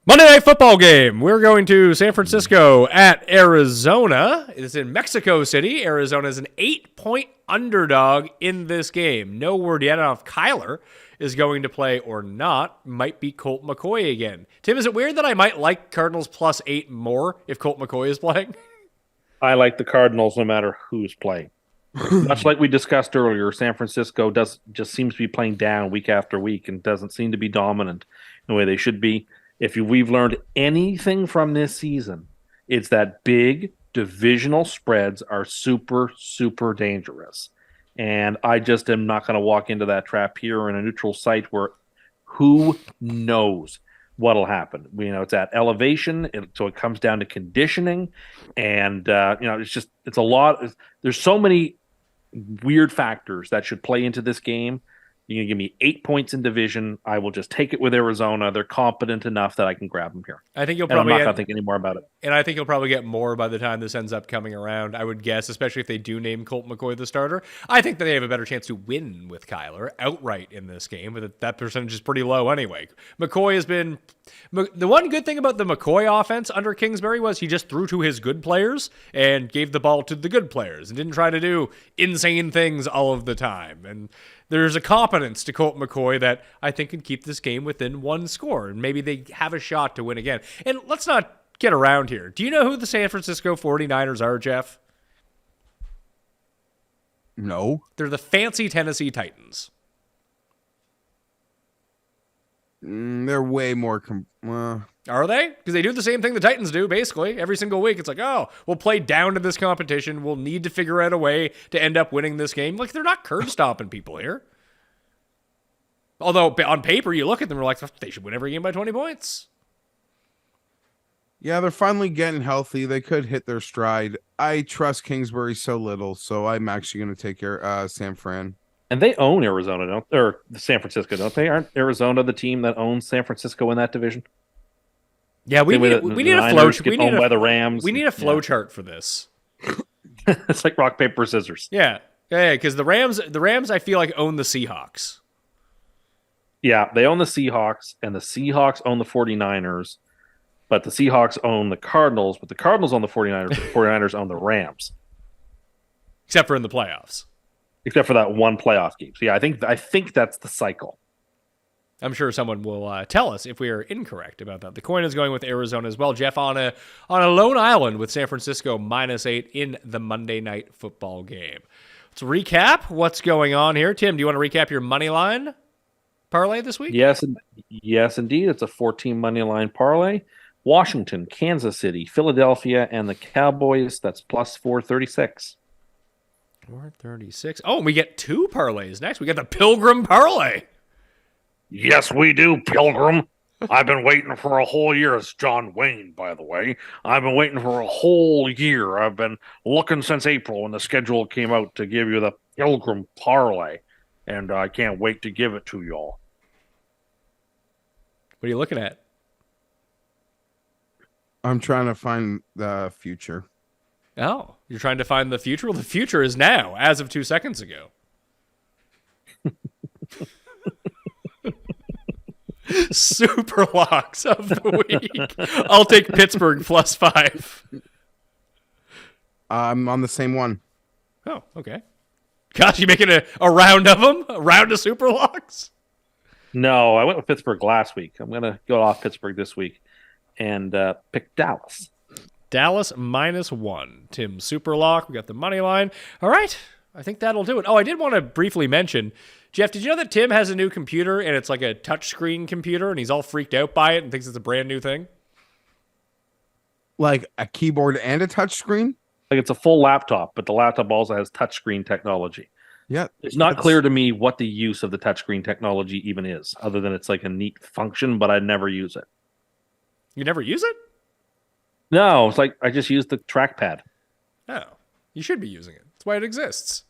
Monday Night Football game. We're going to San Francisco at Arizona. It's in Mexico City. Arizona is an 8-point underdog in this game. No word yet on if Kyler is going to play or not. Might be Colt McCoy again. Tim, is it weird that I might like Cardinals +8 more if Colt McCoy is playing? I like the Cardinals no matter who's playing. Much like we discussed earlier, San Francisco just seems to be playing down week after week and doesn't seem to be dominant in the way they should be. If we've learned anything from this season, it's that big divisional spreads are super, super dangerous. And I just am not going to walk into that trap here in a neutral site where who knows what'll happen. It's at elevation, so it comes down to conditioning. And, it's a lot. There's so many weird factors that should play into this game. You can give me 8 points in division. I will just take it with Arizona. They're competent enough that I can grab them here. I think you'll I'm probably not going to think any more about it. And I think you'll probably get more by the time this ends up coming around, I would guess, especially if they do name Colt McCoy the starter. I think that they have a better chance to win with Kyler outright in this game, but that percentage is pretty low anyway. McCoy has been... The one good thing about the McCoy offense under Kingsbury was he just threw to his good players and gave the ball to the good players and didn't try to do insane things all of the time. And there's a competence to Colt McCoy that I think can keep this game within one score, and maybe they have a shot to win again. And let's not get around here. Do you know who the San Francisco 49ers are, Geoff? No. They're the fancy Tennessee Titans. They're way more... Are they? Because they do the same thing the Titans do, basically. Every single week, it's like, oh, we'll play down to this competition. We'll need to figure out a way to end up winning this game. Like, they're not curb stomping people here. Although, on paper, you look at them and you're like, they should win every game by 20 points. Yeah, they're finally getting healthy. They could hit their stride. I trust Kingsbury so little, so I'm actually going to take San Fran. And they own Arizona, or San Francisco, don't they? Aren't Arizona the team that owns San Francisco in that division? Yeah, we need a flow. By the Rams. We need a flow chart for this. It's like rock, paper, scissors. Yeah, because the Rams, I feel like own the Seahawks. Yeah, they own the Seahawks, and the Seahawks own the 49ers, but the Seahawks own the Cardinals, but the Cardinals own the 49ers, the 49ers own the Rams. Except for in the playoffs. Except for that one playoff game. So yeah, I think that's the cycle. I'm sure someone will tell us if we are incorrect about that. The coin is going with Arizona as well. Geoff on a lone island with San Francisco -8 in the Monday Night Football game. Let's recap what's going on here. Tim, do you want to recap your money line parlay this week? Yes, indeed. It's a 14 money line parlay. Washington, Kansas City, Philadelphia, and the Cowboys. That's plus 436. 436. Oh, and we get two parlays next. We got the Pilgrim parlay. Yes, we do, Pilgrim. I've been waiting for a whole year. It's John Wayne, by the way. I've been waiting for a whole year. I've been looking since April when the schedule came out to give you the Pilgrim parlay, and I can't wait to give it to y'all. What are you looking at? I'm trying to find the future. Oh, you're trying to find the future? Well, the future is now, as of 2 seconds ago. Super locks of the week. I'll take Pittsburgh +5. I'm on the same one. Oh, okay. Gosh, you making a round of them? A round of super locks? No, I went with Pittsburgh last week. I'm going to go off Pittsburgh this week and pick Dallas. Dallas -1. Tim Superlock. We got the money line. All right. I think that'll do it. Oh, I did want to briefly mention, Geoff, did you know that Tim has a new computer and it's like a touchscreen computer and he's all freaked out by it and thinks it's a brand new thing? Like a keyboard and a touchscreen? Like it's a full laptop, but the laptop also has touchscreen technology. Yeah. It's not clear to me what the use of the touchscreen technology even is, other than it's like a neat function, but I'd never use it. You never use it? No, it's like I just use the trackpad. Oh, you should be using it. That's why it exists.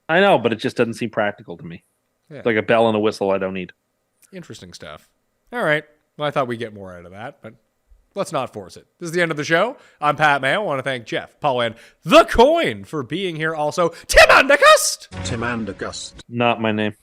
I know, but it just doesn't seem practical to me. Yeah. It's like a bell and a whistle I don't need. Interesting stuff. All right. Well, I thought we'd get more out of that, but let's not force it. This is the end of the show. I'm Pat Mayo. I want to thank Geoff, Paul, and The Coin for being here also. Tim Andergust! Tim Andergust. Not my name.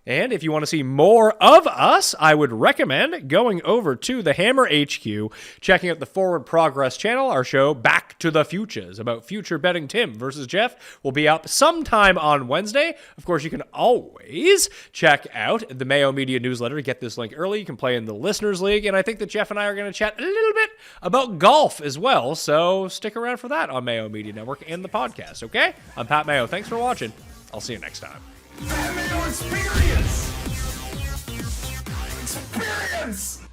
And if you want to see more of us, I would recommend going over to the Hammer HQ, checking out the Forward Progress channel. Our show, Back to the Futures, about future betting Tim versus Geoff, will be up sometime on Wednesday. Of course, you can always check out the Mayo Media newsletter to get this link early. You can play in the Listeners League, and I think that Geoff and I are going to chat a little bit about golf as well, so stick around for that on Mayo Media Network and the podcast, okay? I'm Pat Mayo. Thanks for watching. I'll see you next time. Mayo experience! Experience!